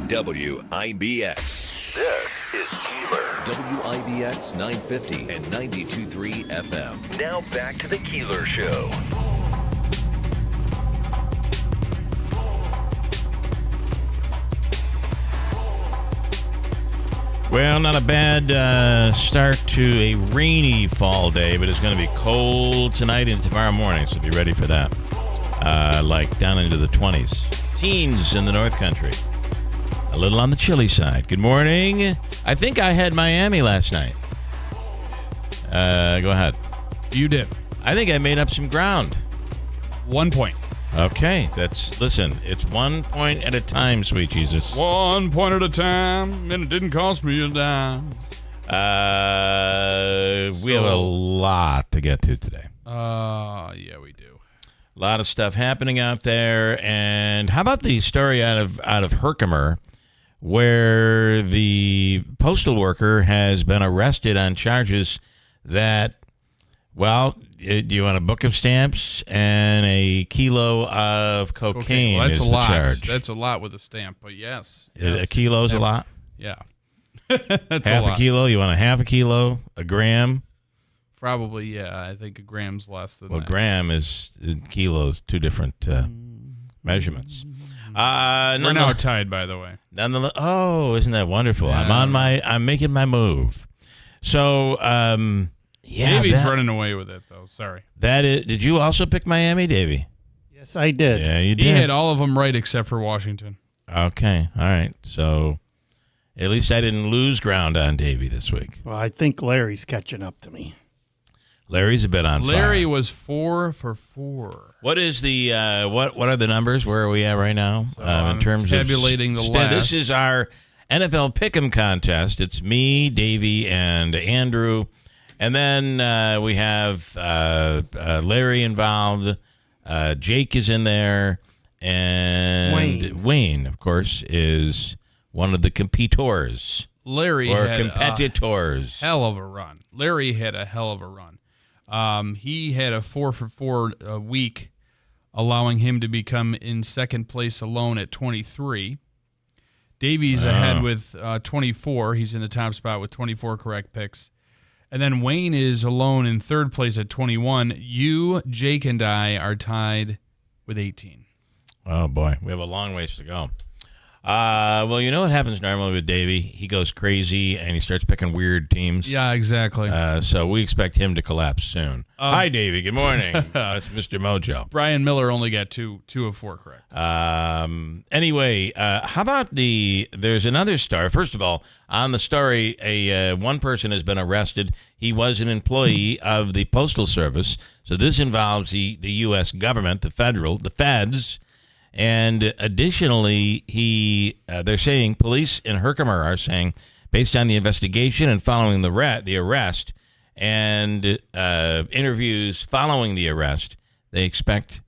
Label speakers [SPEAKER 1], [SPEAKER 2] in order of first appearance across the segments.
[SPEAKER 1] WIBX.
[SPEAKER 2] This is Keeler.
[SPEAKER 1] WIBX 950 and 92.3 FM.
[SPEAKER 2] Now back to the Keeler Show.
[SPEAKER 3] Well, not a bad start to a rainy fall day, but it's going to be cold tonight and tomorrow morning, so be ready for that. Like down into the 20s. Teens in the North Country. A little on the chilly side. Good morning. I think I had Miami last night. Go ahead.
[SPEAKER 4] You did.
[SPEAKER 3] I think I made up some ground.
[SPEAKER 4] 1 point.
[SPEAKER 3] Okay, listen, it's 1 point at a time, sweet Jesus.
[SPEAKER 4] 1 point at a time, and it didn't cost me a dime.
[SPEAKER 3] We have a lot to get to today.
[SPEAKER 4] Yeah, we do.
[SPEAKER 3] A lot of stuff happening out there, and how about the story out of Herkimer, where the postal worker has been arrested on charges that, well, do you want a book of stamps and a kilo of cocaine?
[SPEAKER 4] Well, that's
[SPEAKER 3] is
[SPEAKER 4] a
[SPEAKER 3] the
[SPEAKER 4] lot.
[SPEAKER 3] charge.
[SPEAKER 4] That's a lot with a stamp, but yes.
[SPEAKER 3] A kilo is a lot?
[SPEAKER 4] Yeah. That's
[SPEAKER 3] half
[SPEAKER 4] a lot.
[SPEAKER 3] kilo? You want a half a kilo? A gram?
[SPEAKER 4] Probably, yeah. I think a gram's less than that.
[SPEAKER 3] Gram is kilos, two different measurements.
[SPEAKER 4] We're now tied, by the way.
[SPEAKER 3] Nonetheless, oh, isn't that wonderful?
[SPEAKER 4] Yeah.
[SPEAKER 3] I'm making my move. So, yeah.
[SPEAKER 4] Davey's running away with it, though. Sorry.
[SPEAKER 3] Did you also pick Miami, Davey?
[SPEAKER 5] Yes, I did.
[SPEAKER 3] Yeah, you did.
[SPEAKER 4] He had all of them right except for Washington.
[SPEAKER 3] Okay, all right. So, at least I didn't lose ground on Davey this week.
[SPEAKER 5] Well, I think Larry's catching up to me.
[SPEAKER 3] Larry's a bit on fire.
[SPEAKER 4] Larry was 4 for 4.
[SPEAKER 3] What is the what are the numbers? Where are we at right now in terms
[SPEAKER 4] tabulating
[SPEAKER 3] of
[SPEAKER 4] the last?
[SPEAKER 3] This is our NFL Pick'em contest. It's me, Davey, and Andrew, and then we have Larry involved. Jake is in there, and Wayne, of course, is one of the competitors.
[SPEAKER 4] Larry
[SPEAKER 3] or
[SPEAKER 4] had
[SPEAKER 3] competitors.
[SPEAKER 4] a hell of a run. Larry had a hell of a run. He had a 4 for 4 week, allowing him to become in second place alone at 23. Davey's ahead with 24. He's in the top spot with 24 correct picks. And then Wayne is alone in third place at 21. You, Jake, and I are tied with 18.
[SPEAKER 3] Oh, boy. We have a long ways to go. Well, you know what happens normally with Davey? He goes crazy, and he starts picking weird teams.
[SPEAKER 4] Yeah, exactly.
[SPEAKER 3] So we expect him to collapse soon. Hi, Davey. Good morning. That's Mr. Mojo.
[SPEAKER 4] Brian Miller only got two of 4 correct.
[SPEAKER 3] Anyway, how about there's another story. First of all, on the story, one person has been arrested. He was an employee of the Postal Service. So this involves the U.S. government, the feds. And additionally, they're saying, police in Herkimer are saying, based on the investigation and following the arrest and interviews following the arrest, they expect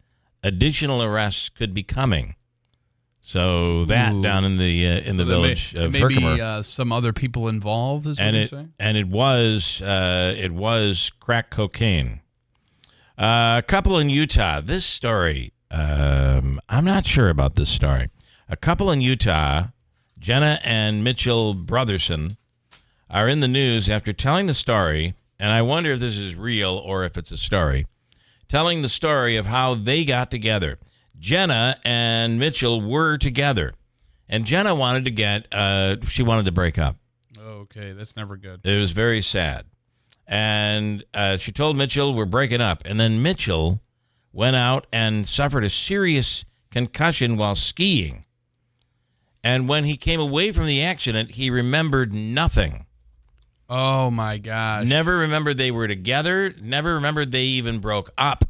[SPEAKER 3] additional arrests could be coming. So that down in the village of Herkimer,
[SPEAKER 4] maybe some other people involved. Is what you're saying?
[SPEAKER 3] And it was crack cocaine. A couple in Utah. This story. I'm not sure about this story. A couple in Utah, Jenna and Mitchell Brotherson, are in the news after telling the story, and I wonder if this is real or if it's a story, telling the story of how they got together. Jenna and Mitchell were together, and Jenna wanted to break up.
[SPEAKER 4] Okay, that's never good.
[SPEAKER 3] It was very sad. And she told Mitchell, we're breaking up. And then Mitchell went out and suffered a serious concussion while skiing. And when he came away from the accident, he remembered nothing.
[SPEAKER 4] Oh, my gosh.
[SPEAKER 3] Never remembered they were together. Never remembered they even broke up.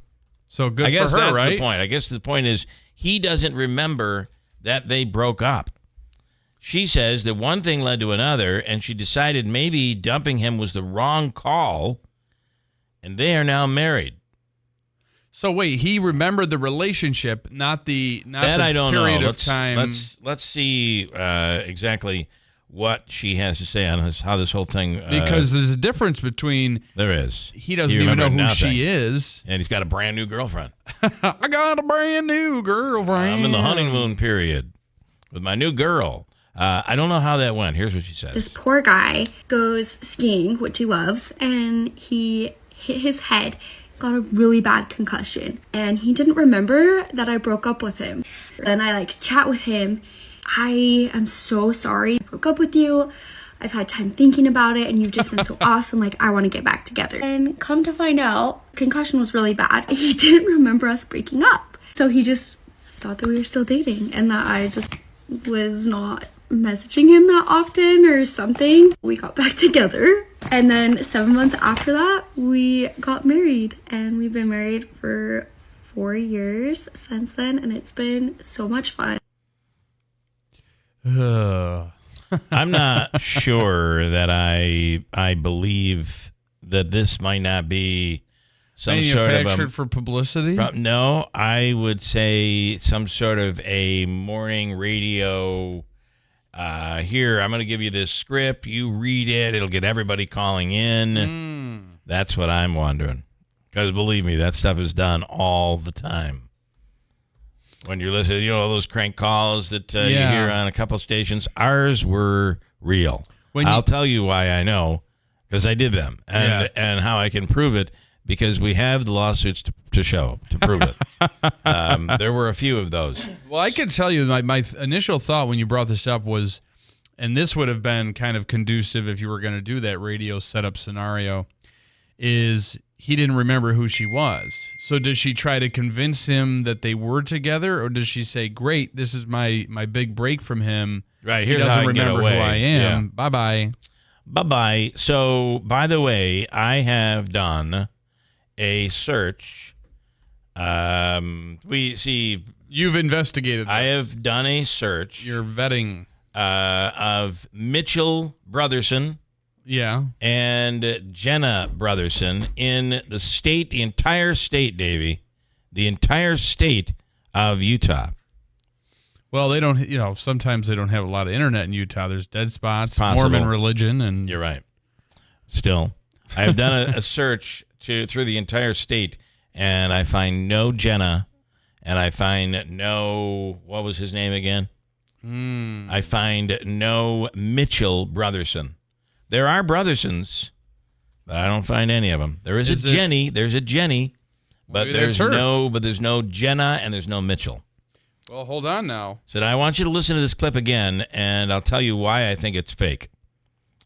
[SPEAKER 4] So good
[SPEAKER 3] I guess
[SPEAKER 4] for her,
[SPEAKER 3] that's
[SPEAKER 4] right?
[SPEAKER 3] the point. I guess the point is he doesn't remember that they broke up. She says that one thing led to another, and she decided maybe dumping him was the wrong call, and they are now married.
[SPEAKER 4] So wait, he remembered the relationship, not the
[SPEAKER 3] I don't
[SPEAKER 4] period
[SPEAKER 3] know.
[SPEAKER 4] of time.
[SPEAKER 3] Let's see exactly what she has to say on how this whole thing.
[SPEAKER 4] Because there's a difference between.
[SPEAKER 3] There is.
[SPEAKER 4] He doesn't even know who she is,
[SPEAKER 3] and he's got a brand new girlfriend.
[SPEAKER 4] I got a brand new girlfriend.
[SPEAKER 3] I'm in the honeymoon period with my new girl. I don't know how that went. Here's what she says.
[SPEAKER 6] This poor guy goes skiing, which he loves, and he hit his head, got a really bad concussion, and he didn't remember that I broke up with him. Then I chat with him. I am so sorry I broke up with you. I've had time thinking about it, and you've just been so awesome. I want to get back together. And come to find out, concussion was really bad. He didn't remember us breaking up. So he just thought that we were still dating and that I just was not messaging him that often or something. We got back together. And then 7 months after that, we got married. And we've been married for 4 years since then. And it's been so much fun.
[SPEAKER 3] I'm not sure that I believe that this might not be some sort of
[SPEAKER 4] manufactured for publicity.
[SPEAKER 3] No, I would say some sort of a morning radio. Here, I'm going to give you this script. You read it. It'll get everybody calling in. That's what I'm wondering. Because believe me, that stuff is done all the time. When you're listening, all those crank calls that you hear on a couple stations, ours were real. I'll tell you why I know, because I did them, and how I can prove it, because we have the lawsuits to prove it. There were a few of those.
[SPEAKER 4] Well, I can tell you my initial thought when you brought this up was, and this would have been kind of conducive if you were going to do that radio setup scenario, is he didn't remember who she was. So does she try to convince him that they were together, or does she say, great, this is my big break from him.
[SPEAKER 3] Right,
[SPEAKER 4] he
[SPEAKER 3] here's
[SPEAKER 4] doesn't
[SPEAKER 3] how I can get
[SPEAKER 4] remember
[SPEAKER 3] away.
[SPEAKER 4] who I am.
[SPEAKER 3] Yeah.
[SPEAKER 4] Bye-bye.
[SPEAKER 3] Bye-bye. So, by the way, I have done a search.
[SPEAKER 4] You've investigated this.
[SPEAKER 3] I have done a search.
[SPEAKER 4] You're vetting.
[SPEAKER 3] Of Mitchell Brotherson.
[SPEAKER 4] Yeah.
[SPEAKER 3] And Jenna Brotherson in the entire state, Davey. The entire state of Utah.
[SPEAKER 4] Well, they don't, sometimes they don't have a lot of internet in Utah. There's dead spots,
[SPEAKER 3] Possible.
[SPEAKER 4] Mormon religion, and
[SPEAKER 3] You're right. Still, I have done a search through the entire state, and I find no Jenna, and I find no, what was his name again? I find no Mitchell Brotherson. There are Brothersons, but I don't find any of them. There is a Jenny. There's a Jenny, but there's no Jenna, and there's no Mitchell.
[SPEAKER 4] Well, hold on now.
[SPEAKER 3] So I want you to listen to this clip again, and I'll tell you why I think it's fake.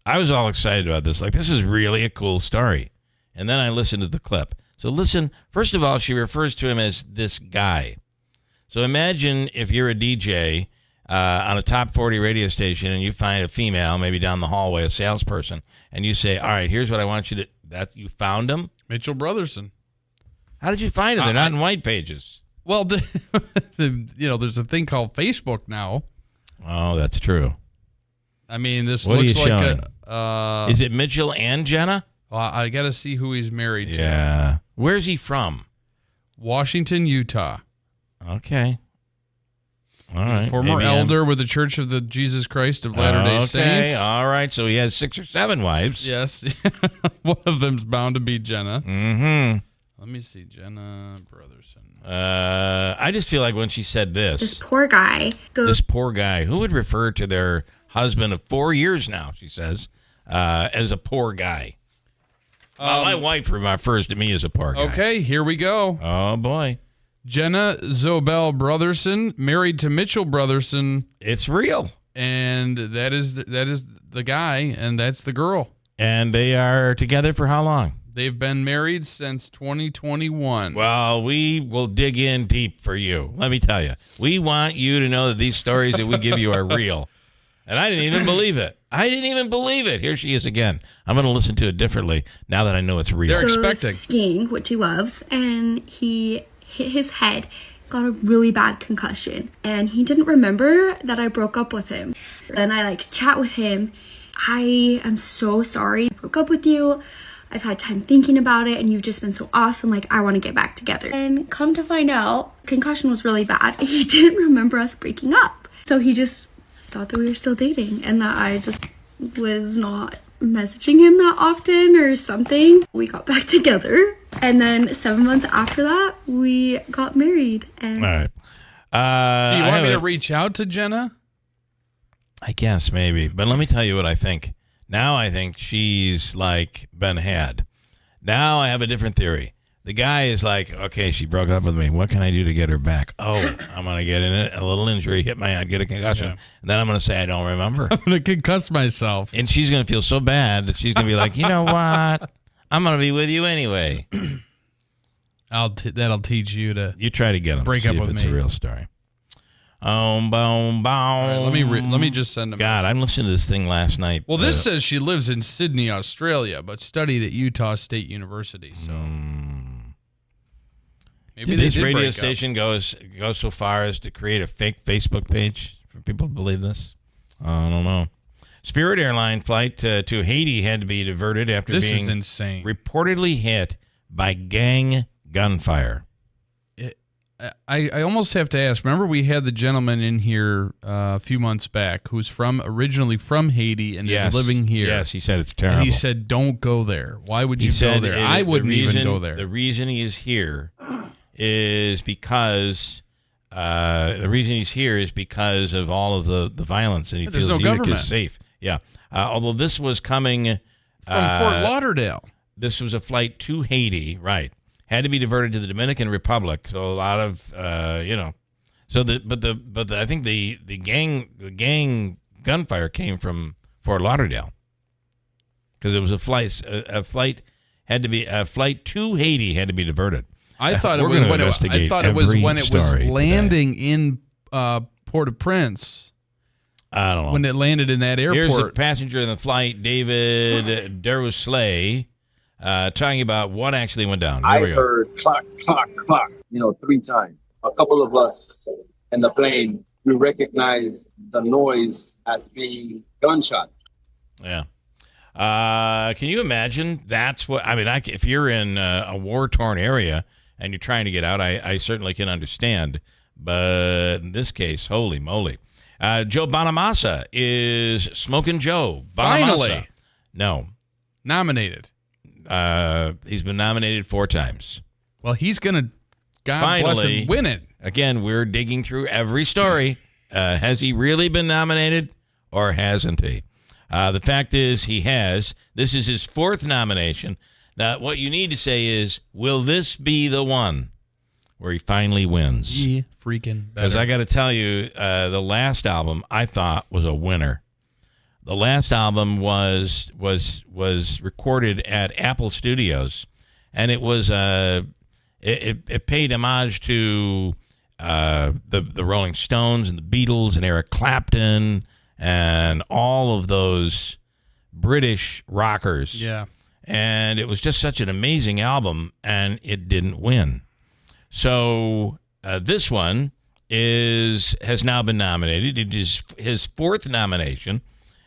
[SPEAKER 3] I was all excited about this. This is really a cool story. And then I listened to the clip. So listen. First of all, she refers to him as this guy. So imagine if you're a DJ on a top 40 radio station and you find a female, maybe down the hallway, a salesperson, and you say, all right, here's what I want you to... You found him?
[SPEAKER 4] Mitchell Brotherson.
[SPEAKER 3] How did you find him? They're not in white pages.
[SPEAKER 4] Well, there's a thing called Facebook now.
[SPEAKER 3] Oh, that's true.
[SPEAKER 4] I mean, this
[SPEAKER 3] what
[SPEAKER 4] looks
[SPEAKER 3] are you
[SPEAKER 4] like
[SPEAKER 3] showing? Is it Mitchell and Jenna?
[SPEAKER 4] Well, I got to see who he's married to.
[SPEAKER 3] Yeah. Where's he from?
[SPEAKER 4] Washington, Utah.
[SPEAKER 3] Okay. All
[SPEAKER 4] He's
[SPEAKER 3] right.
[SPEAKER 4] a former elder with the Church of the Jesus Christ of Latter-day Saints.
[SPEAKER 3] Okay, all right. So he has 6 or 7 wives.
[SPEAKER 4] Yes. One of them's bound to be Jenna.
[SPEAKER 3] Mm-hmm.
[SPEAKER 4] Let me see. Jenna Brotherson.
[SPEAKER 3] I just feel like when she said
[SPEAKER 6] This poor guy goes...
[SPEAKER 3] This poor guy. Who would refer to their husband of 4 years now, she says, as a poor guy? My wife refers to me as a poor guy.
[SPEAKER 4] Okay, here we go.
[SPEAKER 3] Oh, boy.
[SPEAKER 4] Jenna Zobel Brotherson, married to Mitchell Brotherson.
[SPEAKER 3] It's real.
[SPEAKER 4] And that is the guy, and that's the girl.
[SPEAKER 3] And they are together for how long?
[SPEAKER 4] They've been married since 2021.
[SPEAKER 3] Well, we will dig in deep for you. Let me tell you. We want you to know that these stories that we give you are real. And I didn't even believe it. Here she is again. I'm going to listen to it differently now that I know it's real.
[SPEAKER 4] They're expecting.
[SPEAKER 6] Skiing, which he loves, and he hit his head, got a really bad concussion, and he didn't remember that I broke up with him. Then I chat with him. I am so sorry I broke up with you. I've had time thinking about it, and you've just been so awesome. I want to get back together. And come to find out, concussion was really bad. He didn't remember us breaking up. So he just thought that we were still dating and that I just was not messaging him that often or something. We got back together. And then 7 months after that, we got married. And
[SPEAKER 3] all right.
[SPEAKER 4] Do you want me to reach out to Jenna?
[SPEAKER 3] I guess maybe. But let me tell you what I think. Now I think she's like been had. Now I have a different theory. The guy is like, okay, she broke up with me. What can I do to get her back? Oh, I'm going to get in it, a little injury, hit my head, get a concussion.
[SPEAKER 4] Yeah.
[SPEAKER 3] And then I'm going to say I don't remember.
[SPEAKER 4] I'm going to concuss myself.
[SPEAKER 3] And she's going to feel so bad that she's going to be like, you know what? I'm going to be with you anyway.
[SPEAKER 4] That'll teach you to.
[SPEAKER 3] You try to get him.
[SPEAKER 4] Break up with
[SPEAKER 3] it's
[SPEAKER 4] me.
[SPEAKER 3] a real story. Boom, boom.
[SPEAKER 4] All right, let me just send them.
[SPEAKER 3] God, I'm listening to this thing last night.
[SPEAKER 4] Well, this says she lives in Sydney, Australia, but studied at Utah State University. So maybe
[SPEAKER 3] Did
[SPEAKER 4] they
[SPEAKER 3] this
[SPEAKER 4] did
[SPEAKER 3] radio
[SPEAKER 4] break up.
[SPEAKER 3] station goes so far as to create a fake Facebook page for people to believe this? I don't know. Spirit airline flight to Haiti had to be diverted after
[SPEAKER 4] This
[SPEAKER 3] being
[SPEAKER 4] is insane.
[SPEAKER 3] reportedly hit by gang gunfire.
[SPEAKER 4] I almost have to ask. Remember, we had the gentleman in here a few months back who's originally from Haiti and is living here.
[SPEAKER 3] Yes, he said it's terrible.
[SPEAKER 4] And he said, "Don't go there. Why would
[SPEAKER 3] He
[SPEAKER 4] you go
[SPEAKER 3] said
[SPEAKER 4] there? I wouldn't even go there."
[SPEAKER 3] The reason he is here is because of all of the violence, and he
[SPEAKER 4] There's
[SPEAKER 3] feels
[SPEAKER 4] no
[SPEAKER 3] Utica
[SPEAKER 4] government.
[SPEAKER 3] is safe. Yeah. Although this was coming
[SPEAKER 4] From Fort Lauderdale.
[SPEAKER 3] This was a flight to Haiti, right? Had to be diverted to the Dominican Republic. So a lot of, So I think the gang gunfire came from Fort Lauderdale because it was a flight to Haiti had to be diverted.
[SPEAKER 4] I thought it
[SPEAKER 3] We're
[SPEAKER 4] was
[SPEAKER 3] gonna
[SPEAKER 4] when
[SPEAKER 3] investigate
[SPEAKER 4] when it was
[SPEAKER 3] every
[SPEAKER 4] landing in Port-au-Prince.
[SPEAKER 3] I don't know.
[SPEAKER 4] When it landed in that airport.
[SPEAKER 3] Here's a passenger in the flight, David Derousley, talking about what actually went down. Here
[SPEAKER 7] I
[SPEAKER 3] we go.
[SPEAKER 7] heard clock, clock, clock, 3 times. A couple of us in the plane, we recognized the noise as being gunshots.
[SPEAKER 3] Yeah. Can you imagine? That's what I mean. If you're in a war-torn area and you're trying to get out, I certainly can understand. But in this case, holy moly. Joe Bonamassa is Smoking Joe. Bonamassa.
[SPEAKER 4] Finally.
[SPEAKER 3] No.
[SPEAKER 4] Nominated.
[SPEAKER 3] He's been nominated 4 times.
[SPEAKER 4] Well, he's going to, God bless him, win it.
[SPEAKER 3] Again, we're digging through every story. Has he really been nominated or hasn't he? The fact is he has. This is his 4th nomination. Now, what you need to say is, will this be the one where he finally wins?
[SPEAKER 4] Freaking
[SPEAKER 3] Because I got to tell you, the last album I thought was a winner. The last album was recorded at Apple Studios, and it was it paid homage to the Rolling Stones and the Beatles and Eric Clapton and all of those British rockers.
[SPEAKER 4] Yeah.
[SPEAKER 3] And it was just such an amazing album, and it didn't win. So this one has now been nominated. It is his 4th nomination,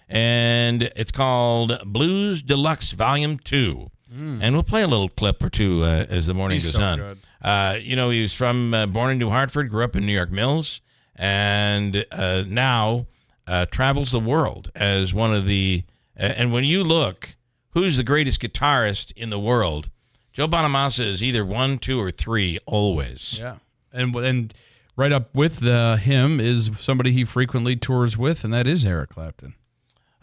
[SPEAKER 3] and it's called Blues Deluxe Volume 2. And we'll play a little clip or two as the morning goes on.
[SPEAKER 4] Good.
[SPEAKER 3] He was born in New Hartford, grew up in New York Mills, and now travels the world as one of the and when you look, who's the greatest guitarist in the world, Joe Bonamassa is either 1, 2, or 3 always.
[SPEAKER 4] Yeah. And right up with him is somebody he frequently tours with, and that is Eric Clapton.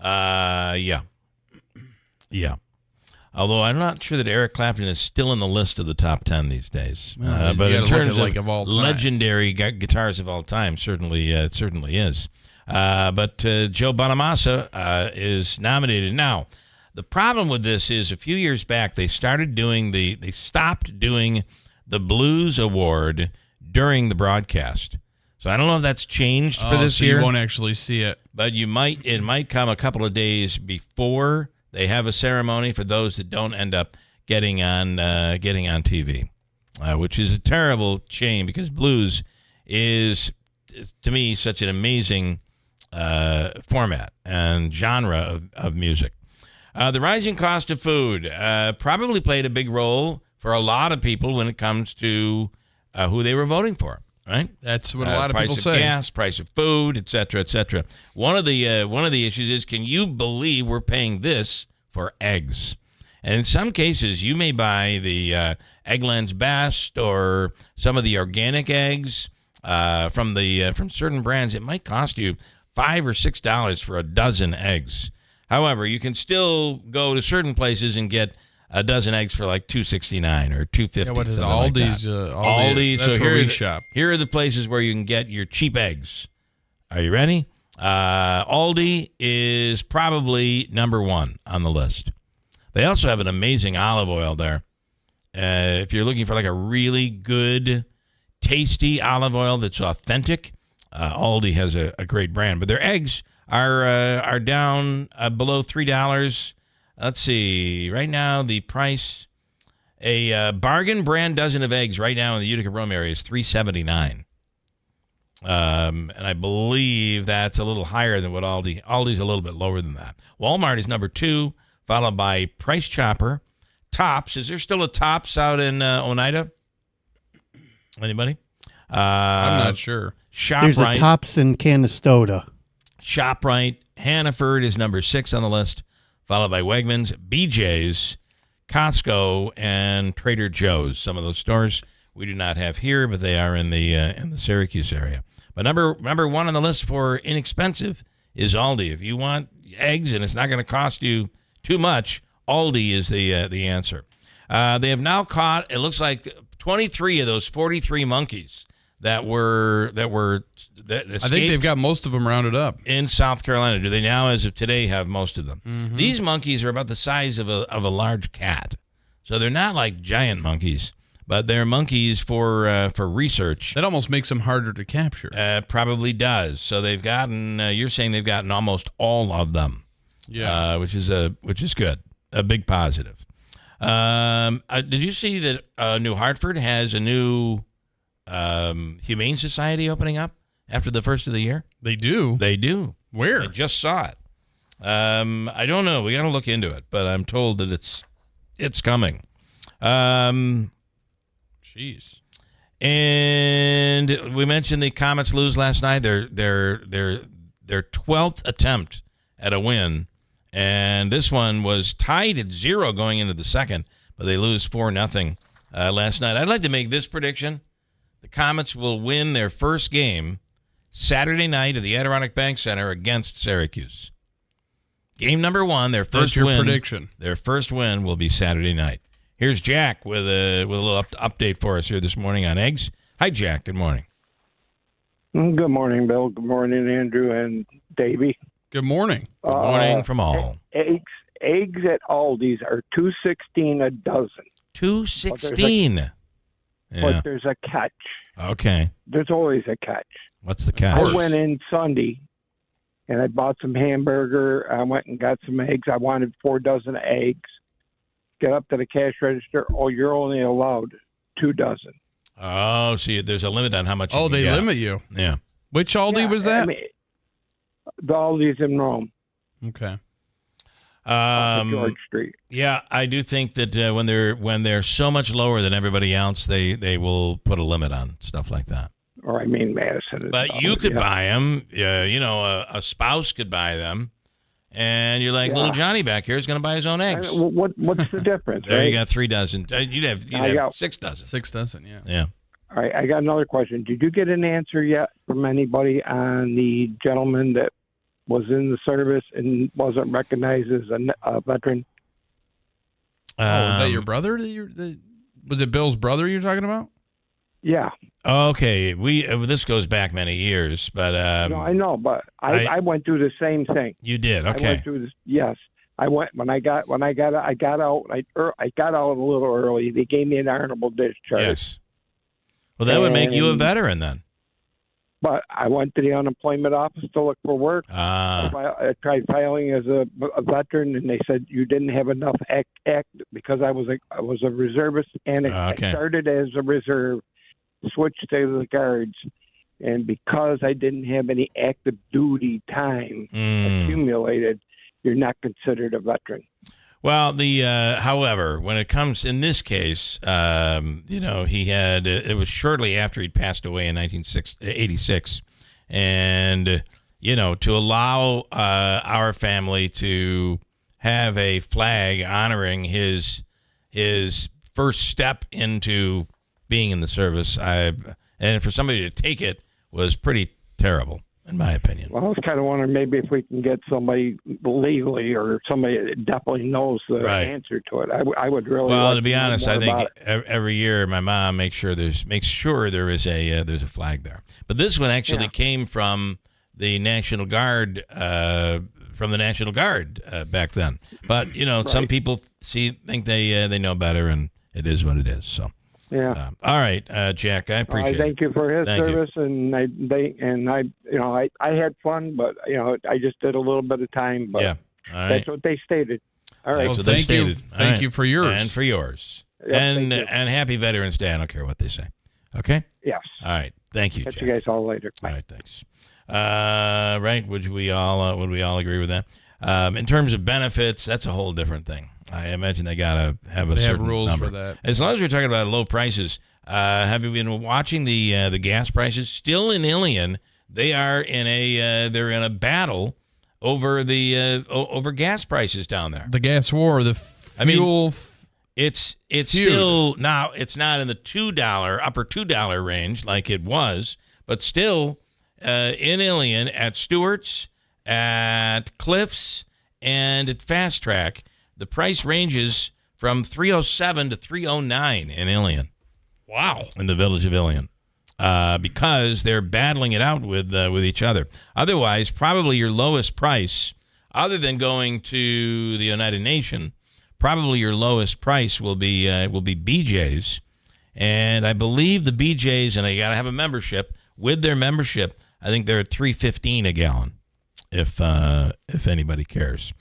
[SPEAKER 3] Yeah. Although I'm not sure that Eric Clapton is still in the list of the top 10 these days.
[SPEAKER 4] Well,
[SPEAKER 3] but
[SPEAKER 4] you
[SPEAKER 3] in
[SPEAKER 4] gotta look
[SPEAKER 3] terms
[SPEAKER 4] at,
[SPEAKER 3] of
[SPEAKER 4] all time.
[SPEAKER 3] legendary guitars of all time, certainly is. But Joe Bonamassa is nominated. Now, the problem with this is a few years back they stopped doing the Blues Award during the broadcast. So I don't know if that's changed for this year.
[SPEAKER 4] You won't actually see it.
[SPEAKER 3] But it might come a couple of days before they have a ceremony for those that don't end up getting on TV, which is a terrible shame because blues is, to me, such an amazing format and genre of music. The rising cost of food probably played a big role for a lot of people when it comes to who they were voting for. Right,
[SPEAKER 4] that's what a lot of people say.
[SPEAKER 3] Price of gas, price of food, et cetera, et cetera. One of the issues is, can you believe we're paying this for eggs? And in some cases, you may buy the Eggland's Best or some of the organic eggs from certain brands. It might cost you $5 or $6 for a dozen eggs. However, you can still go to certain places and get a dozen eggs for like $2.69 or $2.50.
[SPEAKER 4] Yeah, what is it?
[SPEAKER 3] Aldi's?
[SPEAKER 4] Aldi. That's
[SPEAKER 3] So
[SPEAKER 4] where we
[SPEAKER 3] here,
[SPEAKER 4] shop.
[SPEAKER 3] here are the places where you can get your cheap eggs. Are you ready? Aldi is probably number one on the list. They also have an amazing olive oil there. If you're looking for like a really good, tasty olive oil that's authentic, Aldi has a great brand. But their eggs are down below $3. Let's see. Right now, the price, a bargain brand dozen of eggs right now in the Utica Rome area is $3.79. And I believe that's a little higher than what Aldi's a little bit lower than that. Walmart is number 2, followed by Price Chopper. Tops. Is there still a Tops out in Oneida? Anybody?
[SPEAKER 4] I'm not sure.
[SPEAKER 5] There's a
[SPEAKER 3] ShopRite.
[SPEAKER 5] Tops in Canastota.
[SPEAKER 3] ShopRite. Hannaford is number 6 on the list, followed by Wegmans, BJ's, Costco, and Trader Joe's. Some of those stores we do not have here, but they are in the Syracuse area. But number one on the list for inexpensive is Aldi. If you want eggs and it's not going to cost you too much, Aldi is the answer. They have now caught, it looks like, 23 of those 43 monkeys that escaped.
[SPEAKER 4] I think they've got most of them rounded up
[SPEAKER 3] in South Carolina. Do they now, as of today, have most of them?
[SPEAKER 4] Mm-hmm.
[SPEAKER 3] These monkeys are about the size of a large cat, so they're not like giant monkeys, but they're monkeys for research.
[SPEAKER 4] That almost makes them harder to capture.
[SPEAKER 3] Probably does. So they've gotten. You're saying they've gotten almost all of them.
[SPEAKER 4] Yeah,
[SPEAKER 3] which is good. A big positive. Did you see that New Hartford has a new Humane Society opening up after the first of the year?
[SPEAKER 4] They do.
[SPEAKER 3] They do.
[SPEAKER 4] Where?
[SPEAKER 3] I just saw it. I don't know. We got to look into it, but I'm told that it's coming.
[SPEAKER 4] Jeez.
[SPEAKER 3] And we mentioned the Comets lose last night. Their 12th attempt at a win. And this one was tied at 0 going into the second, but they lose 4-0 last night. I'd like to make this prediction. The Comets will win their first game Saturday night at the Adirondack Bank Center against Syracuse. Game number 1, their first
[SPEAKER 4] That's your
[SPEAKER 3] win.
[SPEAKER 4] prediction.
[SPEAKER 3] Their first win will be Saturday night. Here's Jack with a little update for us here this morning on eggs. Hi, Jack. Good morning.
[SPEAKER 8] Good morning, Bill. Good morning, Andrew and Davey.
[SPEAKER 4] Good morning.
[SPEAKER 3] Good morning from all.
[SPEAKER 8] Eggs at Aldi's are $2.16 a dozen.
[SPEAKER 3] $2.16.
[SPEAKER 8] But there's a catch.
[SPEAKER 3] Okay.
[SPEAKER 8] There's always a catch.
[SPEAKER 3] What's the catch?
[SPEAKER 8] I went in Sunday and I bought some hamburger. I went and got some eggs. I wanted 4 dozen eggs. Get up to the cash register. Oh, you're only allowed 2 dozen.
[SPEAKER 3] Oh, see, there's a limit on how much you can
[SPEAKER 4] They
[SPEAKER 3] get.
[SPEAKER 4] limit you.
[SPEAKER 3] Yeah.
[SPEAKER 4] Which Aldi was that?
[SPEAKER 8] I mean, the Aldi's in Rome,
[SPEAKER 4] Okay.
[SPEAKER 8] George Street.
[SPEAKER 3] Yeah, I do think that when they're so much lower than everybody else, they will put a limit on stuff like that.
[SPEAKER 8] Or I mean Madison.
[SPEAKER 3] But you could buy them. A spouse could buy them, and you're like, little Johnny back here is going to buy his own eggs.
[SPEAKER 8] What's the difference?
[SPEAKER 3] There
[SPEAKER 8] right?
[SPEAKER 3] you got 3 dozen. You'd have 6 dozen.
[SPEAKER 4] 6 dozen, yeah.
[SPEAKER 3] Yeah.
[SPEAKER 8] All right, I got another question. Did you get an answer yet from anybody on the gentleman that was in the service and wasn't recognized as a veteran?
[SPEAKER 4] Was that your brother? Was it Bill's brother you're talking about?
[SPEAKER 8] Yeah.
[SPEAKER 3] Okay. This goes back many years, but
[SPEAKER 8] No, I know, but I went through the same thing.
[SPEAKER 3] you did.
[SPEAKER 8] I
[SPEAKER 3] Okay.
[SPEAKER 8] went through this. Yes, I went I got out a little early. They gave me an honorable discharge.
[SPEAKER 3] Yes. Well, that would make you a
[SPEAKER 8] And-
[SPEAKER 3] veteran then.
[SPEAKER 8] But I went to the unemployment office to look for work. I tried filing as a veteran, and they said you didn't have enough act because I was a reservist, and I started as a reserve, switched to the guards, and because I didn't have any active duty time accumulated, you're not considered a veteran.
[SPEAKER 3] Well, however, when it comes in this case, he had it was shortly after he'd passed away in 1986, and to allow our family to have a flag honoring his first step into being in the service, and for somebody to take it was pretty terrible. in my opinion.
[SPEAKER 8] Well, I was kind of wondering maybe if we can get somebody legally or somebody that definitely knows the answer to it. I would really.
[SPEAKER 3] Well,
[SPEAKER 8] like
[SPEAKER 3] to be honest, I think
[SPEAKER 8] it.
[SPEAKER 3] every year my mom makes sure there is there's a flag there. But this one actually came from the National Guard. From the National Guard back then. But some people think they know better, and it is what it is. So.
[SPEAKER 8] Yeah.
[SPEAKER 3] All right, Jack. I appreciate it.
[SPEAKER 8] Thank you for his service, and I had fun, but I just did a little bit of time. But
[SPEAKER 3] all right.
[SPEAKER 8] That's what they stated. All right.
[SPEAKER 3] Well,
[SPEAKER 4] so
[SPEAKER 3] thank you.
[SPEAKER 4] Thank you for yours
[SPEAKER 3] and for yours,
[SPEAKER 8] Yep,
[SPEAKER 3] and
[SPEAKER 8] thank you.
[SPEAKER 3] and happy Veterans Day. I don't care what they say. Okay.
[SPEAKER 8] Yes.
[SPEAKER 3] All right. Thank you,
[SPEAKER 8] Catch
[SPEAKER 3] Jack.
[SPEAKER 8] you guys all later. Bye.
[SPEAKER 3] All right. Thanks. Right? Would we all agree with that? In terms of benefits, that's a whole different thing. I imagine they gotta have a certain
[SPEAKER 4] rules
[SPEAKER 3] number.
[SPEAKER 4] for that.
[SPEAKER 3] As long as we're talking about low prices, have you been watching the gas prices? Still in Ilion, they're in a battle over over gas prices down there.
[SPEAKER 4] The gas war, the fuel.
[SPEAKER 3] It's
[SPEAKER 4] feud.
[SPEAKER 3] still now. It's not in the upper $2 range like it was, but still in Ilion at Stewart's, at Cliff's, and at Fast Track, the price ranges from $3.07 to $3.09 in Ilion.
[SPEAKER 4] Wow.
[SPEAKER 3] In the village of Ilion, because they're battling it out with each other. Otherwise, probably your lowest price, other than going to the United Nation, probably your lowest price will be BJ's, and I believe the BJ's, and they got to have a membership. With their membership, I think they're at $3.15 a gallon. If anybody cares,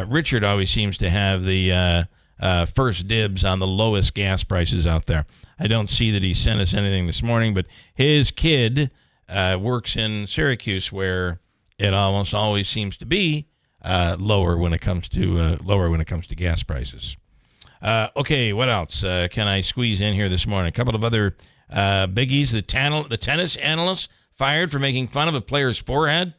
[SPEAKER 3] Richard always seems to have the first dibs on the lowest gas prices out there. I don't see that he sent us anything this morning, but his kid works in Syracuse, where it almost always seems to be lower when it comes to gas prices. Okay, what else can I squeeze in here this morning? A couple of other biggies. The tennis analyst fired for making fun of a player's forehead.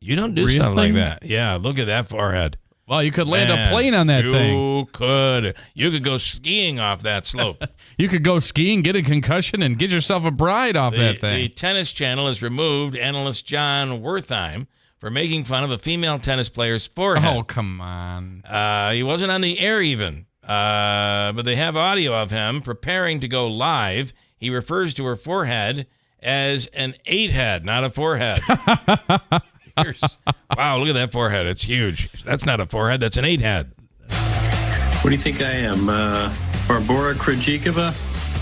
[SPEAKER 3] You don't do stuff like that. Yeah, look at that forehead.
[SPEAKER 4] Well, you could land a plane on that thing.
[SPEAKER 3] You could. You could go skiing off that slope.
[SPEAKER 4] You could go skiing, get a concussion, and get yourself a bride off that thing.
[SPEAKER 3] The Tennis Channel has removed analyst John Wertheim for making fun of a female tennis player's forehead.
[SPEAKER 4] Oh, come on.
[SPEAKER 3] He wasn't on the air even, but they have audio of him preparing to go live. He refers to her forehead as an 8-head, not a forehead. Wow, look at that forehead. It's huge. That's not a forehead. That's an 8-head.
[SPEAKER 9] What do you think I am? Barbara Krejcikova?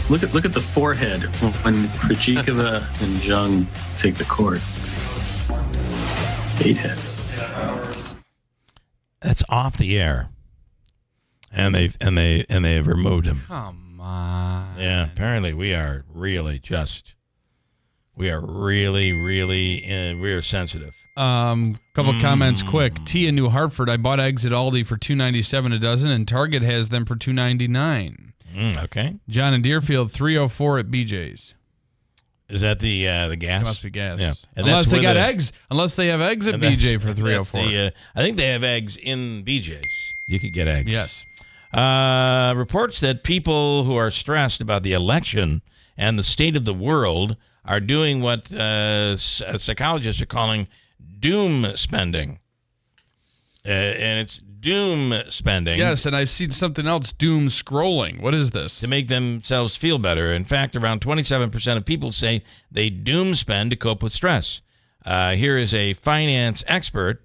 [SPEAKER 9] Look at the forehead when Krejcikova and Jung take the court. 8-head.
[SPEAKER 3] That's off the air. And they've removed him.
[SPEAKER 4] Come on.
[SPEAKER 3] Yeah, apparently we are really sensitive.
[SPEAKER 4] Couple comments quick. T in New Hartford, I bought eggs at Aldi for $2.97 a dozen, and Target has them for $2.99.
[SPEAKER 3] Okay.
[SPEAKER 4] John in Deerfield, $3.04 at BJ's.
[SPEAKER 3] Is that the gas?
[SPEAKER 4] It must be gas.
[SPEAKER 3] Yeah. And
[SPEAKER 4] unless they got
[SPEAKER 3] eggs.
[SPEAKER 4] eggs. Unless they have eggs at BJ for $3.04.
[SPEAKER 3] I think they have eggs in BJ's. You could get eggs.
[SPEAKER 4] Yes.
[SPEAKER 3] Reports that people who are stressed about the election and the state of the world are doing what psychologists are calling doom spending. And it's doom spending.
[SPEAKER 4] Yes, and I see something else, doom scrolling. What is this?
[SPEAKER 3] To make themselves feel better. In fact, around 27% of people say they doom spend to cope with stress. Here is a finance expert,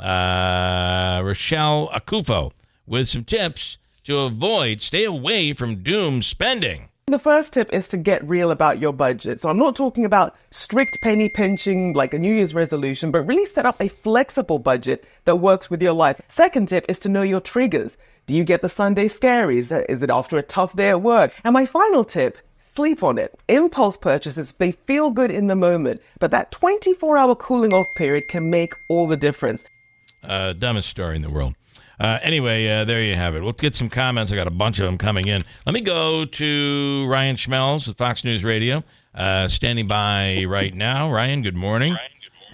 [SPEAKER 3] Rochelle Akufo, with some tips to stay away from doom spending.
[SPEAKER 10] The first tip is to get real about your budget. So I'm not talking about strict penny pinching like a New Year's resolution, but really set up a flexible budget that works with your life. Second tip is to know your triggers. Do you get the Sunday scaries? Is it after a tough day at work? And my final tip, sleep on it. Impulse purchases, they feel good in the moment, but that 24-hour cooling off period can make all the difference.
[SPEAKER 3] Dumbest story in the world. Anyway, there you have it. We'll get some comments. I got a bunch of them coming in. Let me go to Ryan Schmelz with Fox News Radio, standing by right now. Ryan, good morning.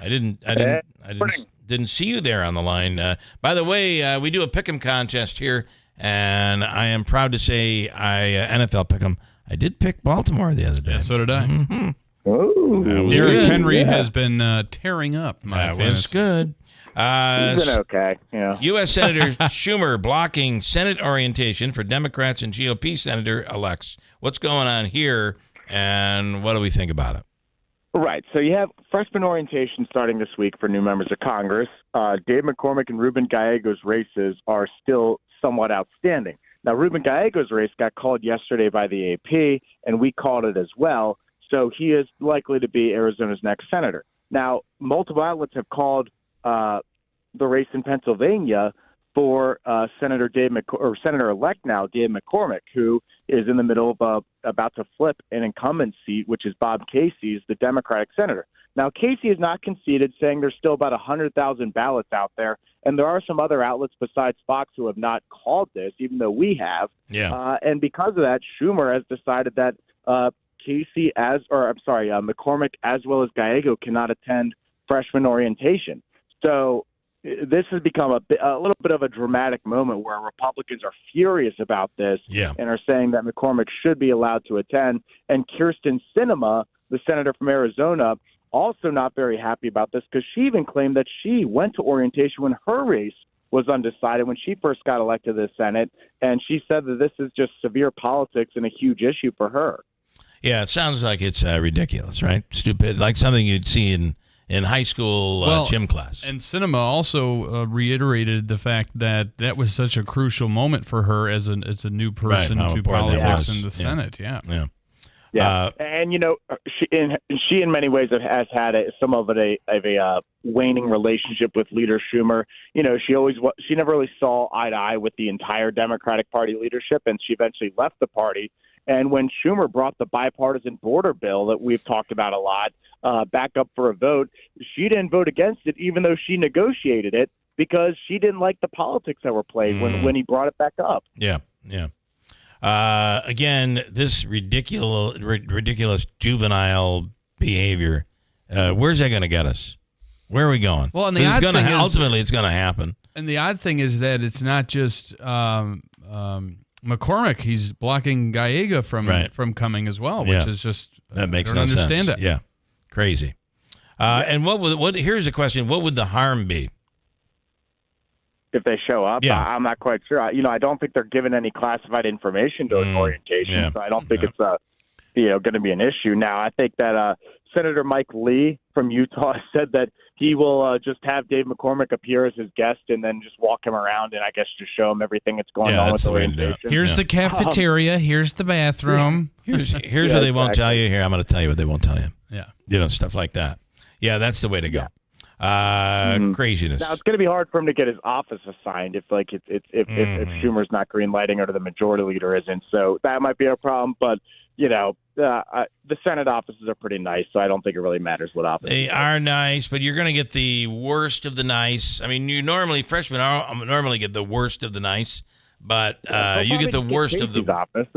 [SPEAKER 3] I didn't see you there on the line. By the way, we do a pick'em contest here, and I am proud to say NFL pick'em. I did pick Baltimore the other day.
[SPEAKER 4] Yeah, so did I.
[SPEAKER 3] Mm-hmm.
[SPEAKER 11] Ooh.
[SPEAKER 4] Derrick Henry has been tearing up.
[SPEAKER 3] That was good.
[SPEAKER 11] He's been okay. Yeah.
[SPEAKER 3] U.S. Senator Schumer blocking Senate orientation for Democrats and GOP senator-elects. What's going on here, and what do we think about it?
[SPEAKER 11] Right. So you have freshman orientation starting this week for new members of Congress. Dave McCormick and Ruben Gallegos' races are still somewhat outstanding. Now, Ruben Gallegos' race got called yesterday by the AP, and we called it as well. So he is likely to be Arizona's next senator. Now, multiple outlets have called the race in Pennsylvania for Senator-elect now Dave McCormick, who is in the middle of about to flip an incumbent seat, which is Bob Casey's, the Democratic senator. Now, Casey has not conceded, saying there's still about 100,000 ballots out there, and there are some other outlets besides Fox who have not called this, even though we have.
[SPEAKER 3] Yeah.
[SPEAKER 11] And because of that, Schumer has decided that McCormick as well as Gallego cannot attend freshman orientation. So this has become a little bit of a dramatic moment where Republicans are furious about this and are saying that McCormick should be allowed to attend. And Kirsten Sinema, the senator from Arizona, also not very happy about this because she even claimed that she went to orientation when her race was undecided when she first got elected to the Senate. And she said that this is just severe politics and a huge issue for her.
[SPEAKER 3] Yeah, it sounds like it's ridiculous, right? Stupid, like something you'd see in high school gym class.
[SPEAKER 4] And Sinema also reiterated the fact that that was such a crucial moment for her as a new person to politics in the Senate.
[SPEAKER 11] Yeah. And she in many ways has had some of a waning relationship with leader Schumer. You know, she never really saw eye to eye with the entire Democratic Party leadership, and she eventually left the party. And when Schumer brought the bipartisan border bill that we've talked about a lot back up for a vote, she didn't vote against it, even though she negotiated it, because she didn't like the politics that were played when he brought it back up.
[SPEAKER 3] Yeah. Again, this ridiculous juvenile behavior. Where's that going to get us? Where are we going?
[SPEAKER 4] Well, and the odd thing is,
[SPEAKER 3] ultimately, it's going to happen.
[SPEAKER 4] And the odd thing is that it's not just McCormick. He's blocking Gallego from coming as well, which is just
[SPEAKER 3] that makes
[SPEAKER 4] I don't understand
[SPEAKER 3] sense.
[SPEAKER 4] it.
[SPEAKER 3] Yeah, crazy. And what? Here's a question: what would the harm be
[SPEAKER 11] if they show up?
[SPEAKER 3] Yeah.
[SPEAKER 11] I'm not quite sure. I don't think they're given any classified information during orientation, so I don't think it's going to be an issue. Now, I think that Senator Mike Lee from Utah said that he will just have Dave McCormick appear as his guest and then just walk him around and I guess just show him everything that's going on with the orientation.
[SPEAKER 4] Here's the cafeteria. Here's the bathroom.
[SPEAKER 3] Here's what they won't tell you. Here, I'm going to tell you what they won't tell you.
[SPEAKER 4] Yeah.
[SPEAKER 3] Stuff like that. Yeah, that's the way to go. Craziness.
[SPEAKER 11] Now it's going to be hard for him to get his office assigned if Schumer's not greenlighting or the majority leader isn't. So that might be a problem. But the Senate offices are pretty nice, so I don't think it really matters what office.
[SPEAKER 3] They are nice, but you're going to get the worst of the nice. I mean, freshmen normally get the worst of the nice, but you get the worst of the
[SPEAKER 11] office.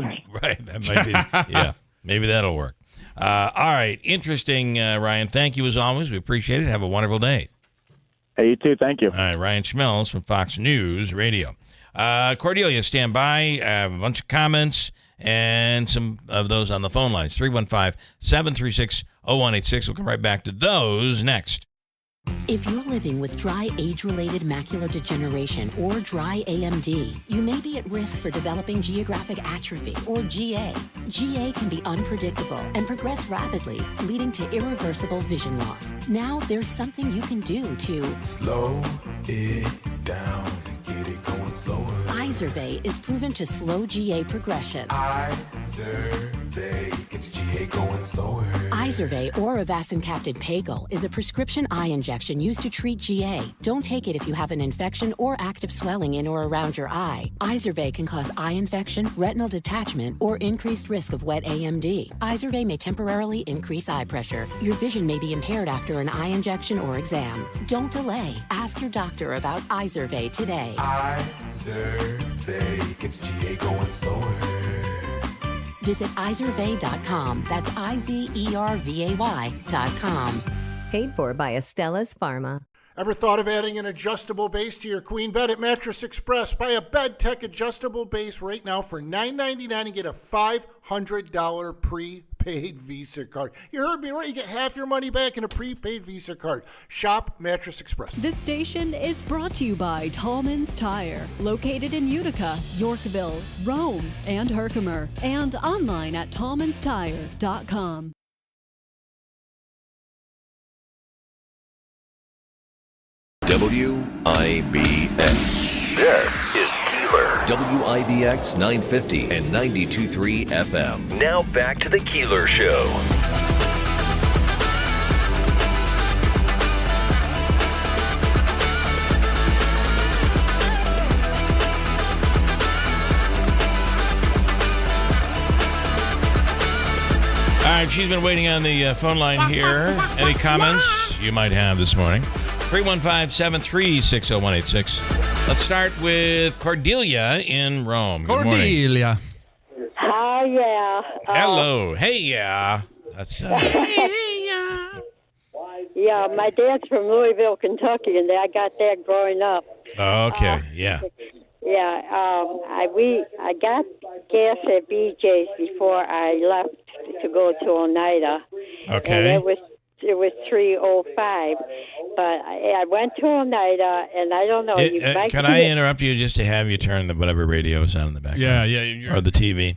[SPEAKER 3] Right. That might be. Maybe that'll work. All right. Interesting, Ryan. Thank you as always. We appreciate it. Have a wonderful day.
[SPEAKER 11] Hey, you too. Thank you. All
[SPEAKER 3] right. Ryan Schmelz from Fox News Radio. Cordelia, stand by. I have a bunch of comments and some of those on the phone lines. 315-736-0186. We'll come right back to those next.
[SPEAKER 12] If you're living with dry age-related macular degeneration or dry AMD, you may be at risk for developing geographic atrophy or GA. GA can be unpredictable and progress rapidly, leading to irreversible vision loss. Now there's something you can do to
[SPEAKER 13] slow it down and get it going slower.
[SPEAKER 12] Izervay is proven to slow GA progression.
[SPEAKER 13] Izervay gets GA going slower.
[SPEAKER 12] Izervay or avacincaptad pegol is a prescription eye injection used to treat GA. Don't take it if you have an infection or active swelling in or around your eye. Izervay can cause eye infection, retinal detachment, or increased risk of wet AMD. Izervay may temporarily increase eye pressure. Your vision may be impaired after an eye injection or exam. Don't delay. Ask your doctor about Izervay today.
[SPEAKER 13] Izervay gets GA going slower.
[SPEAKER 12] Visit Izervay.com. That's IZERVAY.com.
[SPEAKER 14] Paid for by Estella's Pharma.
[SPEAKER 15] Ever thought of adding an adjustable base to your queen bed at Mattress Express? Buy a BedTech adjustable base right now for $9.99 and get a $500 prepaid Visa card. You heard me right. You get half your money back in a prepaid Visa card. Shop Mattress Express.
[SPEAKER 16] This station is brought to you by Tallman's Tire, located in Utica, Yorkville, Rome, and Herkimer, and online at tallmanstire.com.
[SPEAKER 1] WIBX.
[SPEAKER 2] This is Keeler.
[SPEAKER 1] WIBX 950 and 92.3 FM.
[SPEAKER 2] Now back to the Keeler Show.
[SPEAKER 3] All right, she's been waiting on the phone line here. Any comments you might have this morning? 315-736-0186. Let's start with Cordelia in Rome. Good morning.
[SPEAKER 4] Cordelia.
[SPEAKER 17] Hi, yeah.
[SPEAKER 3] Hello. Hey, yeah. That's
[SPEAKER 17] Yeah, my dad's from Louisville, Kentucky, and I got that growing up.
[SPEAKER 3] Okay, yeah.
[SPEAKER 17] Yeah, I got gas at BJ's before I left to go to Oneida.
[SPEAKER 3] Okay.
[SPEAKER 17] And it was 3:05, but I went to Oneida, and I don't know.
[SPEAKER 3] Can I interrupt you just to have you turn whatever radio is on in the background?
[SPEAKER 4] Yeah.
[SPEAKER 3] Or the TV.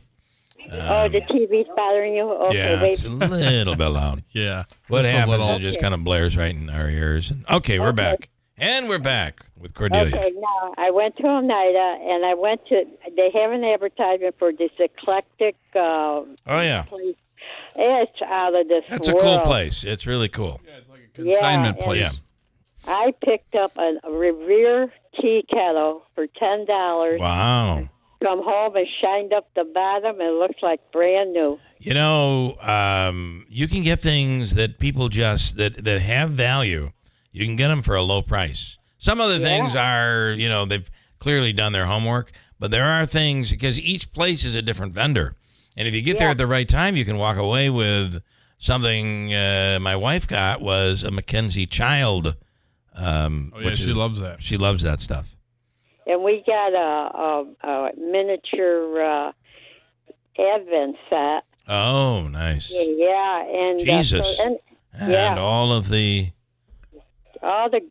[SPEAKER 17] The TV's bothering you? Okay,
[SPEAKER 3] yeah, it's a little bit loud.
[SPEAKER 4] Yeah.
[SPEAKER 3] What
[SPEAKER 4] just
[SPEAKER 3] happens?
[SPEAKER 4] a little.
[SPEAKER 3] It just kind of blares right in our ears. Okay, we're back. And we're back with Cordelia.
[SPEAKER 17] Okay, now I went to Oneida, and they have an advertisement for this eclectic
[SPEAKER 3] Oh, yeah.
[SPEAKER 17] place. It's out of this
[SPEAKER 3] That's
[SPEAKER 17] world.
[SPEAKER 3] a cool place. It's really cool.
[SPEAKER 4] Yeah, it's like a consignment place.
[SPEAKER 3] Yeah.
[SPEAKER 17] I picked up a Revere tea kettle for $10.
[SPEAKER 3] Wow.
[SPEAKER 17] Come home and shined up the bottom, and it looks like brand new.
[SPEAKER 3] You know, you can get things that people just, that have value. You can get them for a low price. Some other things are, they've clearly done their homework, but there are things, because each place is a different vendor. And if you get there at the right time, you can walk away with something. My wife got was a Mackenzie Child.
[SPEAKER 4] She loves that.
[SPEAKER 3] She loves that stuff.
[SPEAKER 17] And we got a miniature Advent set.
[SPEAKER 3] Oh, nice.
[SPEAKER 17] Yeah, and
[SPEAKER 3] Jesus. And all of the...
[SPEAKER 17] All the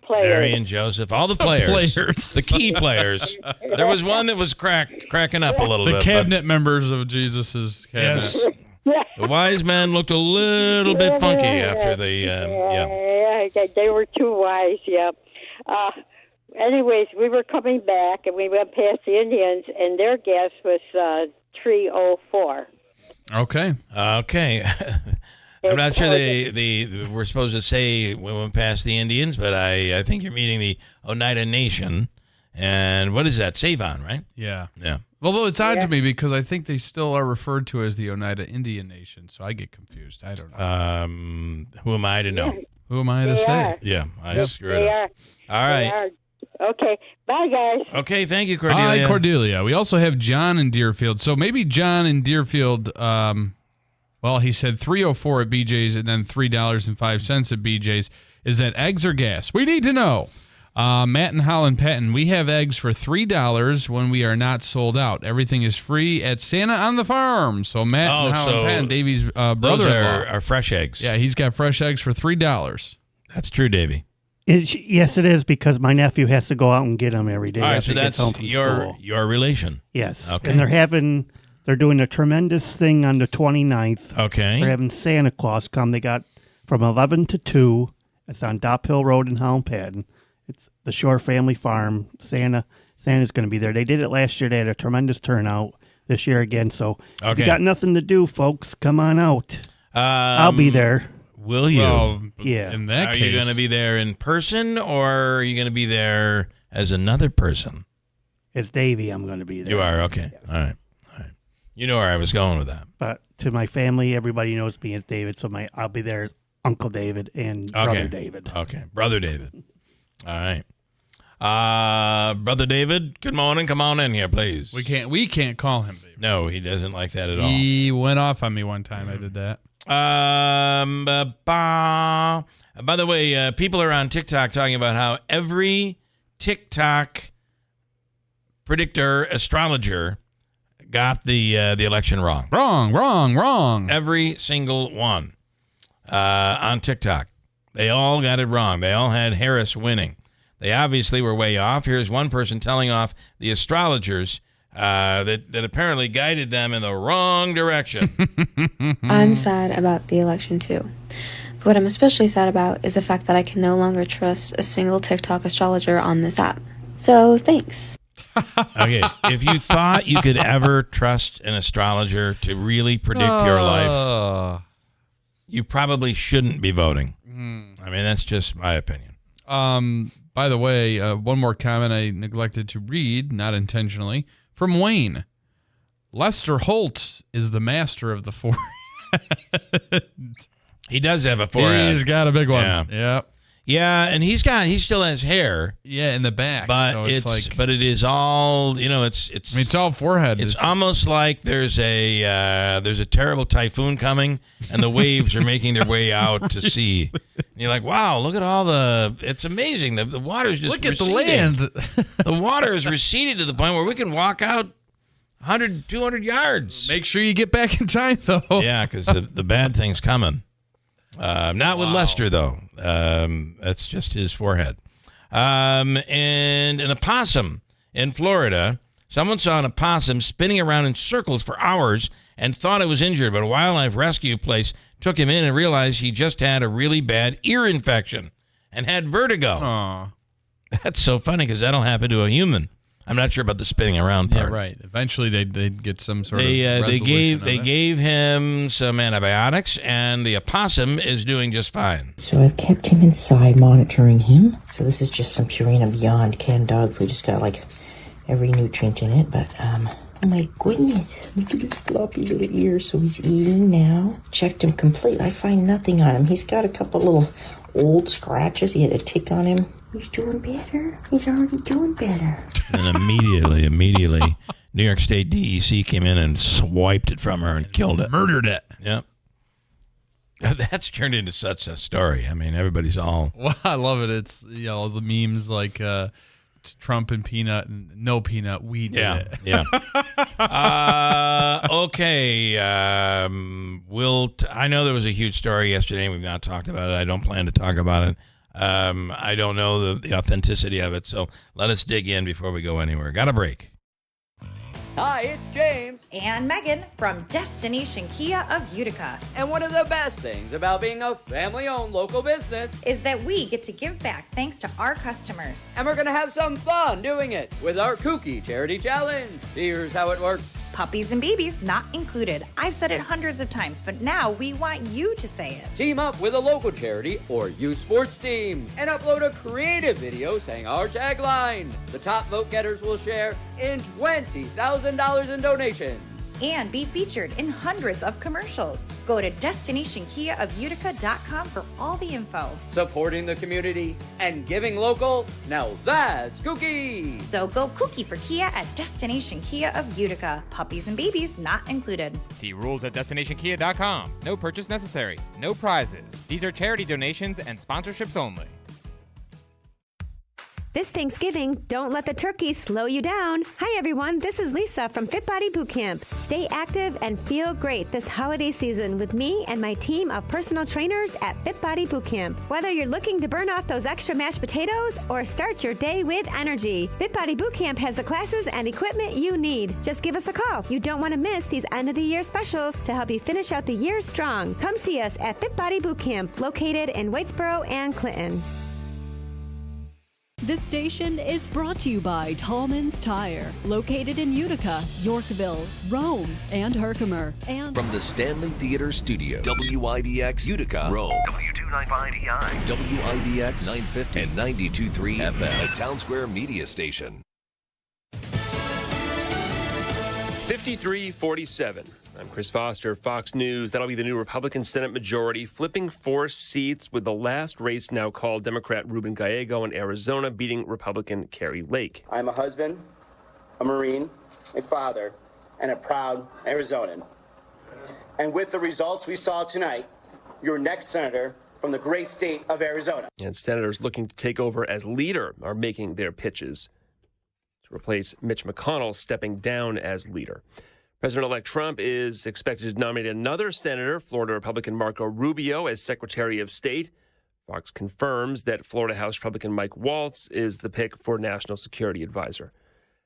[SPEAKER 17] players.
[SPEAKER 3] Mary and Joseph, all the players. The key players. There was one that was cracking up a little bit.
[SPEAKER 4] The cabinet members of Jesus's cabinet.
[SPEAKER 3] Yes. The wise men looked a little bit funky after the,
[SPEAKER 17] Yeah, they were too wise, anyways, we were coming back, and we went past the Indians, and their gas was 304.
[SPEAKER 4] Okay.
[SPEAKER 3] I'm not sure we're supposed to say we went past the Indians, but I think you're meeting the Oneida Nation. And what is that? Savon, right?
[SPEAKER 4] Yeah.
[SPEAKER 3] Yeah.
[SPEAKER 4] Although it's odd to me because I think they still are referred to as the Oneida Indian Nation, so I get confused. I don't know.
[SPEAKER 3] Who am I to know?
[SPEAKER 4] Who am I to say?
[SPEAKER 3] Yeah, I screwed it up. All right.
[SPEAKER 17] Okay. Bye, guys.
[SPEAKER 3] Okay, thank you, Cordelia.
[SPEAKER 4] Hi, Cordelia. We also have John in Deerfield. So maybe John in Deerfield, he said 304 at BJ's and then $3.05 at BJ's. Is that eggs or gas? We need to know. Matt and Holland Patton, we have eggs for $3 when we are not sold out. Everything is free at Santa on the Farm. So Matt and Holland Patton, Davey's brother-in-law.
[SPEAKER 3] Those are fresh eggs.
[SPEAKER 4] Yeah, he's got fresh eggs for $3.
[SPEAKER 3] That's true, Davey.
[SPEAKER 5] Yes, it is, because my nephew has to go out and get them every day.
[SPEAKER 3] All right,
[SPEAKER 5] after
[SPEAKER 3] so
[SPEAKER 5] he gets
[SPEAKER 3] that's
[SPEAKER 5] home from school.
[SPEAKER 3] your relation.
[SPEAKER 5] Yes.
[SPEAKER 3] Okay.
[SPEAKER 5] And they're doing a tremendous thing on the 29th.
[SPEAKER 3] Okay.
[SPEAKER 5] They're having Santa Claus come. They got from 11 to 2. It's on Dop Hill Road in Holland Patton. It's the Shore Family Farm. Santa's going to be there. They did it last year. They had a tremendous turnout this year again. So if you got nothing to do, folks, come on out. I'll be there.
[SPEAKER 3] Will you?
[SPEAKER 4] Well,
[SPEAKER 5] yeah.
[SPEAKER 4] In that case.
[SPEAKER 3] Are you going to be there in person, or are you going to be there as another person?
[SPEAKER 5] As Davey, I'm going to be there.
[SPEAKER 3] You are? Okay. Yes. All right. You know where I was going with that.
[SPEAKER 5] But to my family, everybody knows me as David, so I'll be there as Uncle David and Brother David.
[SPEAKER 3] Okay. Brother David. All right. Brother David, good morning. Come on in here, please.
[SPEAKER 4] We can't call him David.
[SPEAKER 3] No, he doesn't like that at all.
[SPEAKER 4] He went off on me one time. I did that.
[SPEAKER 3] By the way, people are on TikTok talking about how every TikTok predictor, astrologer got the election wrong.
[SPEAKER 4] Wrong.
[SPEAKER 3] Every single one on TikTok. They all got it wrong. They all had Harris winning. They obviously were way off. Here's one person telling off the astrologers that apparently guided them in the wrong direction.
[SPEAKER 18] I'm sad about the election, too. But what I'm especially sad about is the fact that I can no longer trust a single TikTok astrologer on this app. So, thanks.
[SPEAKER 3] Okay, if you thought you could ever trust an astrologer to really predict your life, you probably shouldn't be voting. I mean, that's just my opinion.
[SPEAKER 4] By the way, one more comment I neglected to read, not intentionally, from Wayne. Lester Holt is the master of the forehead.
[SPEAKER 3] He does have a forehead.
[SPEAKER 4] He's got a big one.
[SPEAKER 3] Yeah.
[SPEAKER 4] Yep.
[SPEAKER 3] Yeah, and he still has hair.
[SPEAKER 4] Yeah, in the back.
[SPEAKER 3] But
[SPEAKER 4] so
[SPEAKER 3] but it is all, it's
[SPEAKER 4] all forehead.
[SPEAKER 3] It's almost like there's a terrible typhoon coming and the waves are making their way out to sea. And you're like, wow, look at it's amazing. The water's just
[SPEAKER 4] Look at the
[SPEAKER 3] receding.
[SPEAKER 4] land.
[SPEAKER 3] The water is receded to the point where we can walk out 100, 200 yards.
[SPEAKER 4] Make sure you get back in time, though.
[SPEAKER 3] Yeah, because the bad thing's coming. Not with Lester, though. That's just his forehead. And an opossum in Florida. Someone saw an opossum spinning around in circles for hours and thought it was injured, but a wildlife rescue place took him in and realized he just had a really bad ear infection and had vertigo.
[SPEAKER 4] Aww.
[SPEAKER 3] That's so funny because that'll happen to a human. I'm not sure about the spinning around part.
[SPEAKER 4] Yeah, right. Eventually, they'd get some sort of resolution
[SPEAKER 3] they gave him some antibiotics, and the opossum is doing just fine.
[SPEAKER 19] So I've kept him inside, monitoring him. So this is just some Purina Beyond canned dog food. It's got like every nutrient in it, but oh my goodness, look at his floppy little ears. So he's eating now. Checked him complete. I find nothing on him. He's got a couple little old scratches. He had a tick on him. He's doing better. He's already doing better.
[SPEAKER 3] And immediately, New York State DEC came in and swiped it from her and killed it.
[SPEAKER 4] Murdered it.
[SPEAKER 3] Yep. That's turned into such a story. I mean, everybody's all...
[SPEAKER 4] Well, I love it. It's, the memes like it's Trump and Peanut and no Peanut. We did it.
[SPEAKER 3] Yeah. Okay. I know there was a huge story yesterday. We've not talked about it. I don't plan to talk about it. I don't know the authenticity of it, so let us dig in before we go anywhere. Got a break.
[SPEAKER 20] Hi, it's James.
[SPEAKER 21] And Megan from Destination Kia of Utica.
[SPEAKER 20] And one of the best things about being a family-owned local business
[SPEAKER 21] is that we get to give back thanks to our customers.
[SPEAKER 20] And we're going to have some fun doing it with our Kooky Charity Challenge. Here's how it works.
[SPEAKER 21] Puppies and babies not included. I've said it hundreds of times, but now we want you to say it.
[SPEAKER 20] Team up with a local charity or youth sports team and upload a creative video saying our tagline. The top vote getters will share in $20,000 in donations.
[SPEAKER 21] And be featured in hundreds of commercials. Go to DestinationKiaofUtica.com for all the info.
[SPEAKER 20] Supporting the community and giving local, now that's kooky.
[SPEAKER 21] So go kooky for Kia at Destination Kia of Utica. Puppies and babies not included.
[SPEAKER 22] See rules at DestinationKia.com. No purchase necessary. No prizes. These are charity donations and sponsorships only.
[SPEAKER 23] This Thanksgiving, don't let the turkey slow you down. Hi, everyone. This is Lisa from Fit Body Boot Camp. Stay active and feel great this holiday season with me and my team of personal trainers at Fit Body Boot Camp. Whether you're looking to burn off those extra mashed potatoes or start your day with energy, Fit Body Boot Camp has the classes and equipment you need. Just give us a call. You don't want to miss these end-of-the-year specials to help you finish out the year strong. Come see us at Fit Body Boot Camp, located in Whitesboro and Clinton.
[SPEAKER 16] This station is brought to you by Tallman's Tire, located in Utica, Yorkville, Rome, and Herkimer. And
[SPEAKER 1] from the Stanley Theater Studio, WIBX Utica, Rome,
[SPEAKER 2] W295EI,
[SPEAKER 1] WIBX 950 and 92.3 FM, a Town Square media station.
[SPEAKER 24] 53-47. I'm Chris Foster, Fox News. That'll be the new Republican Senate majority, flipping 4 seats with the last race now called Democrat Ruben Gallego in Arizona beating Republican Kerry Lake.
[SPEAKER 25] I'm a husband, a Marine, a father, and a proud Arizonan. And with the results we saw tonight, your next senator from the great state of Arizona.
[SPEAKER 24] And senators looking to take over as leader are making their pitches to replace Mitch McConnell stepping down as leader. President-elect Trump is expected to nominate another senator, Florida Republican Marco Rubio, as Secretary of State. Fox confirms that Florida House Republican Mike Waltz is the pick for National Security Advisor.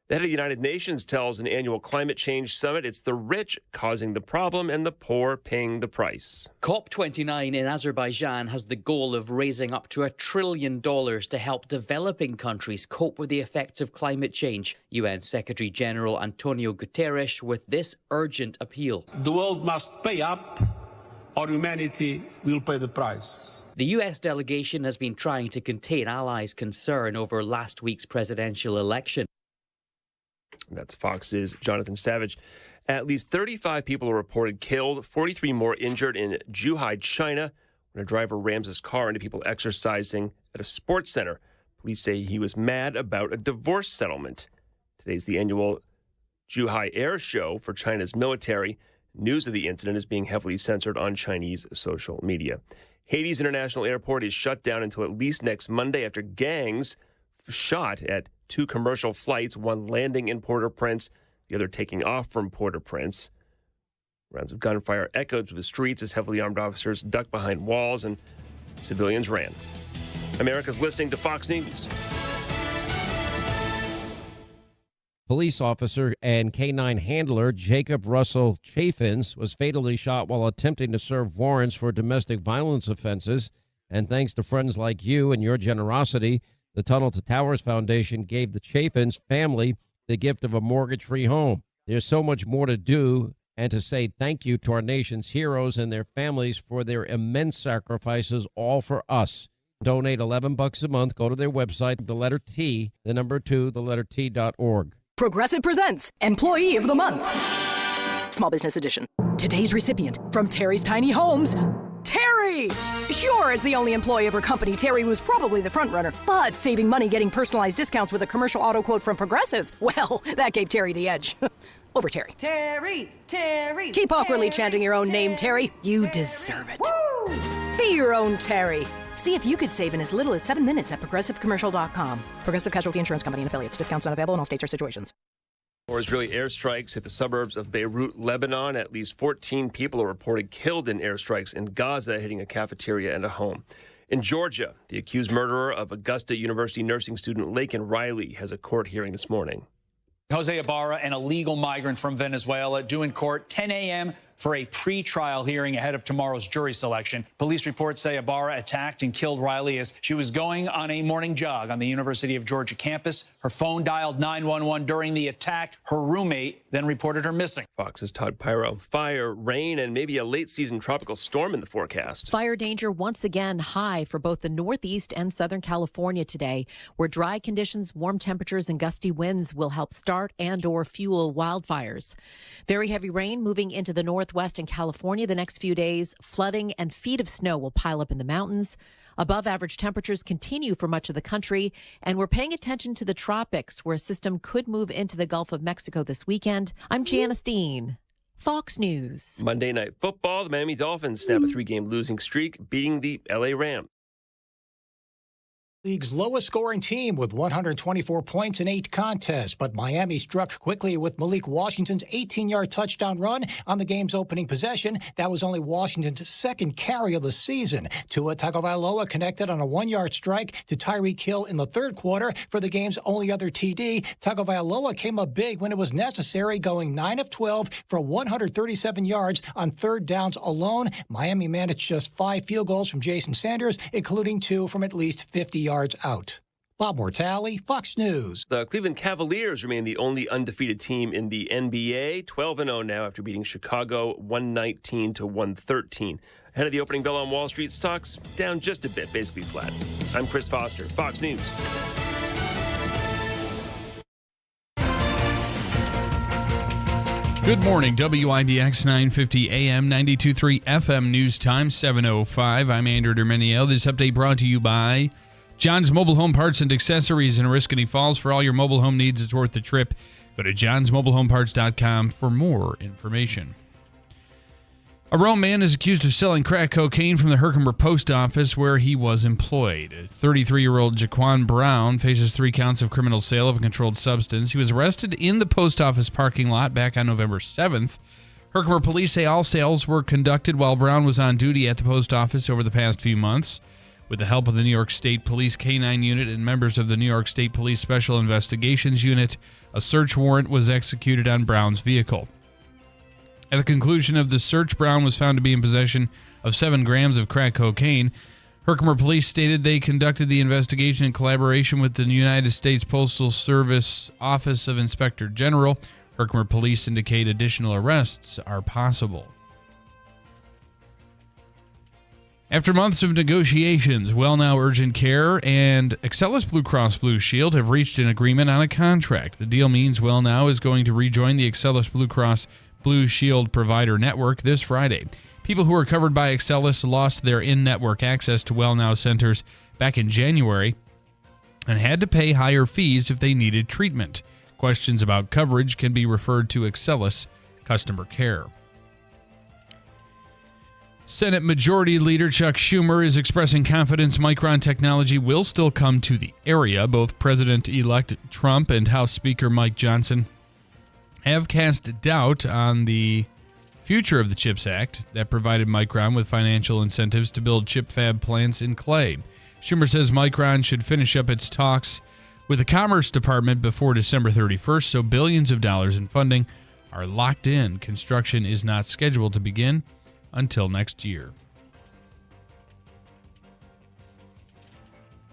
[SPEAKER 24] The head of the United Nations tells an annual climate change summit it's the rich causing the problem and the poor paying the price.
[SPEAKER 6] COP29 in Azerbaijan has the goal of raising up to $1 trillion to help developing countries cope with the effects of climate change. UN Secretary General Antonio Guterres with this urgent appeal.
[SPEAKER 7] The world must pay up or humanity will pay the price.
[SPEAKER 6] The U.S. delegation has been trying to contain allies' concern over last week's presidential election.
[SPEAKER 24] That's Fox's Jonathan Savage. At least 35 people are reported killed, 43 more injured in Zhuhai, China, when a driver rams his car into people exercising at a sports center. Police say he was mad about a divorce settlement. Today's the annual Zhuhai Air Show for China's military. News of the incident is being heavily censored on Chinese social media. Haiti's international airport is shut down until at least next Monday after gangs shot at 2 commercial flights, one landing in Port-au-Prince, the other taking off from Port-au-Prince. Rounds of gunfire echoed through the streets as heavily armed officers ducked behind walls and civilians ran. America's listening to Fox News.
[SPEAKER 8] Police officer and K-9 handler Jacob Russell Chaffins was fatally shot while attempting to serve warrants for domestic violence offenses. And thanks to friends like you and your generosity, the Tunnel to Towers Foundation gave the Chaffins family the gift of a mortgage-free home. There's so much more to do and to say thank you to our nation's heroes and their families for their immense sacrifices, all for us. Donate $11 a month. Go to their website, the letter T, the number 2, the letter T.org.
[SPEAKER 9] Progressive presents Employee of the Month. Small Business Edition. Today's recipient from Terry's Tiny Homes, Terry! Sure, as the only employee of her company, Terry was probably the front runner, but saving money getting personalized discounts with a commercial auto quote from Progressive, well, that gave Terry the edge. Over Terry.
[SPEAKER 21] Terry, Terry.
[SPEAKER 9] Keep awkwardly chanting your own name, Terry. You deserve it. Woo! Be your own Terry. See if you could save in as little as 7 minutes at progressivecommercial.com. Progressive Casualty Insurance Company and affiliates. Discounts not available in all states or situations.
[SPEAKER 24] More Israeli airstrikes hit the suburbs of Beirut, Lebanon. At least 14 people are reported killed in airstrikes in Gaza, hitting a cafeteria and a home. In Georgia, the accused murderer of Augusta University nursing student Laken Riley has a court hearing this morning.
[SPEAKER 10] Jose Ibarra, an illegal migrant from Venezuela, due in court 10 a.m. for a pre-trial hearing ahead of tomorrow's jury selection. Police reports say Ibarra attacked and killed Riley as she was going on a morning jog on the University of Georgia campus. Her phone dialed 911 during the attack. Her roommate then reported her missing.
[SPEAKER 24] Fox's Todd Pyro. Fire, rain, and maybe a late-season tropical storm in the forecast.
[SPEAKER 26] Fire danger once again high for both the Northeast and Southern California today, where dry conditions, warm temperatures, and gusty winds will help start and or fuel wildfires. Very heavy rain moving into the Northwest and California the next few days. Flooding and feet of snow will pile up in the mountains. Above average temperatures continue for much of the country, and we're paying attention to the tropics, where a system could move into the Gulf of Mexico this weekend. I'm Janice Dean, Fox News.
[SPEAKER 24] Monday Night Football, the Miami Dolphins snap a 3-game losing streak, beating the LA Rams.
[SPEAKER 27] League's lowest scoring team with 124 points in 8 contests, but Miami struck quickly with Malik Washington's 18-yard touchdown run on the game's opening possession. That was only Washington's second carry of the season. Tua Tagovailoa connected on a 1-yard strike to Tyreek Hill in the third quarter for the game's only other TD. Tagovailoa came up big when it was necessary, going 9 of 12 for 137 yards on third downs alone. Miami managed just 5 field goals from Jason Sanders, including 2 from at least 50 yards out. Bob Mortale, Fox News.
[SPEAKER 24] The Cleveland Cavaliers remain the only undefeated team in the NBA, 12-0 now after beating Chicago 119-113. Ahead of the opening bell on Wall Street, stocks down just a bit, basically flat. I'm Chris Foster, Fox News.
[SPEAKER 4] Good morning, WIBX 950 AM 92.3 FM News Time 7:05. I'm Andrew Dermenio. This update brought to you by John's Mobile Home Parts and Accessories in Oriskany Falls. For all your mobile home needs, it's worth the trip. Go to johnsmobilehomeparts.com for more information. A Rome man is accused of selling crack cocaine from the Herkimer post office where he was employed. 33-year-old Jaquan Brown faces 3 counts of criminal sale of a controlled substance. He was arrested in the post office parking lot back on November 7th. Herkimer police say all sales were conducted while Brown was on duty at the post office over the past few months. With the help of the New York State Police K-9 Unit and members of the New York State Police Special Investigations Unit, a search warrant was executed on Brown's vehicle. At the conclusion of the search, Brown was found to be in possession of 7 grams of crack cocaine. Herkimer police stated they conducted the investigation in collaboration with the United States Postal Service Office of Inspector General. Herkimer police indicate additional arrests are possible. After months of negotiations, WellNow Urgent Care and Excellus Blue Cross Blue Shield have reached an agreement on a contract. The deal means WellNow is going to rejoin the Excellus Blue Cross Blue Shield provider network this Friday. People who are covered by Excellus lost their in-network access to WellNow centers back in January and had to pay higher fees if they needed treatment. Questions about coverage can be referred to Excellus Customer Care. Senate Majority Leader Chuck Schumer is expressing confidence Micron technology will still come to the area. Both President-elect Trump and House Speaker Mike Johnson have cast doubt on the future of the CHIPS Act that provided Micron with financial incentives to build chip fab plants in Clay. Schumer says Micron should finish up its talks with the Commerce Department before December 31st, so billions of dollars in funding are locked in. Construction is not scheduled to begin until next year.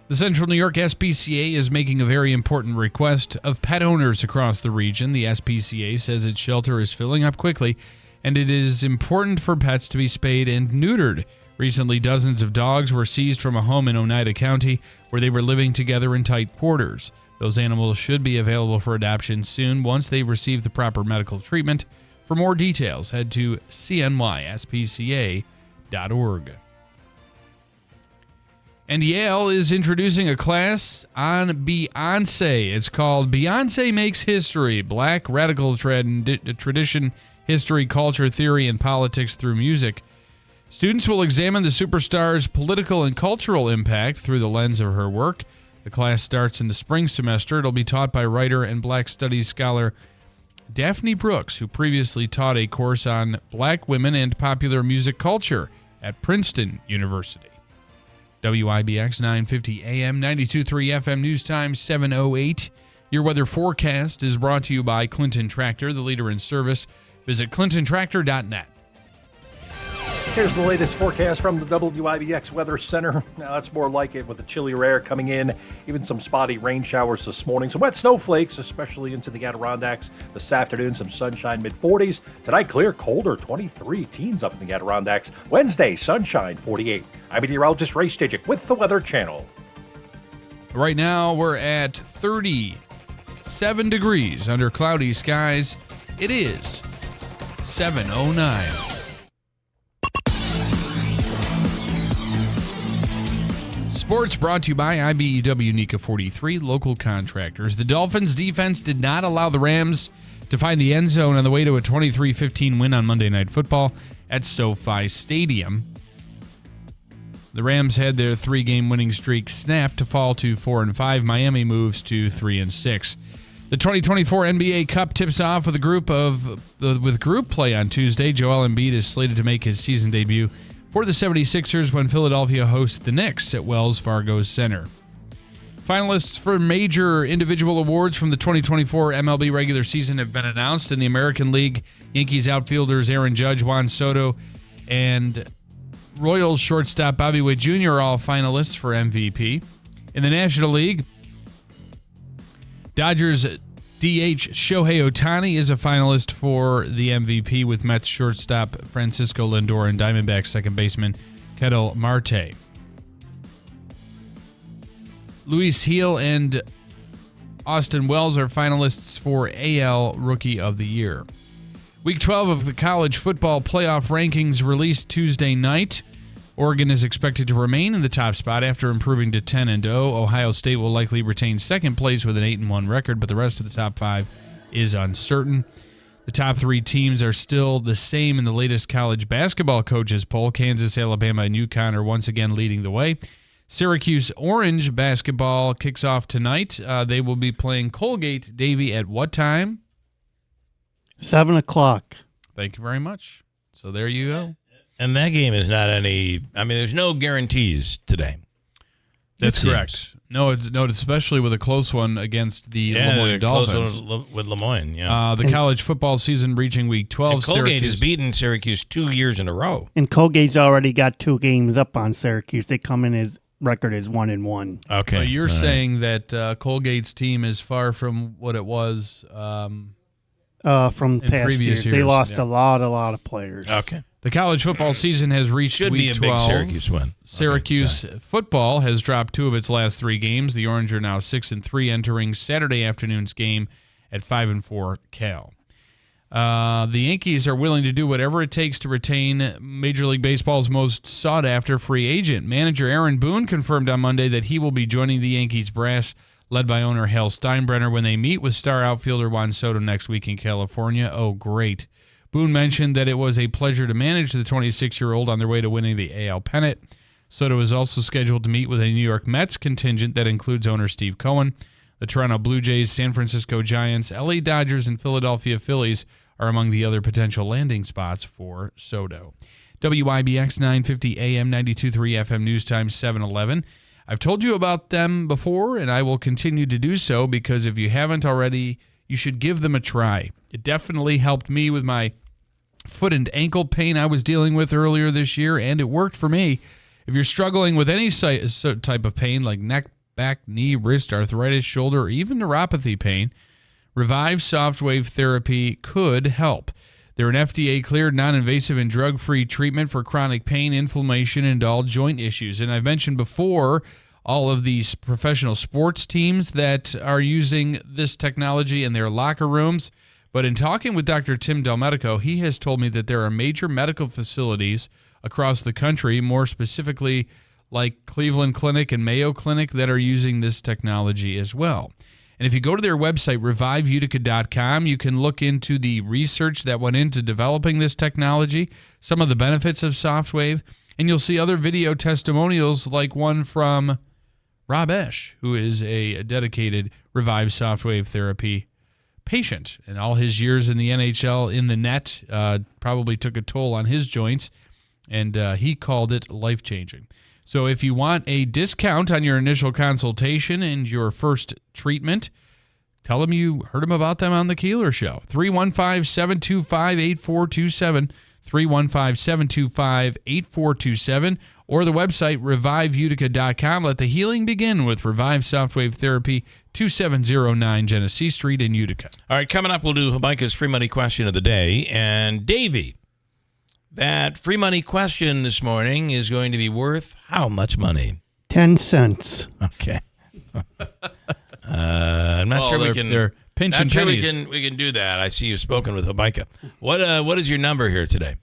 [SPEAKER 4] The Central New York SPCA is making a very important request of pet owners across the region. The SPCA says its shelter is filling up quickly, and it is important for pets to be spayed and neutered. Recently, dozens of dogs were seized from a home in Oneida County where they were living together in tight quarters. Those animals should be available for adoption soon once they receive the proper medical treatment. For more details, head to cnyspca.org. And Yale is introducing a class on Beyonce. It's called Beyonce Makes History, Black Radical Tradition, History, Culture, Theory, and Politics Through Music. Students will examine the superstar's political and cultural impact through the lens of her work. The class starts in the spring semester. It'll be taught by writer and Black Studies scholar Daphne Brooks, who previously taught a course on Black women and popular music culture at Princeton University. WIBX 950 AM, 92.3 FM, News Time 7:08. Your weather forecast is brought to you by Clinton Tractor, the leader in service. Visit clintontractor.net.
[SPEAKER 5] Here's the latest forecast from the WIBX Weather Center. Now, that's more like it with the chillier air coming in, even some spotty rain showers this morning. Some wet snowflakes, especially into the Adirondacks. This afternoon, some sunshine, mid-40s. Tonight, clear, colder, 23. Teens up in the Adirondacks. Wednesday, sunshine, 48. I'm meteorologist Ray Stajic with the Weather Channel.
[SPEAKER 4] Right now, we're at 37 degrees under cloudy skies. It is 7:09. Sports brought to you by IBEW NECA 43, local contractors. The Dolphins' defense did not allow the Rams to find the end zone on the way to a 23-15 win on Monday Night Football at SoFi Stadium. The Rams had their 3-game winning streak snapped to fall to 4-5. Miami moves to 3-6. The 2024 NBA Cup tips off with group play on Tuesday. Joel Embiid is slated to make his season debut for the 76ers when Philadelphia hosts the Knicks at Wells Fargo Center. Finalists for major individual awards from the 2024 MLB regular season have been announced. In the American League, Yankees outfielders Aaron Judge, Juan Soto, and Royals shortstop Bobby Witt Jr. are all finalists for MVP. In the National League, Dodgers DH Shohei Ohtani is a finalist for the MVP with Mets shortstop Francisco Lindor and Diamondbacks second baseman Ketel Marte. Luis Gil and Austin Wells are finalists for AL Rookie of the Year. Week 12 of the college football playoff rankings released Tuesday night. Oregon is expected to remain in the top spot after improving to 10-0. Ohio State will likely retain second place with an 8-1 record, but the rest of the top 5 is uncertain. The top 3 teams are still the same in the latest college basketball coaches poll. Kansas, Alabama, and UConn are once again leading the way. Syracuse Orange basketball kicks off tonight. They will be playing Colgate Davie at what time?
[SPEAKER 11] 7 o'clock.
[SPEAKER 4] Thank you very much. So there you go.
[SPEAKER 3] And that game is not any. I mean, there's no guarantees today.
[SPEAKER 4] That's correct. No, especially with a close one against the Lemoyne Dolphins.
[SPEAKER 3] With Lemoyne, yeah.
[SPEAKER 4] The college football season reaching week 12.
[SPEAKER 3] And Colgate has beaten Syracuse 2 years in a row.
[SPEAKER 11] And Colgate's already got 2 games up on Syracuse. They come in as record is 1-1.
[SPEAKER 3] Okay.
[SPEAKER 4] So you're saying that Colgate's team is far from what it was
[SPEAKER 11] from
[SPEAKER 4] in
[SPEAKER 11] past
[SPEAKER 4] previous
[SPEAKER 11] years. They lost
[SPEAKER 4] yeah.
[SPEAKER 11] a lot of players.
[SPEAKER 3] Okay.
[SPEAKER 4] The college football season has reached
[SPEAKER 3] Should
[SPEAKER 4] week
[SPEAKER 3] be a
[SPEAKER 4] 12.
[SPEAKER 3] big Syracuse win.
[SPEAKER 4] Syracuse football has dropped 2 of its last 3 games. The Orange are now 6-3, entering Saturday afternoon's game at 5-4 Cal. The Yankees are willing to do whatever it takes to retain Major League Baseball's most sought-after free agent. Manager Aaron Boone confirmed on Monday that he will be joining the Yankees brass, led by owner Hal Steinbrenner, when they meet with star outfielder Juan Soto next week in California. Oh, great. Boone mentioned that it was a pleasure to manage the 26-year-old on their way to winning the AL pennant. Soto is also scheduled to meet with a New York Mets contingent that includes owner Steve Cohen. The Toronto Blue Jays, San Francisco Giants, LA Dodgers, and Philadelphia Phillies are among the other potential landing spots for Soto. WIBX 950 AM 92.3 FM News Time 7:11. I've told you about them before, and I will continue to do so because if you haven't already, you should give them a try. It definitely helped me with my foot and ankle pain I was dealing with earlier this year, and it worked for me. If you're struggling with any type of pain like neck, back, knee, wrist, arthritis, shoulder, or even neuropathy pain, Revive Soft Wave Therapy could help. They're an FDA-cleared, non-invasive, and drug-free treatment for chronic pain, inflammation, and all joint issues. And I've mentioned before all of these professional sports teams that are using this technology in their locker rooms. But in talking with Dr. Tim Delmedico, he has told me that there are major medical facilities across the country, more specifically like Cleveland Clinic and Mayo Clinic, that are using this technology as well. And if you go to their website, reviveutica.com, you can look into the research that went into developing this technology, some of the benefits of SoftWave, and you'll see other video testimonials like one from Rob Esch, who is a dedicated Revive SoftWave Therapy patient. And all his years in the NHL in the net probably took a toll on his joints, and he called it life-changing. So if you want a discount on your initial consultation and your first treatment, tell them you heard about them on the Keeler Show. 315-725-8427, 315-725-8427, or the website reviveutica.com. Let the healing begin with Revive Softwave Therapy, 2709 Genesee Street in Utica.
[SPEAKER 3] All right, coming up, we'll do Micah's free money question of the day. And Davey, that free money question this morning is going to be worth how much money?
[SPEAKER 11] 10 cents.
[SPEAKER 3] Okay. I'm not sure we can.
[SPEAKER 4] They're pinching pennies.
[SPEAKER 3] We can do that. I see you've spoken with Micah. What is your number here today?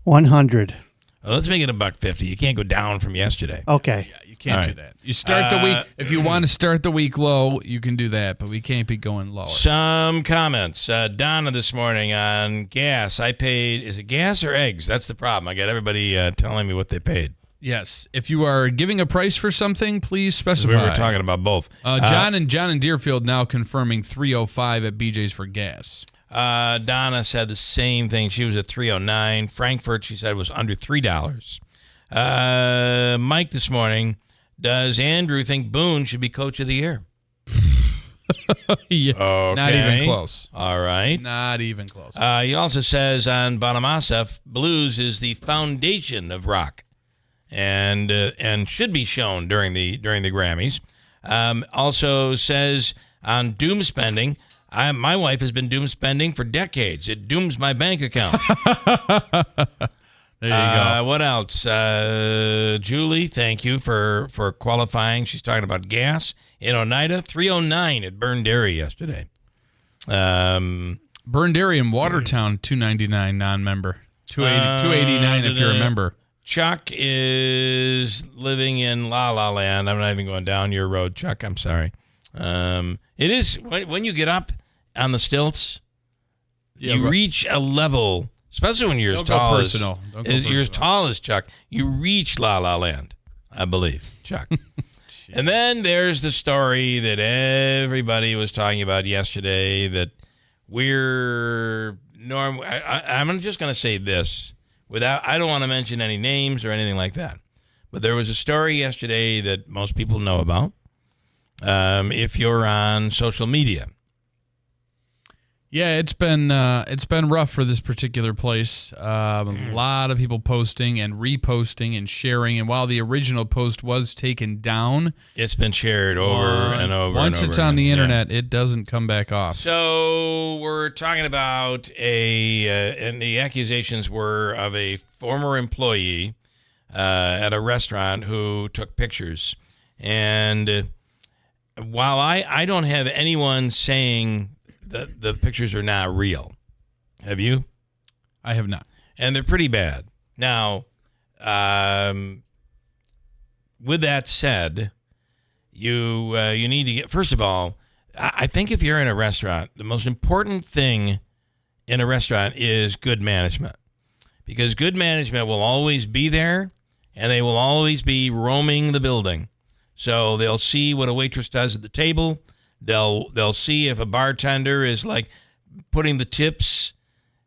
[SPEAKER 11] 100.
[SPEAKER 3] Well, let's make it $1.50. You can't go down from yesterday.
[SPEAKER 11] Okay.
[SPEAKER 4] Yeah, you can't do that. You start the week. If you want to start the week low, you can do that, but we can't be going lower.
[SPEAKER 3] Some comments. Donna this morning on gas. I paid, is it gas or eggs? That's the problem. I got everybody telling me what they paid.
[SPEAKER 4] Yes. If you are giving a price for something, please specify.
[SPEAKER 3] We were talking about both.
[SPEAKER 4] John in Deerfield now confirming $3.05 at BJ's for gas.
[SPEAKER 3] Donna said the same thing. She was at $3.09. Frankfurt, she said, was under $3. Mike this morning, does Andrew think Boone should be coach of the year?
[SPEAKER 4] Yeah,
[SPEAKER 3] okay.
[SPEAKER 4] Not even close.
[SPEAKER 3] All right.
[SPEAKER 4] Not even close.
[SPEAKER 3] He also says on Bonamassa, blues is the foundation of rock, and should be shown during the Grammys. Also says on doom spending, my wife has been doom spending for decades. It dooms my bank account.
[SPEAKER 4] There you go.
[SPEAKER 3] What else? Julie, thank you for qualifying. She's talking about gas in Oneida. $3.09 at Burned Dairy yesterday.
[SPEAKER 4] Burned Dairy in Watertown, $2.99 non-member. $2.89 if you're a member.
[SPEAKER 3] Chuck is living in La La Land. I'm not even going down your road, Chuck. I'm sorry. It is when you get up on the stilts, you reach a level, especially when you're as tall you're as tall as Chuck. You reach La La Land, I believe, Chuck. And then there's the story that everybody was talking about yesterday that I'm just going to say this I don't want to mention any names or anything like that. But there was a story yesterday that most people know about if you're on social media.
[SPEAKER 4] Yeah, it's been rough for this particular place. A lot of people posting and reposting and sharing. And while the original post was taken down,
[SPEAKER 3] it's been shared over and over.
[SPEAKER 4] Once it's on the internet, it doesn't come back off.
[SPEAKER 3] So we're talking about and the accusations were of a former employee at a restaurant who took pictures. And while I don't have anyone saying the pictures are not real. Have you?
[SPEAKER 4] I have not.
[SPEAKER 3] And they're pretty bad. Now, with that said, you need to get, first of all, I think if you're in a restaurant, the most important thing in a restaurant is good management. Because good management will always be there, and they will always be roaming the building. So they'll see what a waitress does at the table. They'll see if a bartender is like putting the tips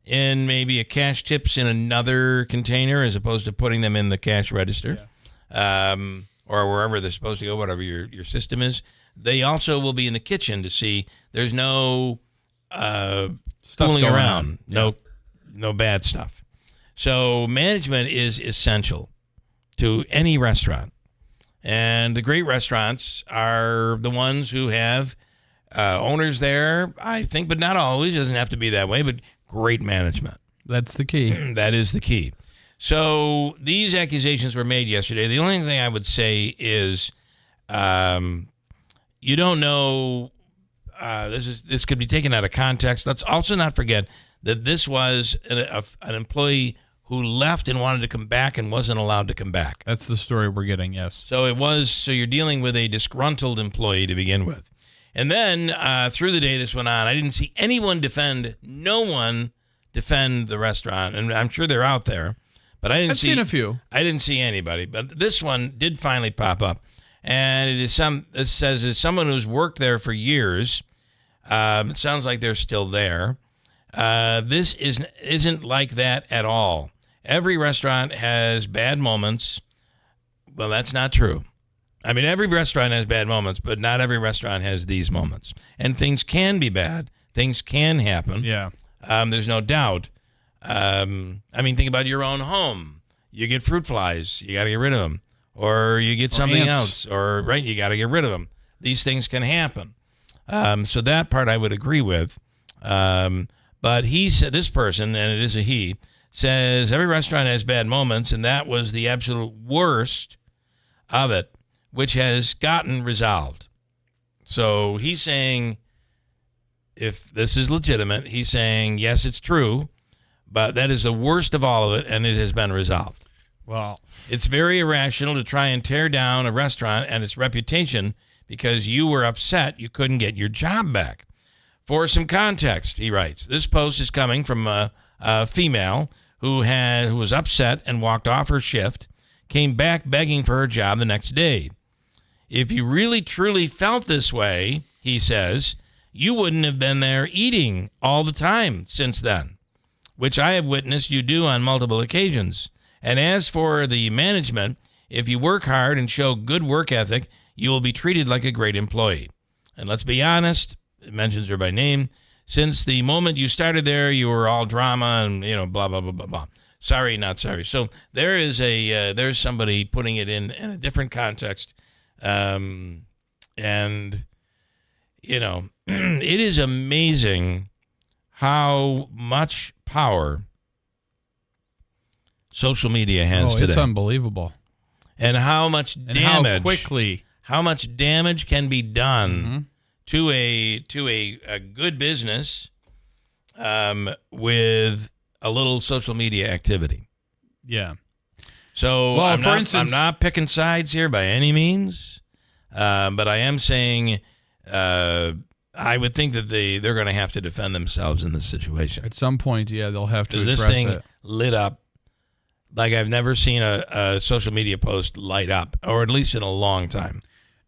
[SPEAKER 3] in, maybe a cash tips in another container as opposed to putting them in the cash register, or wherever they're supposed to go, whatever your system is. They also will be in the kitchen to see there's no fooling around, no bad stuff. So management is essential to any restaurant. And the great restaurants are the ones who have owners there, I think, but not always. It doesn't have to be that way, but great management.
[SPEAKER 4] That's the key.
[SPEAKER 3] That is the key. So these accusations were made yesterday. The only thing I would say is you don't know. This could be taken out of context. Let's also not forget that this was an employee who left and wanted to come back and wasn't allowed to come back.
[SPEAKER 4] That's the story we're getting, yes.
[SPEAKER 3] So you're dealing with a disgruntled employee to begin with. And then through the day this went on, I didn't see anyone defend the restaurant. And I'm sure they're out there, but I've seen
[SPEAKER 4] a few.
[SPEAKER 3] I didn't see anybody, but this one did finally pop up. And it says it's someone who's worked there for years. It sounds like they're still there. This isn't like that at all. Every restaurant has bad moments. Well, that's not true. I mean, every restaurant has bad moments, but not every restaurant has these moments. And things can be bad. Things can happen.
[SPEAKER 4] Yeah.
[SPEAKER 3] There's no doubt. I mean, think about your own home. You get fruit flies. You got to get rid of them. Or you get something else. Or, right, you got to get rid of them. These things can happen. So that part I would agree with. But he said, this person, and it is a he, says every restaurant has bad moments, and that was the absolute worst of it, which has gotten resolved. So he's saying, if this is legitimate, he's saying, yes, it's true, but that is the worst of all of it, and it has been resolved.
[SPEAKER 4] Well,
[SPEAKER 3] it's very irrational to try and tear down a restaurant and its reputation because you were upset you couldn't get your job back. For some context, he writes, this post is coming from a female who was upset and walked off her shift, came back begging for her job the next day. If you really truly felt this way, he says, you wouldn't have been there eating all the time since then, which I have witnessed you do on multiple occasions. And as for the management, if you work hard and show good work ethic, you will be treated like a great employee. And let's be honest, it mentions her by name. Since the moment you started there, you were all drama and, blah, blah, blah, blah, blah. Sorry, not sorry. So there is there's somebody putting it in a different context. And, it is amazing how much power social media has today.
[SPEAKER 4] It's unbelievable.
[SPEAKER 3] And how much damage.
[SPEAKER 4] How
[SPEAKER 3] much damage can be done to a good business with a little social media activity.
[SPEAKER 4] Yeah.
[SPEAKER 3] So
[SPEAKER 4] well,
[SPEAKER 3] I'm not picking sides here by any means, but I am saying I would think that they're going to have to defend themselves in this situation.
[SPEAKER 4] At some point, yeah, they'll have to address
[SPEAKER 3] this thing
[SPEAKER 4] it.
[SPEAKER 3] lit up like I've never seen a social media post light up, or at least in a long time.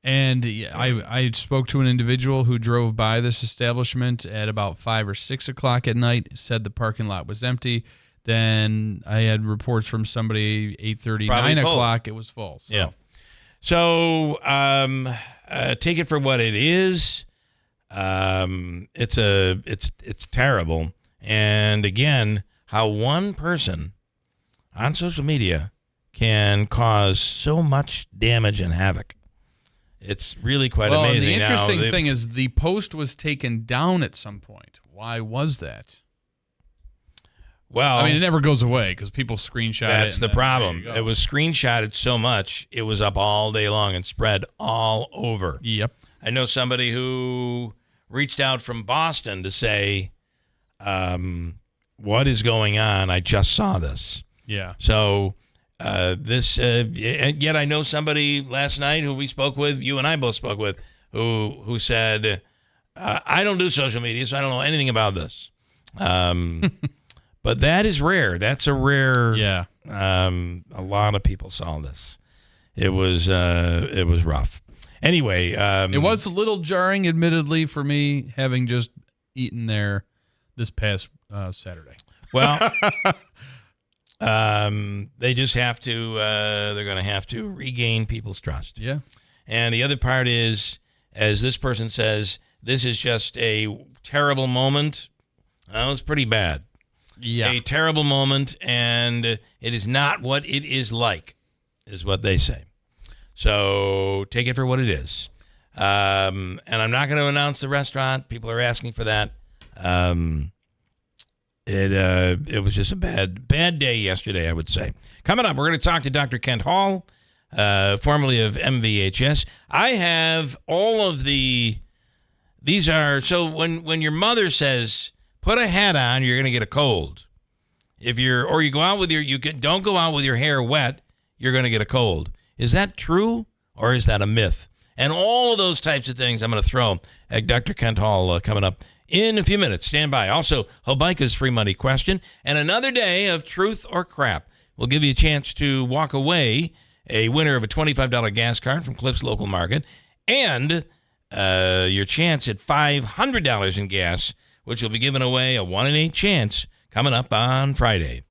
[SPEAKER 4] And I spoke to an individual who drove by this establishment at about 5 or 6 o'clock at night, said the parking lot was empty. Then I had reports from somebody 8:30, 9 o'clock, it was full. So.
[SPEAKER 3] Yeah. So take it for what it is. It's terrible. And again, how one person on social media can cause so much damage and havoc. It's really quite amazing.
[SPEAKER 4] The interesting thing is the post was taken down at some point. Why was that?
[SPEAKER 3] Well,
[SPEAKER 4] I mean, it never goes away because people screenshot it.
[SPEAKER 3] That's the problem. It was screenshotted so much, it was up all day long and spread all over.
[SPEAKER 4] Yep.
[SPEAKER 3] I know somebody who reached out from Boston to say, what is going on? I just saw this.
[SPEAKER 4] Yeah.
[SPEAKER 3] So yet I know somebody last night who we spoke with, you and I both spoke with, who said, I don't do social media, so I don't know anything about this. But that is rare. That's a rare.
[SPEAKER 4] Yeah.
[SPEAKER 3] A lot of people saw this. It was rough. Anyway,
[SPEAKER 4] it was a little jarring, admittedly, for me having just eaten there this past Saturday.
[SPEAKER 3] Well, they just have to. They're going to have to regain people's trust.
[SPEAKER 4] Yeah.
[SPEAKER 3] And the other part is, as this person says, this is just a terrible moment. Well, it's pretty bad.
[SPEAKER 4] Yeah.
[SPEAKER 3] A terrible moment, and it is not what it is like, is what they say. So take it for what it is. And I'm not going to announce the restaurant. People are asking for that. It was just a bad day yesterday, I would say. Coming up, we're going to talk to Dr. Kent Hall, formerly of MVHS. I have all of these are, so when your mother says, put a hat on, you're going to get a cold. Or you go out with don't go out with your hair wet, you're going to get a cold. Is that true, or is that a myth? And all of those types of things I'm going to throw at Dr. Kent Hall coming up in a few minutes. Stand by. Also, Hobica's free money question and another day of truth or crap. We'll give you a chance to walk away a winner of a $25 gas card from Cliff's Local Market and your chance at $500 in gas, which will be giving away a 1 in 8 chance coming up on Friday.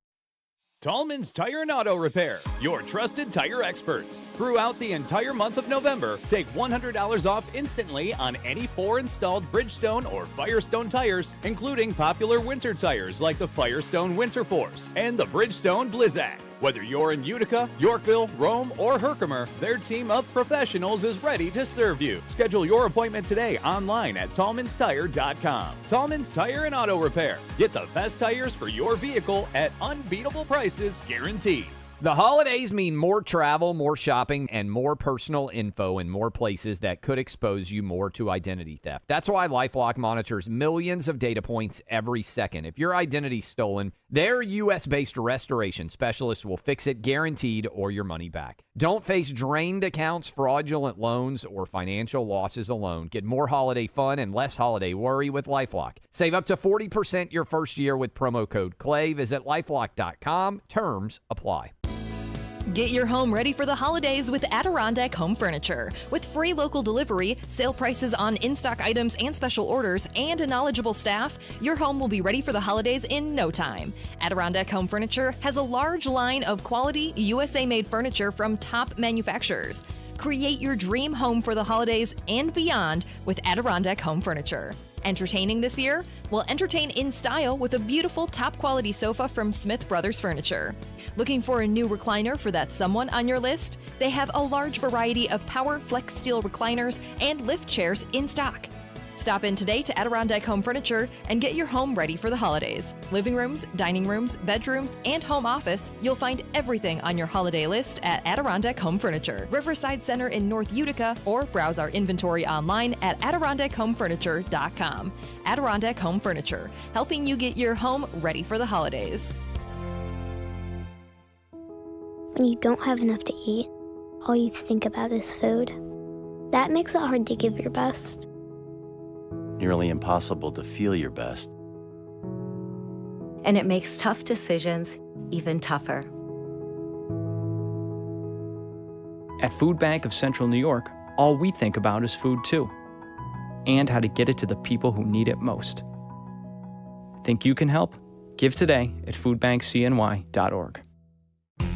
[SPEAKER 12] Tallman's Tire and Auto Repair, your trusted tire experts. Throughout the entire month of November, take $100 off instantly on any 4 installed Bridgestone or Firestone tires, including popular winter tires like the Firestone Winter Force and the Bridgestone Blizzak. Whether you're in Utica, Yorkville, Rome, or Herkimer, their team of professionals is ready to serve you. Schedule your appointment today online at TallmansTire.com. Tallman's Tire and Auto Repair. Get the best tires for your vehicle at unbeatable prices guaranteed.
[SPEAKER 13] The holidays mean more travel, more shopping, and more personal info in more places that could expose you more to identity theft. That's why LifeLock monitors millions of data points every second. If your identity's stolen, their U.S.-based restoration specialists will fix it guaranteed or your money back. Don't face drained accounts, fraudulent loans, or financial losses alone. Get more holiday fun and less holiday worry with LifeLock. Save up to 40% your first year with promo code CLAY. Visit LifeLock.com. Terms apply.
[SPEAKER 14] Get your home ready for the holidays with Adirondack Home Furniture. With free local delivery, sale prices on in-stock items and special orders, and a knowledgeable staff, your home will be ready for the holidays in no time. Adirondack Home Furniture has a large line of quality, USA-made furniture from top manufacturers. Create your dream home for the holidays and beyond with Adirondack Home Furniture. Entertaining this year? Well, entertain in style with a beautiful top-quality sofa from Smith Brothers Furniture. Looking for a new recliner for that someone on your list? They have a large variety of power flex steel recliners and lift chairs in stock. Stop in today to Adirondack Home Furniture and get your home ready for the holidays. Living rooms, dining rooms, bedrooms, and home office, you'll find everything on your holiday list at Adirondack Home Furniture, Riverside Center in North Utica, or browse our inventory online at AdirondackHomeFurniture.com. Adirondack Home Furniture, helping you get your home ready for the holidays.
[SPEAKER 15] When you don't have enough to eat, all you think about is food. That makes it hard to give your best.
[SPEAKER 16] nearly impossible to feel your best.
[SPEAKER 17] And it makes tough decisions even tougher.
[SPEAKER 18] At Food Bank of Central New York, all we think about is food too, and how to get it to the people who need it most. Think you can help? Give today at foodbankcny.org.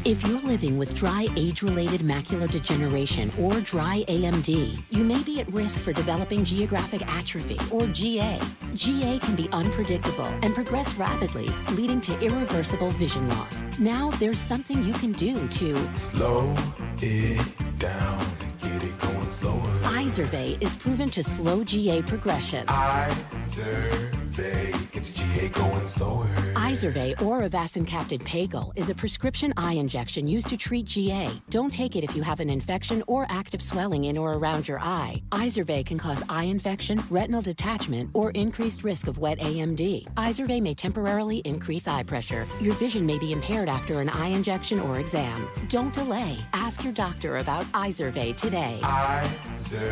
[SPEAKER 19] If you're living with dry age-related macular degeneration or dry AMD, you may be at risk for developing geographic atrophy or GA. GA can be unpredictable and progress rapidly, leading to irreversible vision loss. Now there's something you can do to
[SPEAKER 20] slow it down and get it going slower.
[SPEAKER 19] Izervay is proven to slow GA progression.
[SPEAKER 20] Izervay gets GA going slower.
[SPEAKER 19] Izervay or avacincaptad pagel is a prescription eye injection used to treat GA. Don't take it if you have an infection or active swelling in or around your eye. Izervay can cause eye infection, retinal detachment, or increased risk of wet AMD. Izervay may temporarily increase eye pressure. Your vision may be impaired after an eye injection or exam. Don't delay. Ask your doctor about Izervay today.
[SPEAKER 20] Izervay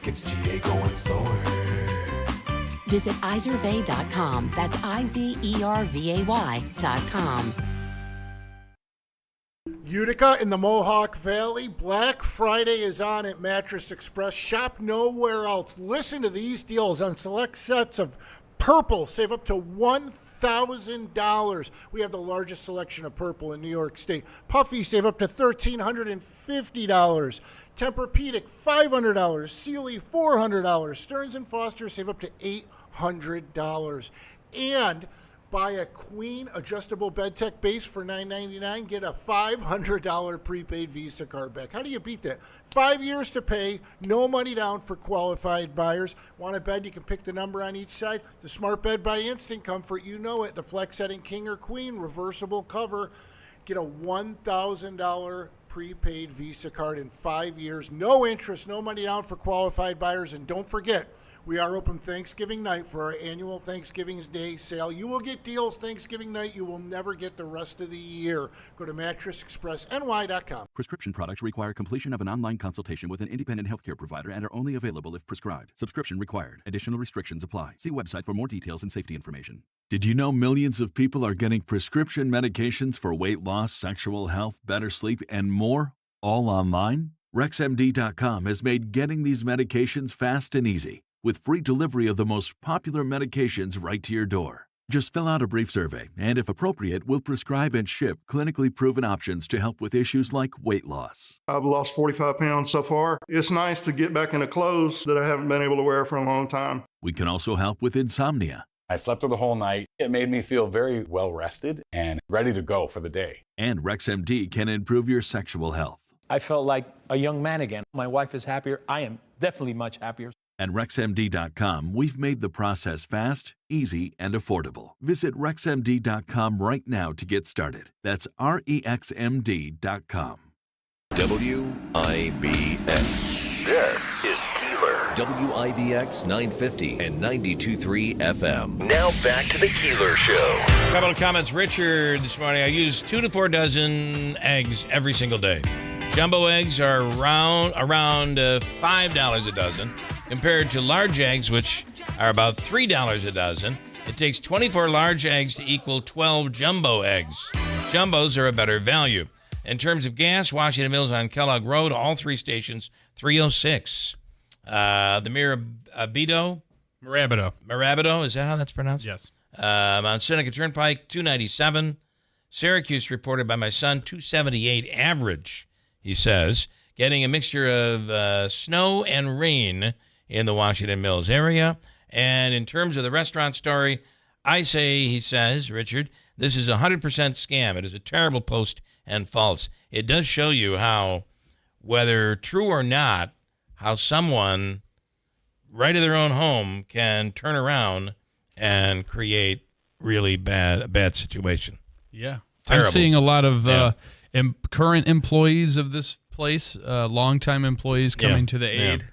[SPEAKER 20] gets GA going slower.
[SPEAKER 19] Visit Izervay.com. That's IZERVAY.com.
[SPEAKER 22] Utica in the Mohawk Valley. Black Friday is on at Mattress Express. Shop nowhere else. Listen to these deals on select sets of Purple. Save up to $1,000. We have the largest selection of Purple in New York State. Puffy, save up to $1,350. Tempur-Pedic, $500. Sealy, $400. Stearns & Foster, save up to $800. And buy a queen adjustable bed tech base for $999. Get a $500 prepaid Visa card back. How do you beat that? 5 years to pay, no money down for qualified buyers. Want a bed? You can pick the number on each side. The Smart Bed by Instant Comfort, you know it. The Flex Setting King or Queen, reversible cover. Get a $1,000 prepaid Visa card in 5 years. No interest, no money down for qualified buyers. And don't forget, we are open Thanksgiving night for our annual Thanksgiving Day sale. You will get deals Thanksgiving night you will never get the rest of the year. Go to mattressexpressny.com.
[SPEAKER 23] Prescription products require completion of an online consultation with an independent healthcare provider and are only available if prescribed. Subscription required. Additional restrictions apply. See website for more details and safety information.
[SPEAKER 28] Did you know millions of people are getting prescription medications for weight loss, sexual health, better sleep, and more, all online? RexMD.com has made getting these medications fast and easy, with free delivery of the most popular medications right to your door. Just fill out a brief survey, and if appropriate, we'll prescribe and ship clinically proven options to help with issues like weight loss.
[SPEAKER 29] I've lost 45 pounds so far. It's nice to get back into clothes that I haven't been able to wear for a long time.
[SPEAKER 28] We can also help with insomnia.
[SPEAKER 30] I slept through the whole night. It made me feel very well rested and ready to go for the day.
[SPEAKER 28] And RexMD can improve your sexual health.
[SPEAKER 31] I felt like a young man again. My wife is happier. I am definitely much happier.
[SPEAKER 28] At RexMD.com, we've made the process fast, easy, and affordable. Visit RexMD.com right now to get started. That's REXMD.com.
[SPEAKER 1] WIBX.
[SPEAKER 2] This is Keeler.
[SPEAKER 1] WIBX 950 and 92.3 FM.
[SPEAKER 2] Now back to the Keeler Show.
[SPEAKER 3] A couple of comments. Richard, this morning, I use 2 to 4 dozen eggs every single day. Jumbo eggs are around $5 a dozen, compared to large eggs, which are about $3 a dozen. It takes 24 large eggs to equal 12 jumbo eggs. Jumbos are a better value. In terms of gas, Washington Mills on Kellogg Road, all 3 stations, 306. The Mirabido, is that how that's pronounced?
[SPEAKER 4] Yes.
[SPEAKER 3] On Seneca Turnpike, 297. Syracuse, reported by my son, 278 average, he says, getting a mixture of snow and rain in the Washington Mills area. And in terms of the restaurant story, I say, he says, Richard, this is a 100% scam. It is a terrible post and false. It does show you how, whether true or not, how someone right of their own home can turn around and create really bad situation.
[SPEAKER 4] Yeah.
[SPEAKER 3] Terrible.
[SPEAKER 4] I'm seeing a lot of current employees of this place, longtime employees coming to the aid.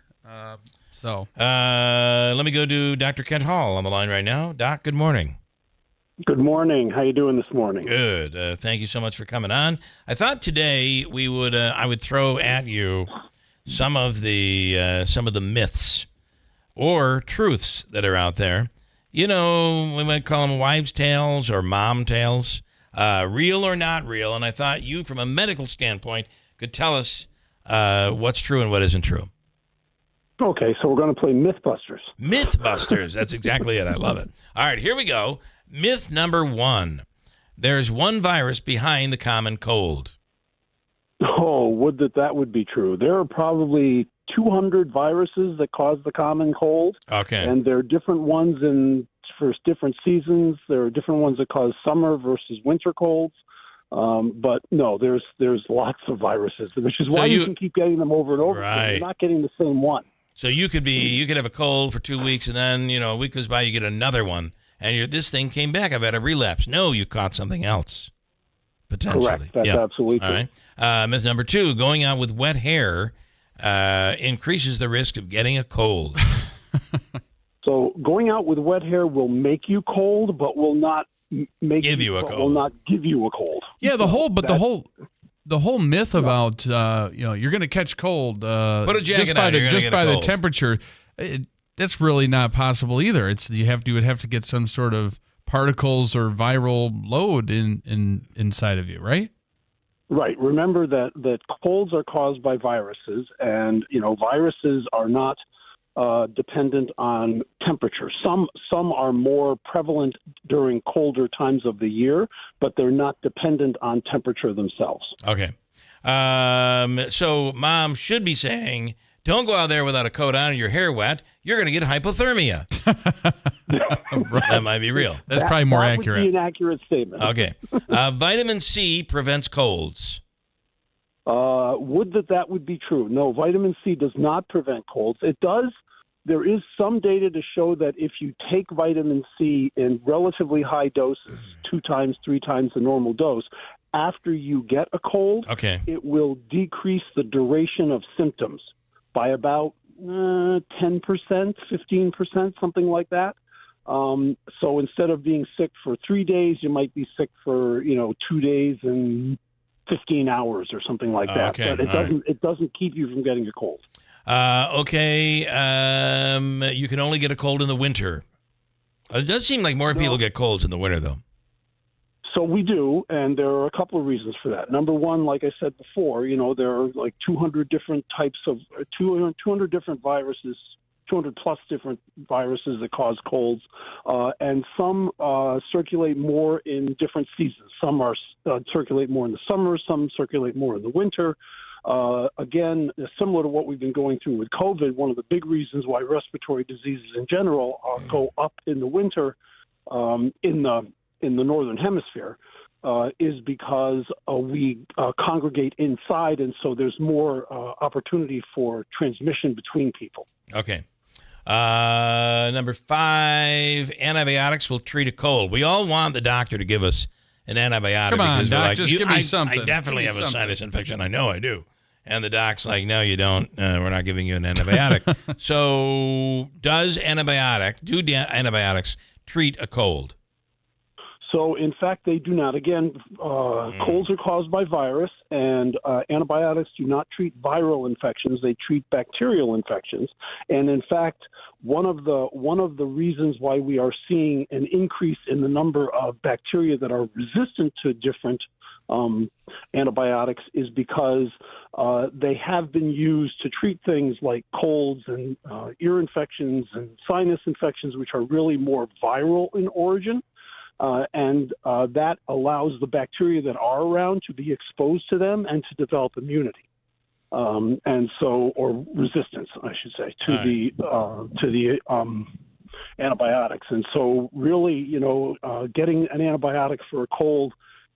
[SPEAKER 3] Let me go to Dr. Kent Hall on the line right now. Doc, good morning.
[SPEAKER 32] Good morning. How you doing this morning?
[SPEAKER 3] Good. Thank you so much for coming on. I thought today I would throw at you some of the myths or truths that are out there. You know, we might call them wives' tales or mom tales, real or not real. And I thought you, from a medical standpoint, could tell us what's true and what isn't true.
[SPEAKER 32] Okay, so we're going to play Mythbusters.
[SPEAKER 3] Mythbusters. That's exactly it. I love it. All right, here we go. Myth number 1. There's one virus behind the common cold.
[SPEAKER 32] Oh, would that would be true. There are probably 200 viruses that cause the common cold.
[SPEAKER 3] Okay.
[SPEAKER 32] And there are different ones for different seasons. There are different ones that cause summer versus winter colds. But no, there's lots of viruses, which is why you can keep getting them over and over.
[SPEAKER 3] Right.
[SPEAKER 32] You're not getting the same one.
[SPEAKER 3] So you could have a cold for 2 weeks, and then a week goes by, you get another one, and this thing came back. I've had a relapse. No, you caught something else. Potentially.
[SPEAKER 32] Correct. That's absolutely true.
[SPEAKER 3] All right. Myth number 2, going out with wet hair increases the risk of getting a cold.
[SPEAKER 32] So going out with wet hair will make you cold, but will not
[SPEAKER 3] give you a cold.
[SPEAKER 32] Will not give you a cold.
[SPEAKER 4] Yeah, the whole myth about you're going to catch cold
[SPEAKER 3] put a jacket on,
[SPEAKER 4] just by the temperature, that's really not possible either. You would have to get some sort of particles or viral load inside of you, right?
[SPEAKER 32] Right. Remember that colds are caused by viruses, and viruses are not dependent on temperature. Some are more prevalent during colder times of the year, but they're not dependent on temperature themselves.
[SPEAKER 3] Okay. So mom should be saying, don't go out there without a coat on and your hair wet. You're going to get hypothermia. That might be real.
[SPEAKER 4] That's probably more
[SPEAKER 32] accurate.
[SPEAKER 4] accurate.
[SPEAKER 32] That would be an accurate statement.
[SPEAKER 3] Okay. Vitamin C prevents colds.
[SPEAKER 32] Would that would be true? No, vitamin C does not prevent colds. It does. There is some data to show that if you take vitamin C in relatively high doses, 2 times, 3 times the normal dose, after you get a cold, it will decrease the duration of symptoms by about 10%, 15%, something like that. So instead of being sick for 3 days, you might be sick for 2 days and 15 hours or something like that.
[SPEAKER 3] Okay.
[SPEAKER 32] But it doesn't keep you from getting a cold.
[SPEAKER 3] You can only get a cold in the winter. It does seem like more people get colds in the winter, though.
[SPEAKER 32] So we do, and there are a couple of reasons for that. Number one, like I said before, there are like 200 different types of 200 different viruses, 200 plus different viruses that cause colds, and some circulate more in different seasons. Some circulate more in the summer, some circulate more in the winter. Again, similar to what we've been going through with COVID, one of the big reasons why respiratory diseases in general go up in the winter in the northern hemisphere is because we congregate inside, and so there's more opportunity for transmission between people.
[SPEAKER 3] Okay. Number 5, antibiotics will treat a cold. We all want the doctor to give us an antibiotic.
[SPEAKER 4] Come on,
[SPEAKER 3] because
[SPEAKER 4] doc, just give me something.
[SPEAKER 3] I definitely have a sinus infection. I know I do. And the doc's like, no, you don't. We're not giving you an antibiotic. So do antibiotics treat a cold?
[SPEAKER 32] So, in fact, they do not. Again, colds are caused by virus, and antibiotics do not treat viral infections. They treat bacterial infections. And in fact, one of the reasons why we are seeing an increase in the number of bacteria that are resistant to different antibiotics is because they have been used to treat things like colds and ear infections and sinus infections, which are really more viral in origin. And that allows the bacteria that are around to be exposed to them and to develop immunity, or resistance, I should say, to the antibiotics. And so, really, getting an antibiotic for a cold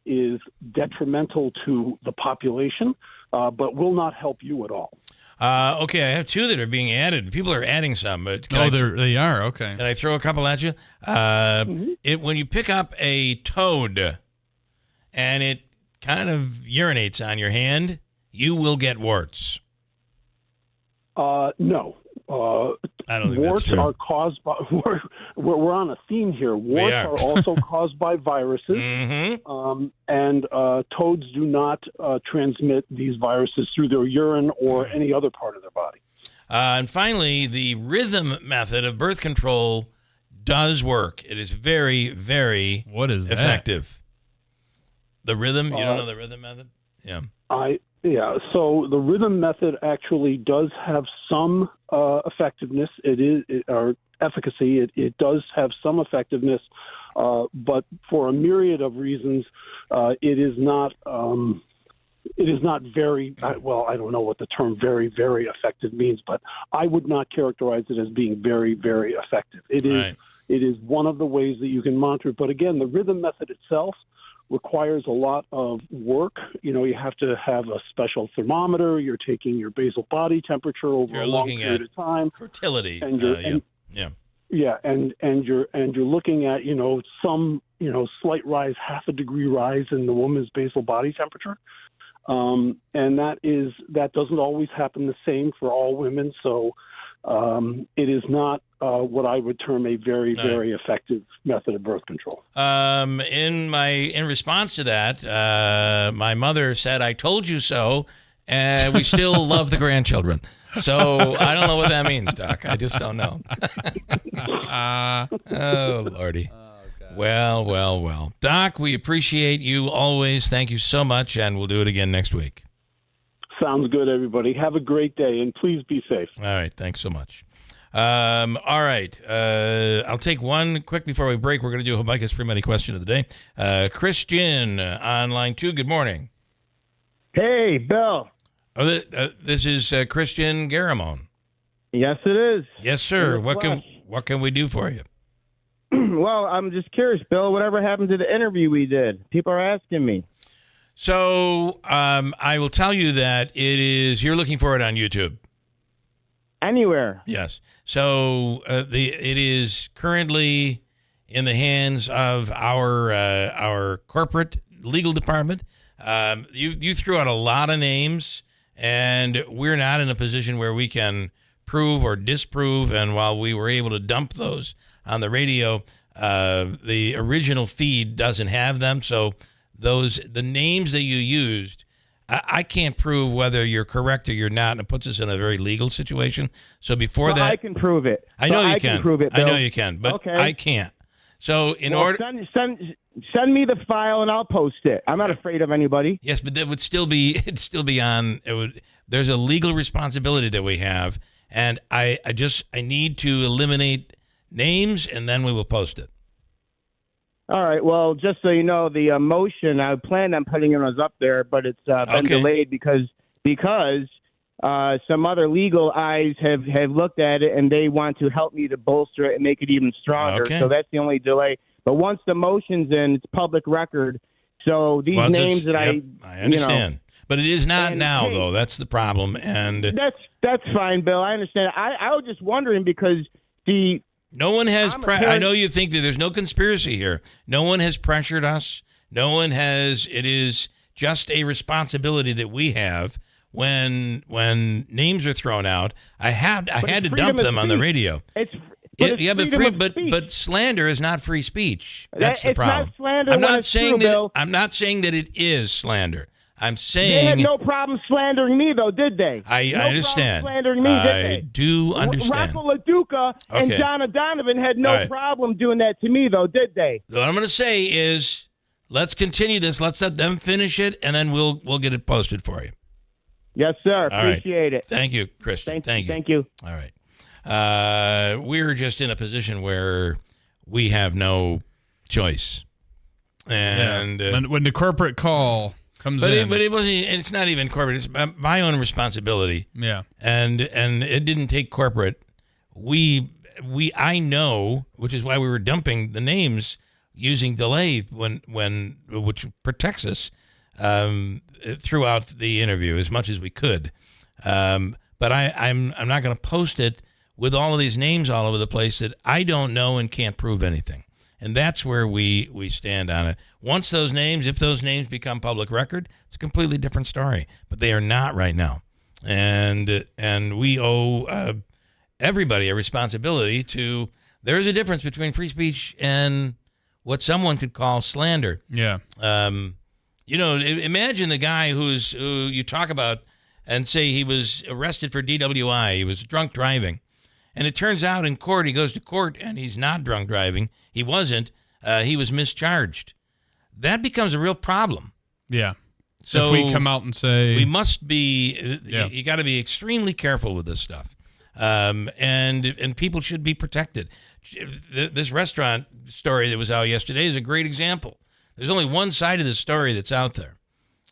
[SPEAKER 32] is detrimental to the population, but will not help you at all.
[SPEAKER 3] Okay, I have 2 that are being added. People are adding some. But
[SPEAKER 4] they are. Okay.
[SPEAKER 3] Can I throw a couple at you? When you pick up a toad and it kind of urinates on your hand, you will get warts.
[SPEAKER 32] No.
[SPEAKER 3] I don't think
[SPEAKER 32] warts
[SPEAKER 3] that's true.
[SPEAKER 32] are caused by. We're on a theme here. Warts are also caused by viruses, and toads do not transmit these viruses through their urine or any other part of their body.
[SPEAKER 3] And finally, the rhythm method of birth control does work. It is very, very effective. The rhythm? You don't know the rhythm method? Yeah.
[SPEAKER 32] So the rhythm method actually does have some effectiveness. Or efficacy. It does have some effectiveness, but for a myriad of reasons, it is not. It is not very well. I don't know what the term "very, very effective" means, but I would not characterize it as being very, very effective. It is. Right. It is one of the ways that you can monitor it. But again, the rhythm method itself requires a lot of work. You have to have a special thermometer. You're taking your basal body temperature over a long period of time.
[SPEAKER 3] Fertility.
[SPEAKER 32] And you're looking at some slight rise, half a degree rise in the woman's basal body temperature. And that doesn't always happen the same for all women. So it is not what I would term a very, very effective method of birth control.
[SPEAKER 3] In response to that, my mother said, "I told you so," and we still love the grandchildren. So I don't know what that means, Doc. I just don't know. Oh, Lordy. Well. Doc, we appreciate you always. Thank you so much, and we'll do it again next week.
[SPEAKER 32] Sounds good, everybody. Have a great day, and please be safe.
[SPEAKER 3] All right. Thanks so much. All right. I'll take one quick before we break. We're going to do Habakkuk's Free Money Question of the Day. Christian on line 2. Good morning.
[SPEAKER 5] Hey, Bill.
[SPEAKER 3] Oh, this is Christian Garamone.
[SPEAKER 5] Yes, it is.
[SPEAKER 3] Yes, sir. What can we do for you?
[SPEAKER 5] Well, I'm just curious, Bill. Whatever happened to the interview we did? People are asking me.
[SPEAKER 3] So I will tell you that you're looking for it on YouTube.
[SPEAKER 5] Anywhere.
[SPEAKER 3] Yes. So it is currently in the hands of our corporate legal department. You threw out a lot of names, and we're not in a position where we can prove or disprove. And while we were able to dump those on the radio, the original feed doesn't have them. So the names that you used, I can't prove whether you're correct or you're not, and it puts us in a very legal situation. So before that,
[SPEAKER 5] I can prove it.
[SPEAKER 3] I know you
[SPEAKER 5] can prove it, Bill.
[SPEAKER 3] I know you can, but
[SPEAKER 5] okay.
[SPEAKER 3] I can't. So
[SPEAKER 5] send me the file and I'll post it. I'm not afraid of anybody.
[SPEAKER 3] Yes, but that would still be on. There's a legal responsibility that we have, and I need to eliminate names, and then we will post it.
[SPEAKER 5] All right. Well, just so you know, the motion, I planned on putting it up there, but it's been delayed because some other legal eyes have looked at it, and they want to help me to bolster it and make it even stronger.
[SPEAKER 3] Okay.
[SPEAKER 5] So that's the only delay. But once the motion's in, it's public record. So these names that I
[SPEAKER 3] understand. But it is not now, though. That's the problem. And
[SPEAKER 5] that's fine, Bill. I understand. I was just wondering because
[SPEAKER 3] no one has. I know you think that there's no conspiracy here. No one has pressured us. No one has. It is just a responsibility that we have when names are thrown out. I had to dump them on the radio. But slander is not free speech. That's the problem.
[SPEAKER 5] It's not slander.
[SPEAKER 3] I'm not saying that it is slander. I'm saying
[SPEAKER 5] they had no problem slandering me, though, did they?
[SPEAKER 3] I understand.
[SPEAKER 5] Slandering me, did they?
[SPEAKER 3] I do understand.
[SPEAKER 5] Rocco LaDuca and Donna Donovan had no problem doing that to me, though, did they?
[SPEAKER 3] What I'm going to say is, let's continue this. Let's let them finish it, and then we'll get it posted for you.
[SPEAKER 5] Yes, sir. Appreciate it.
[SPEAKER 3] Thank you, Christian. Thank you.
[SPEAKER 5] Thank you.
[SPEAKER 3] All right. We're just in a position where we have no choice, and
[SPEAKER 4] when the corporate call comes in,
[SPEAKER 3] but it wasn't. It's not even corporate. It's my own responsibility.
[SPEAKER 4] Yeah,
[SPEAKER 3] and it didn't take corporate. I know, which is why we were dumping the names using delay which protects us throughout the interview as much as we could. But I'm not going to post it with all of these names all over the place that I don't know and can't prove anything. And that's where we stand on it. Once if those names become public record, it's a completely different story. But they are not right now. And we owe everybody a responsibility to. There's a difference between free speech and what someone could call slander.
[SPEAKER 4] Yeah.
[SPEAKER 3] Imagine the guy who you talk about and say he was arrested for DWI. He was drunk driving. And it turns out in court, he goes to court, and he's not drunk driving. He wasn't. He was mischarged. That becomes a real problem.
[SPEAKER 4] Yeah.
[SPEAKER 3] So
[SPEAKER 4] if we come out and say...
[SPEAKER 3] We must be... You got to be extremely careful with this stuff. And people should be protected. This restaurant story that was out yesterday is a great example. There's only one side of the story that's out there.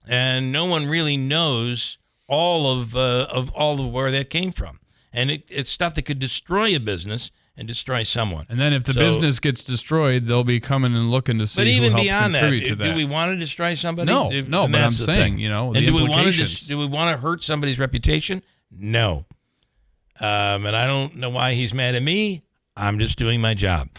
[SPEAKER 3] And no one really knows all of where that came from. And it's stuff that could destroy a business and destroy someone.
[SPEAKER 4] And then if the business gets destroyed, they'll be coming and looking to see who helped contribute to that.
[SPEAKER 3] Do we want to destroy somebody?
[SPEAKER 4] No, but I'm saying, the implications.
[SPEAKER 3] Do we want to hurt somebody's reputation? No. And I don't know why he's mad at me. I'm just doing my job.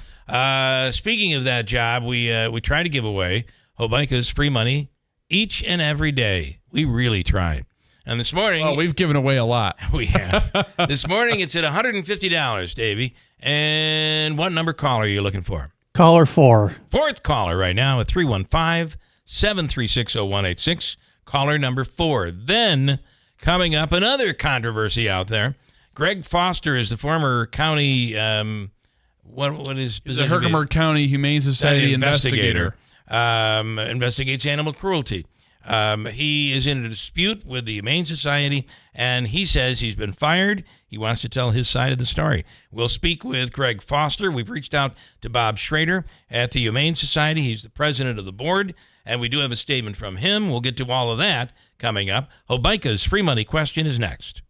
[SPEAKER 3] Speaking of that job, we try to give away Hobica's free money each and every day. We really try. And this morning...
[SPEAKER 4] Well, we've given away a lot.
[SPEAKER 3] We have. This morning, it's at $150, Davey. And what number caller are you looking for?
[SPEAKER 6] Caller 4.
[SPEAKER 3] Fourth caller right now at 315-736-0186. Caller number 4. Then, coming up, another controversy out there. Greg Foster is the former county... what is...
[SPEAKER 4] The Herkimer County Humane Society investigator.
[SPEAKER 3] Investigates animal cruelty. He is in a dispute with the Humane Society, and he says he's been fired. He wants to tell his side of the story. We'll speak with Greg Foster. We've reached out to Bob Schrader at the Humane Society. He's the president of the board, and we do have a statement from him. We'll get to all of that coming up. Hobica's free money question is next.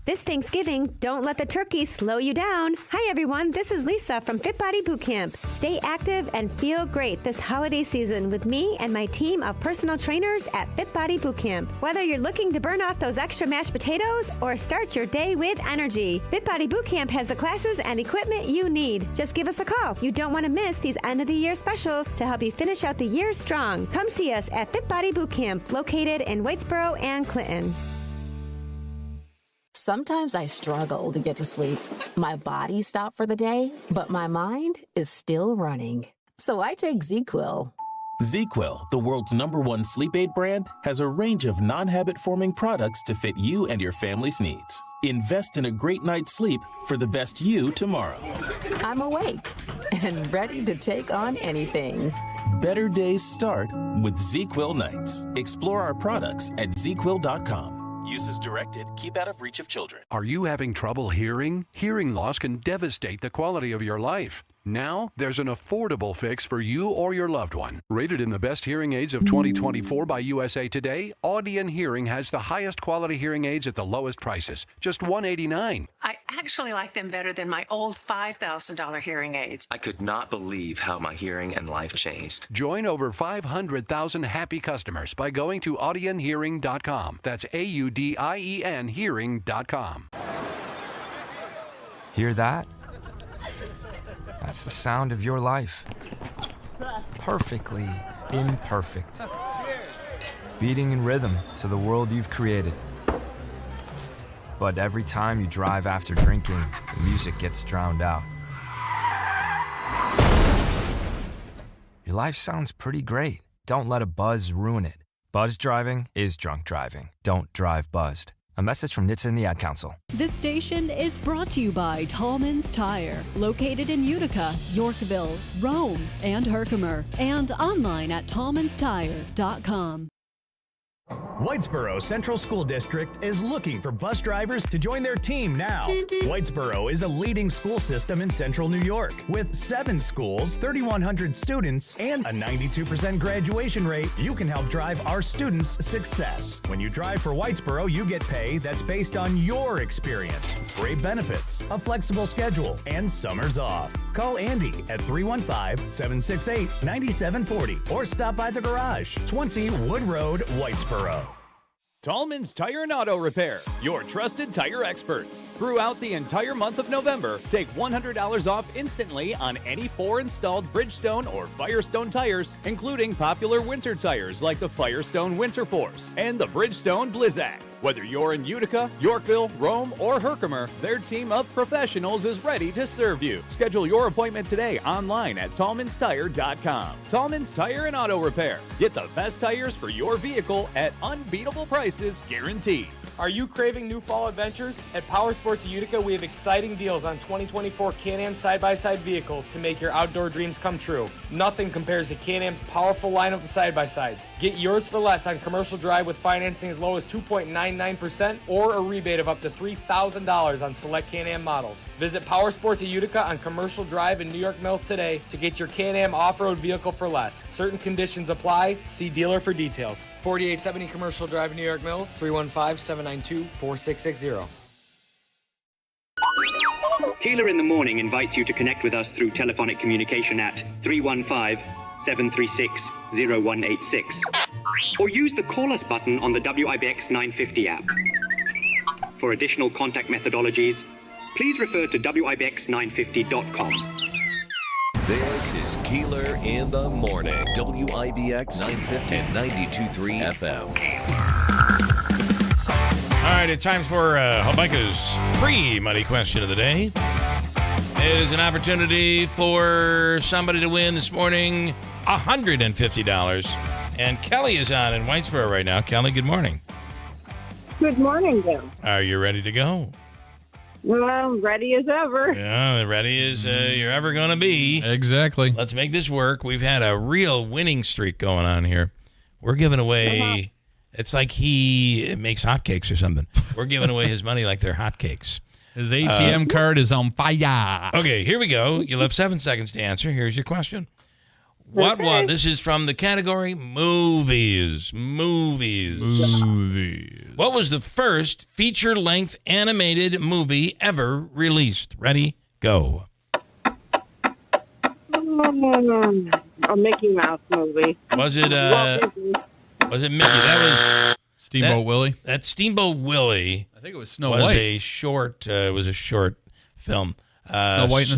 [SPEAKER 7] This Thanksgiving, don't let the turkey slow you down. Hi, everyone. This is Lisa from Fit Body Boot Camp. Stay active and feel great this holiday season with me and my team of personal trainers at Fit Body Boot Camp. Whether you're looking to burn off those extra mashed potatoes or start your day with energy, Fit Body Boot Camp has the classes and equipment you need. Just give us a call. You don't want to miss these end-of-the-year specials to help you finish out the year strong. Come see us at Fit Body Boot Camp, located in Whitesboro and Clinton.
[SPEAKER 19] Sometimes I struggle to get to sleep. My body stopped for the day, but my mind is still running. So I take ZQuil.
[SPEAKER 8] ZQuil, the world's #1 sleep aid brand, has a range of non-habit-forming products to fit you and your family's needs. Invest in a great night's sleep for the best you tomorrow.
[SPEAKER 19] I'm awake and ready to take on anything.
[SPEAKER 8] Better days start with ZQuil nights. Explore our products at ZQuil.com. Use as directed. Keep out of reach of children.
[SPEAKER 9] Are you having trouble hearing? Hearing loss can devastate the quality of your life. Now, there's an affordable fix for you or your loved one. Rated in the best hearing aids of 2024 by USA Today, Audion Hearing has the highest quality hearing aids at the lowest prices, just $189.
[SPEAKER 10] I actually like them better than my old $5,000 hearing aids.
[SPEAKER 11] I could not believe how my hearing and life changed.
[SPEAKER 9] Join over 500,000 happy customers by going to audionhearing.com. That's AUDIEN hearing.com.
[SPEAKER 12] Hear that? That's the sound of your life. Perfectly imperfect. Beating in rhythm to the world you've created. But every time you drive after drinking, the music gets drowned out. Your life sounds pretty great. Don't let a buzz ruin it. Buzz driving is drunk driving. Don't drive buzzed. A message from NHTSA and the Ad Council.
[SPEAKER 21] This station is brought to you by Tallman's Tire, located in Utica, Yorkville, Rome, and Herkimer, and online at tallmanstire.com.
[SPEAKER 24] Whitesboro Central School District is looking for bus drivers to join their team now. Whitesboro is a leading school system in Central New York with 7 schools, 3,100 students, and a 92% graduation rate. You can help drive our students' success. When you drive for Whitesboro, you get pay that's based on your experience, great benefits, a flexible schedule, and summers off. Call Andy at 315-768-9740 or stop by the garage, 20 Wood Road, Whitesboro.
[SPEAKER 25] Tallman's Tire and Auto Repair, your trusted tire experts. Throughout the entire month of November, take $100 off instantly on any 4 installed Bridgestone or Firestone tires, including popular winter tires like the Firestone Winter Force and the Bridgestone Blizzak. Whether you're in Utica, Yorkville, Rome, or Herkimer, their team of professionals is ready to serve you. Schedule your appointment today online at TallmansTire.com. Tallman's Tire and Auto Repair. Get the best tires for your vehicle at unbeatable prices guaranteed.
[SPEAKER 6] Are you craving new fall adventures? At Power Sports Utica, we have exciting deals on 2024 Can-Am side-by-side vehicles to make your outdoor dreams come true. Nothing compares to Can-Am's powerful lineup of side-by-sides. Get yours for less on Commercial Drive with financing as low as 2.99% or a rebate of up to $3,000 on select Can-Am models. Visit Power Sports Utica on Commercial Drive in New York Mills today to get your Can-Am off-road vehicle for less. Certain conditions apply. See dealer for details. 4870 Commercial Drive, New York Mills, 315-792-4660.
[SPEAKER 13] Keeler in the Morning invites you to connect with us through telephonic communication at 315-736-0186. Or use the Call Us button on the WIBX 950 app. For additional contact methodologies, please refer to WIBX950.com.
[SPEAKER 1] This is Keeler in the Morning. WIBX 950 and 92.3 FM.
[SPEAKER 3] All right, it's time for Habaika's free money question of the day. It is an opportunity for somebody to win this morning $150. And Kelly is on in Whitesboro right now. Kelly, good morning.
[SPEAKER 14] Good morning, Bill.
[SPEAKER 3] Are you ready to go?
[SPEAKER 14] Well, ready as ever.
[SPEAKER 3] Yeah, ready as you're ever going to be.
[SPEAKER 4] Exactly.
[SPEAKER 3] Let's make this work. We've had a real winning streak going on here. We're giving away, it's like he makes hotcakes or something. We're giving away his money like they're hotcakes.
[SPEAKER 4] His ATM card is on fire.
[SPEAKER 3] Okay, here we go. You'll have 7 seconds to answer. Here's your question. This is from the category movies. What was the first feature-length animated movie ever released? Ready? Go.
[SPEAKER 14] A Mickey Mouse movie.
[SPEAKER 3] Was it Mickey? That was
[SPEAKER 4] Steamboat Willie.
[SPEAKER 3] That Steamboat Willie.
[SPEAKER 4] I think it was Snow White.
[SPEAKER 3] It was a short film.
[SPEAKER 4] Snow White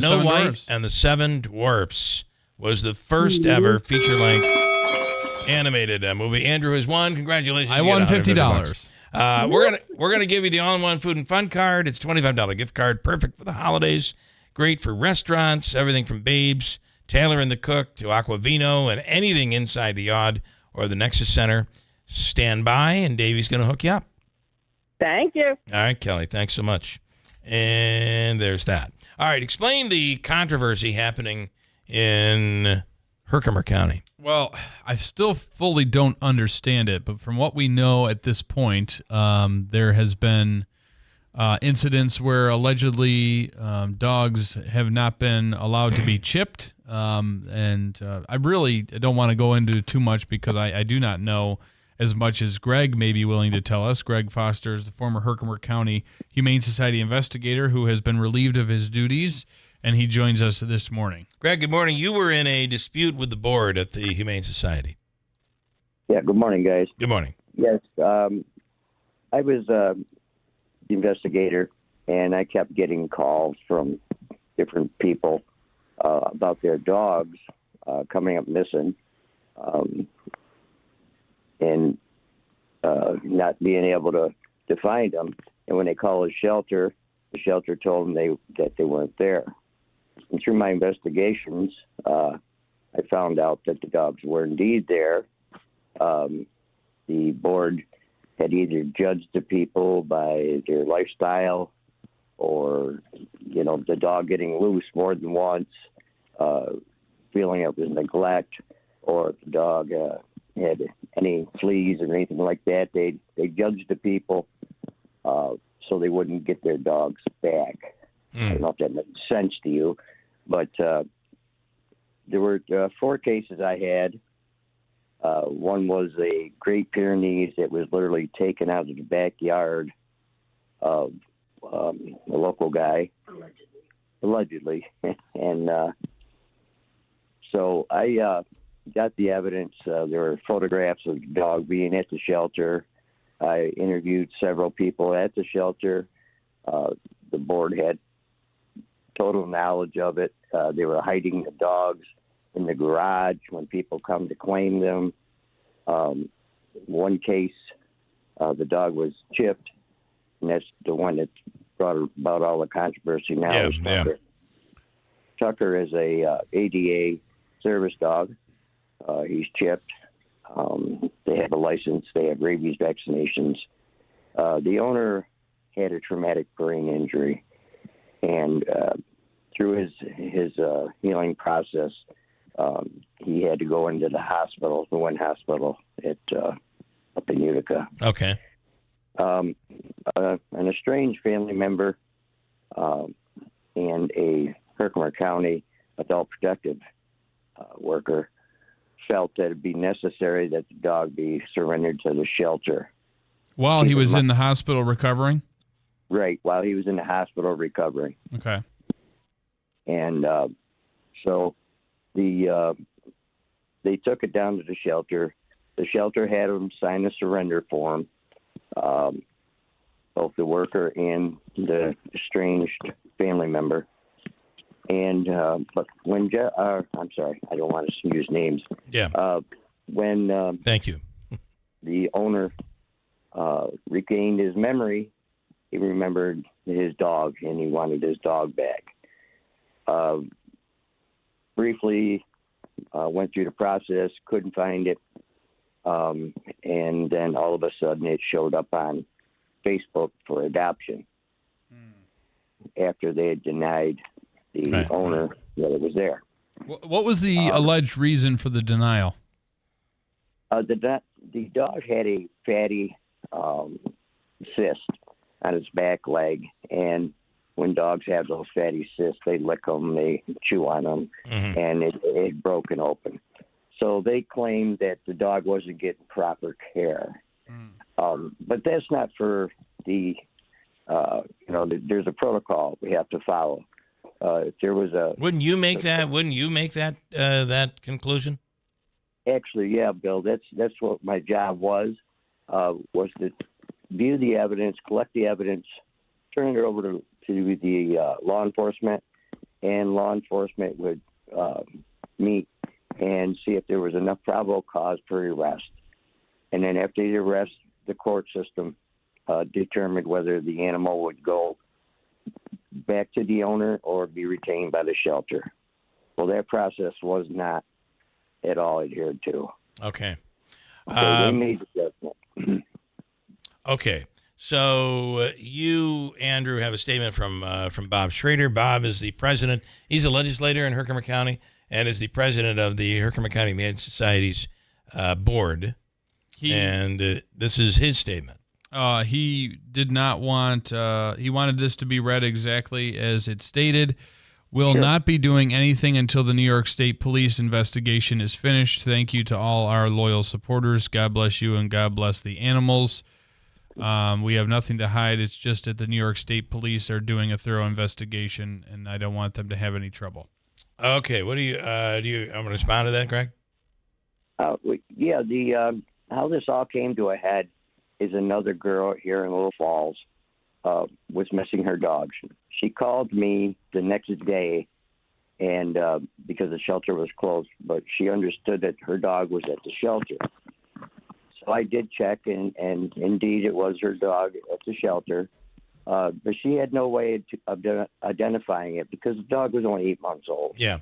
[SPEAKER 3] and the Seven Dwarfs was the first ever feature-length animated movie. Andrew has won. Congratulations!
[SPEAKER 4] I won $50.
[SPEAKER 3] We're gonna give you the all-in-one food and fun card. It's $25 gift card, perfect for the holidays. Great for restaurants, everything from Babes, Taylor and the Cook to Aquavino, and anything inside the Odd or the Nexus Center. Stand by, and Davey's gonna hook you up.
[SPEAKER 14] Thank you.
[SPEAKER 3] All right, Kelly. Thanks so much. And there's that. All right, explain the controversy happening in Herkimer County.
[SPEAKER 4] Well, I still fully don't understand it, but from what we know at this point, there has been incidents where allegedly dogs have not been allowed to be chipped, and I really don't want to go into too much because I do not know as much as Greg may be willing to tell us. Greg Foster is the former Herkimer County Humane Society investigator who has been relieved of his duties, and he joins us this morning.
[SPEAKER 3] Greg, good morning. You were in a dispute with the board at the Humane Society.
[SPEAKER 15] Yeah, good morning, guys.
[SPEAKER 3] Good morning.
[SPEAKER 15] Yes, I was the investigator, and I kept getting calls from different people about their dogs coming up missing and not being able to find them. And when they called the shelter told them that they weren't there. And through my investigations, I found out that the dogs were indeed there. The board had either judged the people by their lifestyle or, the dog getting loose more than once, feeling it was neglect, or if the dog had any fleas or anything like that. They judged the people so they wouldn't get their dogs back. I don't know if that makes sense to you, but there were 4 cases I had. One was a Great Pyrenees that was literally taken out of the backyard of a local guy. Allegedly. And so I got the evidence. There were photographs of the dog being at the shelter. I interviewed several people at the shelter. The board had total knowledge of it. They were hiding the dogs in the garage when people come to claim them. One case, The dog was chipped, and that's the one that brought about all the controversy now.
[SPEAKER 3] Yeah,
[SPEAKER 15] is Tucker. Tucker is a ADA service dog. He's chipped. They have a license. They have rabies vaccinations. The owner had a traumatic brain injury, and through his healing process, he had to go into the hospital, the one hospital up in Utica.
[SPEAKER 3] Okay.
[SPEAKER 15] An estranged family member and a Herkimer County adult protective worker felt that it'd be necessary that the dog be surrendered to the shelter.
[SPEAKER 4] While he was in the hospital recovering?
[SPEAKER 15] Right, while he was in the hospital recovering.
[SPEAKER 4] Okay.
[SPEAKER 15] And so they took it down to the shelter. The shelter had him sign a surrender form, both the worker and the estranged family member. And but when I'm sorry, I don't want to use names.
[SPEAKER 3] Yeah.
[SPEAKER 15] When
[SPEAKER 3] thank you,
[SPEAKER 15] the owner regained his memory, he remembered his dog and he wanted his dog back. Briefly went through the process, couldn't find it, and then all of a sudden it showed up on Facebook for adoption after they had denied the owner that it was there.
[SPEAKER 4] What was the alleged reason for the denial?
[SPEAKER 15] The dog had a fatty cyst on its back leg, and when dogs have those fatty cysts, they lick them, they chew on them, and it had broken open. So they claimed that the dog wasn't getting proper care. But that's not for the, there's a protocol we have to follow. If there was a...
[SPEAKER 3] Wouldn't you make that that conclusion?
[SPEAKER 15] Actually, yeah, Bill, that's what my job was to view the evidence, collect the evidence, turn it over to the law enforcement, and law enforcement would meet and see if there was enough probable cause for arrest. And then after the arrest, the court system determined whether the animal would go back to the owner or be retained by the shelter. Well, that process was not at all adhered to.
[SPEAKER 3] Okay.
[SPEAKER 15] They made the judgment.
[SPEAKER 3] Okay. So you, Andrew, have a statement from Bob Schrader. Bob is the president. He's a legislator in Herkimer County and is the president of the Herkimer County Humane Society's board. And this is his statement.
[SPEAKER 4] He did not want, he wanted this to be read exactly as it stated. Will not be doing anything until the New York State Police investigation is finished. Thank you to all our loyal supporters. God bless you and God bless the animals. We have nothing to hide. It's just that the New York State Police are doing a thorough investigation, and I don't want them to have any trouble.
[SPEAKER 3] Okay. What do you, I'm going to respond to that, Greg?
[SPEAKER 15] Yeah, how this all came to a head is another girl here in Little Falls was missing her dog. She called me the next day, and because the shelter was closed, but she understood that her dog was at the shelter. So I did check, and indeed it was her dog at the shelter, but she had no way of identifying it because the dog was only 8 months old.
[SPEAKER 3] Yeah.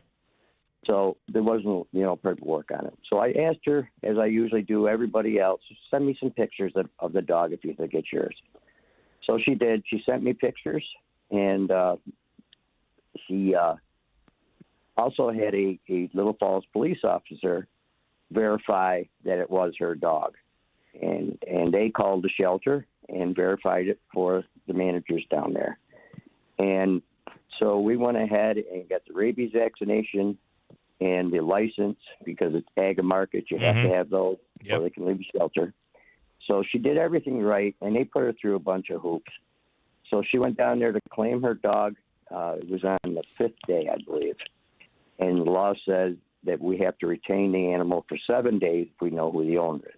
[SPEAKER 15] So there wasn't, paperwork on it. So I asked her, as I usually do everybody else, send me some pictures of the dog if you think it's yours. So she did. She sent me pictures, and she also had a Little Falls police officer verify that it was her dog. And they called the shelter and verified it for the managers down there. And so we went ahead and got the rabies vaccination and the license, because it's ag and market, you have to have those so they can leave the shelter. So she did everything right, and they put her through a bunch of hoops. So she went down there to claim her dog. It was on the 5th day, I believe. And the law says that we have to retain the animal for 7 days if we know who the owner is.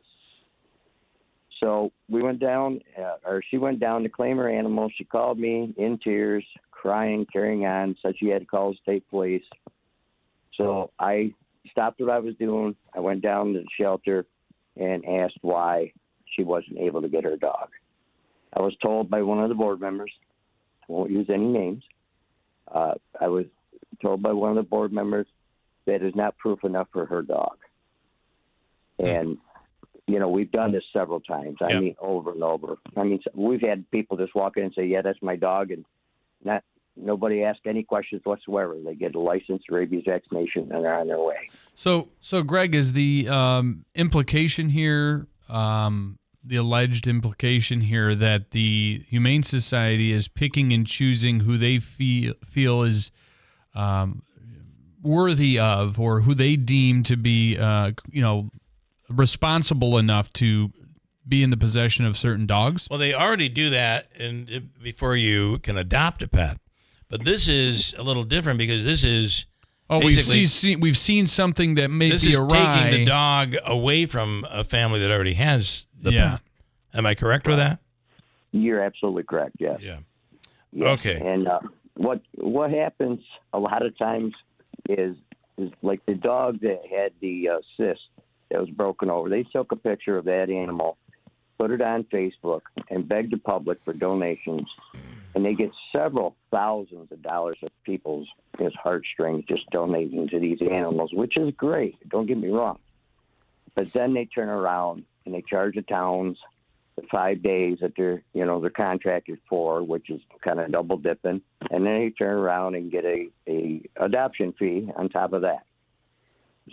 [SPEAKER 15] So we went down, she went down to claim her animal. She called me in tears, crying, carrying on, said she had to call the state police. So I stopped what I was doing. I went down to the shelter and asked why she wasn't able to get her dog. I was told by one of the board members, I won't use any names, I was told by one of the board members that is not proof enough for her dog. And, we've done this several times. I mean, over and over. I mean, we've had people just walk in and say, yeah, that's my dog, and nobody asked any questions whatsoever. They get a licensed rabies vaccination, and they're on their way.
[SPEAKER 4] So Greg, is the implication here, the alleged implication here, that the Humane Society is picking and choosing who they feel is worthy of, or who they deem to be, responsible enough to be in the possession of certain dogs?
[SPEAKER 3] Well, they already do that before you can adopt a pet. But this is a little different because this is
[SPEAKER 4] we've seen something that may
[SPEAKER 3] this
[SPEAKER 4] be
[SPEAKER 3] is
[SPEAKER 4] awry.
[SPEAKER 3] taking the dog away from a family that already has the pet. Am I correct with that?
[SPEAKER 15] You're absolutely correct. Yes.
[SPEAKER 3] Yeah.
[SPEAKER 15] Yes.
[SPEAKER 3] Okay.
[SPEAKER 15] And what happens a lot of times is like the dog that had the cyst that was broken over. They took a picture of that animal, put it on Facebook, and begged the public for donations. And they get several thousands of dollars of people's heartstrings just donating to these animals, which is great. Don't get me wrong. But then they turn around and they charge the towns the 5 days that they're contracted for, which is kind of double dipping. And then they turn around and get a adoption fee on top of that.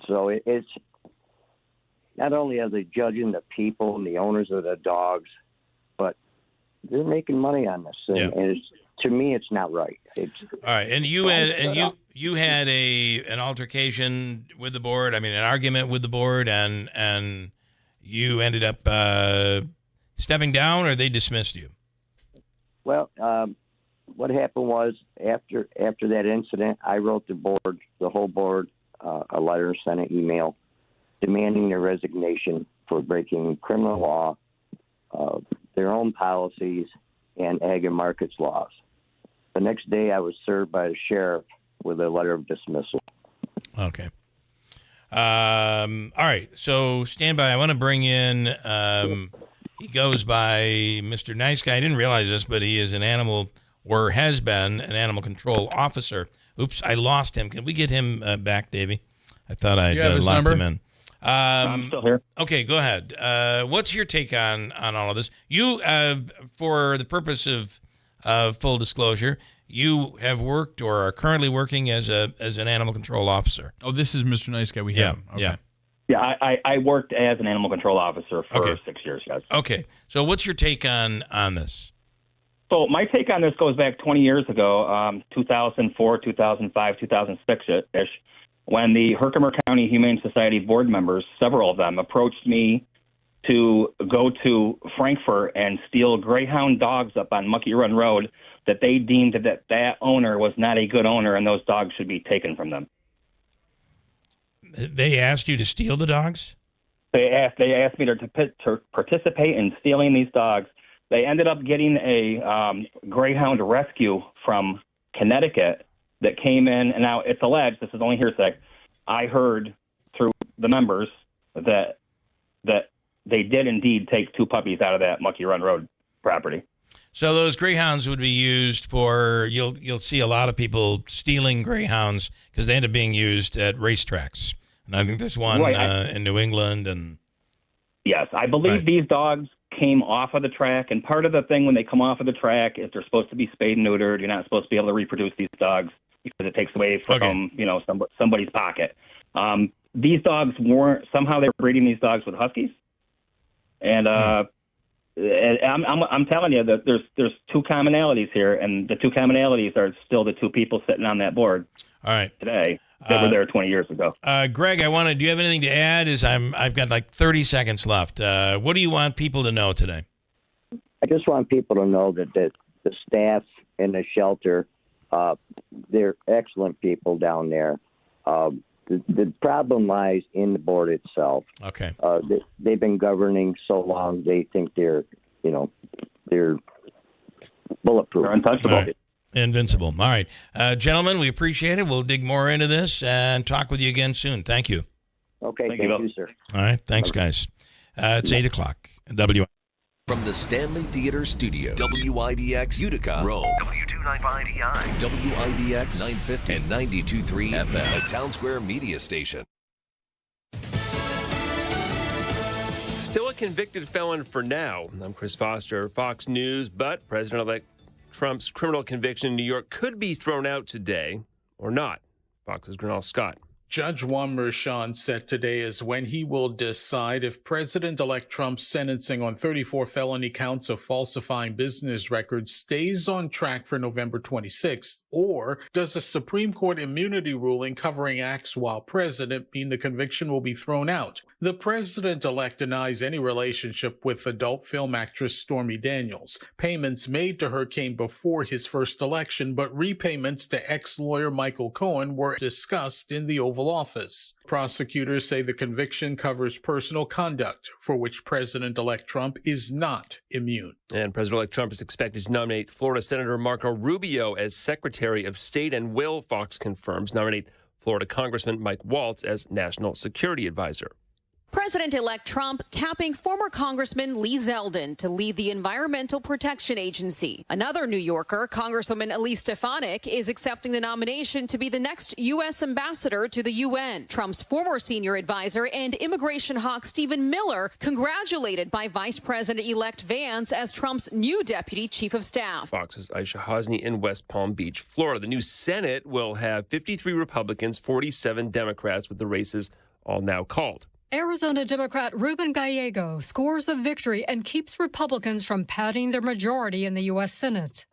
[SPEAKER 15] So it's not only are they judging the people and the owners of the dogs, but they're making money on this, and to me, it's not right. All
[SPEAKER 3] right, and you had an altercation with the board. I mean, an argument with the board, and you ended up stepping down, or they dismissed you.
[SPEAKER 15] Well, what happened was after that incident, I wrote the whole board, a letter, sent an email demanding their resignation for breaking criminal law, their own policies, and ag and markets laws. The next day, I was served by the sheriff with a letter of dismissal.
[SPEAKER 3] Okay. All right. So stand by. I want to bring in, he goes by Mr. Nice Guy. I didn't realize this, but he is has been an animal control officer. Oops, I lost him. Can we get him back, Davey? I thought I'd locked him in.
[SPEAKER 16] I'm still here.
[SPEAKER 3] Okay, go ahead. What's your take on all of this? You, for the purpose of full disclosure, you have worked or are currently working as an animal control officer.
[SPEAKER 4] Oh, this is Mr. Nice Guy. We have him. Okay.
[SPEAKER 16] Yeah, I worked as an animal control officer for 6 years, guys.
[SPEAKER 3] Okay, so what's your take on this?
[SPEAKER 16] So my take on this goes back 20 years ago, 2004, 2005, 2006-ish. When the Herkimer County Humane Society board members, several of them, approached me to go to Frankfurt and steal greyhound dogs up on Mucky Run Road, that they deemed that owner was not a good owner and those dogs should be taken from them.
[SPEAKER 3] They asked you to steal the dogs?
[SPEAKER 16] They asked me to participate in stealing these dogs. They ended up getting a greyhound rescue from Connecticut that came in, and now it's alleged, this is only hearsay, I heard through the members that they did indeed take two puppies out of that Mucky Run Road property.
[SPEAKER 3] So those greyhounds would be used for, you'll see a lot of people stealing greyhounds because they end up being used at racetracks. And I think there's one in New England. And
[SPEAKER 16] yes, I believe these dogs came off of the track, and part of the thing when they come off of the track is they're supposed to be spayed and neutered. You're not supposed to be able to reproduce these dogs because it takes away from somebody's pocket. These dogs weren't, somehow they were breeding these dogs with huskies, and I'm telling you that there's two commonalities here, and the two commonalities are still the two people sitting on that board.
[SPEAKER 3] All right,
[SPEAKER 16] today that were there 20 years ago.
[SPEAKER 3] Greg, do you have anything to add? I've got like 30 seconds left. What do you want people to know today?
[SPEAKER 15] I just want people to know that the staff in the shelter, they're excellent people down there. The problem lies in the board itself.
[SPEAKER 3] Okay.
[SPEAKER 15] They've been governing so long, they think they're bulletproof.
[SPEAKER 16] They're untouchable.
[SPEAKER 3] All right. Invincible. All right. Gentlemen, we appreciate it. We'll dig more into this and talk with you again soon. Thank you.
[SPEAKER 15] Okay. Thank you, sir.
[SPEAKER 3] All right. Thanks, guys. It's 8 o'clock.
[SPEAKER 1] From the Stanley Theater Studio, WIBX Utica, Rome. W295EI. WIBX 950 and 92.3 FM. A Town Square media station.
[SPEAKER 2] Still a convicted felon for now. I'm Chris Foster, Fox News, but President-elect Trump's criminal conviction in New York could be thrown out today or not. Fox's Gernal Scott.
[SPEAKER 17] Judge Juan Merchan said today is when he will decide if President-elect Trump's sentencing on 34 felony counts of falsifying business records stays on track for November 26th, or does a Supreme Court immunity ruling covering acts while president mean the conviction will be thrown out. The president-elect denies any relationship with adult film actress Stormy Daniels. Payments made to her came before his first election, but repayments to ex-lawyer Michael Cohen were discussed in the Oval Office. Prosecutors say the conviction covers personal conduct for which President-elect Trump is not immune.
[SPEAKER 2] And President-elect Trump is expected to nominate Florida Senator Marco Rubio as Secretary of State and will, Fox confirms, nominate Florida Congressman Mike Waltz as National Security Advisor.
[SPEAKER 18] President-elect Trump tapping former Congressman Lee Zeldin to lead the Environmental Protection Agency. Another New Yorker, Congresswoman Elise Stefanik, is accepting the nomination to be the next U.S. ambassador to the UN. Trump's former senior advisor and immigration hawk Stephen Miller congratulated by Vice President-elect Vance as Trump's new deputy chief of staff.
[SPEAKER 2] Fox's Aisha Hosni in West Palm Beach, Florida. The new Senate will have 53 Republicans, 47 Democrats, with the races all now called.
[SPEAKER 20] Arizona Democrat Ruben Gallego scores a victory and keeps Republicans from padding their majority in the U.S. Senate.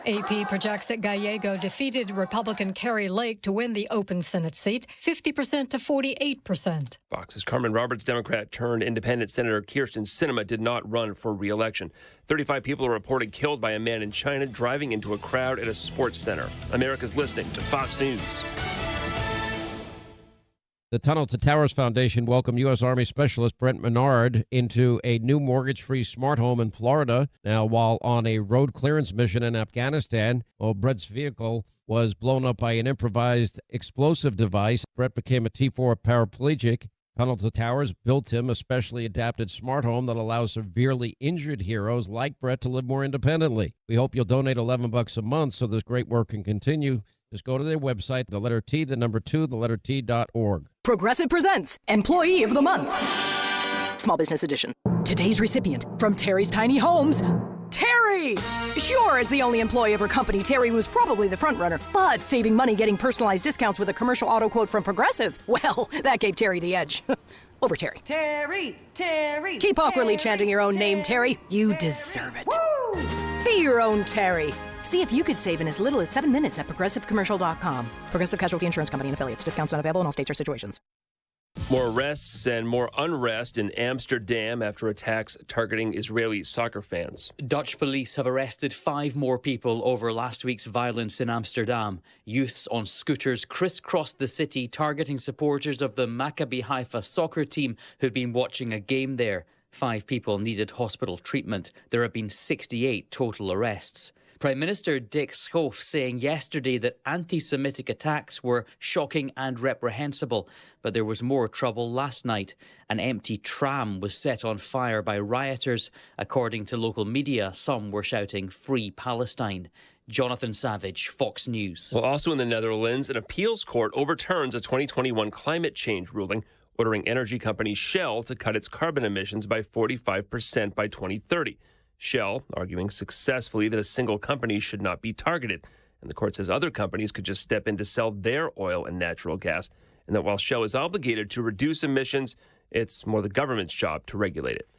[SPEAKER 20] AP projects that Gallego defeated Republican Carrie Lake to win the open Senate seat, 50% to 48%.
[SPEAKER 2] Fox's Carmen Roberts, Democrat turned independent Senator Kirsten Sinema did not run for re-election. 35 people are reported killed by a man in China driving into a crowd at a sports center. America's listening to Fox News.
[SPEAKER 22] The Tunnel to Towers Foundation welcomed U.S. Army Specialist Brent Menard into a new mortgage-free smart home in Florida. Now, while on a road clearance mission in Afghanistan, Brent's vehicle was blown up by an improvised explosive device. Brent became a T4 paraplegic. Tunnel to Towers built him a specially adapted smart home that allows severely injured heroes like Brett to live more independently. We hope you'll donate $11 a month so this great work can continue. Just go to their website, the letter T, the number 2, the letter T.org.
[SPEAKER 23] Progressive presents Employee of the Month. Small Business Edition. Today's recipient from Terry's Tiny Homes, Terry! Sure, as the only employee of her company, Terry was probably the front runner, but saving money getting personalized discounts with a commercial auto quote from Progressive, well, that gave Terry the edge. Over Terry.
[SPEAKER 26] Terry, Terry.
[SPEAKER 23] Keep awkwardly chanting your own name, Terry. You deserve it. Woo! Be your own Terry. See if you could save in as little as 7 minutes at progressivecommercial.com. Progressive Casualty Insurance Company and affiliates. Discounts not available in all states or situations.
[SPEAKER 2] More arrests and more unrest in Amsterdam after attacks targeting Israeli soccer fans.
[SPEAKER 27] Dutch police have arrested 5 more people over last week's violence in Amsterdam. Youths on scooters crisscrossed the city, targeting supporters of the Maccabi Haifa soccer team who'd been watching a game there. 5 people needed hospital treatment. There have been 68 total arrests. Prime Minister Dick Schoof saying yesterday that anti-Semitic attacks were shocking and reprehensible. But there was more trouble last night. An empty tram was set on fire by rioters. According to local media, some were shouting "Free Palestine." Jonathan Savage, Fox News.
[SPEAKER 2] Well, also in the Netherlands, an appeals court overturns a 2021 climate change ruling, ordering energy company Shell to cut its carbon emissions by 45% by 2030. Shell arguing successfully that a single company should not be targeted. And the court says other companies could just step in to sell their oil and natural gas, and that while Shell is obligated to reduce emissions, it's more the government's job to regulate it.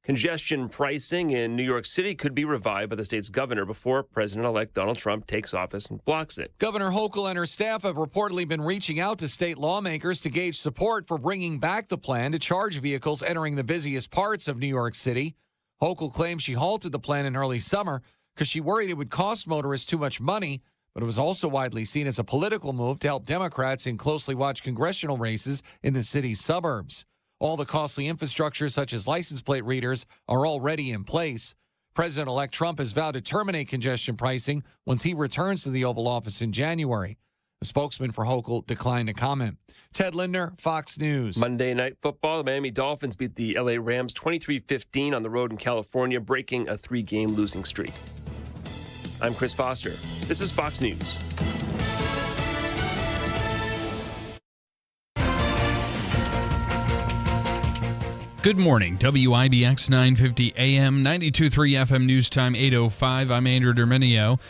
[SPEAKER 2] Congestion pricing in New York City could be revived by the state's governor before President-elect Donald Trump takes office and blocks it.
[SPEAKER 28] Governor Hochul and her staff have reportedly been reaching out to state lawmakers to gauge support for bringing back the plan to charge vehicles entering the busiest parts of New York City. Hochul claims she halted the plan in early summer because she worried it would cost motorists too much money, but it was also widely seen as a political move to help Democrats in closely watched congressional races in the city's suburbs. All the costly infrastructure, such as license plate readers, are already in place. President-elect Trump has vowed to terminate congestion pricing once he returns to the Oval Office in January. A spokesman for Hochul declined to comment. Ted Lindner, Fox News.
[SPEAKER 2] Monday Night Football, the Miami Dolphins beat the LA Rams 23-15 on the road in California, breaking a 3-game losing streak. I'm Chris Foster. This is Fox News.
[SPEAKER 4] Good morning. WIBX 950 AM, 92.3 FM News Time, 8:05. I'm Andrew Dermenio.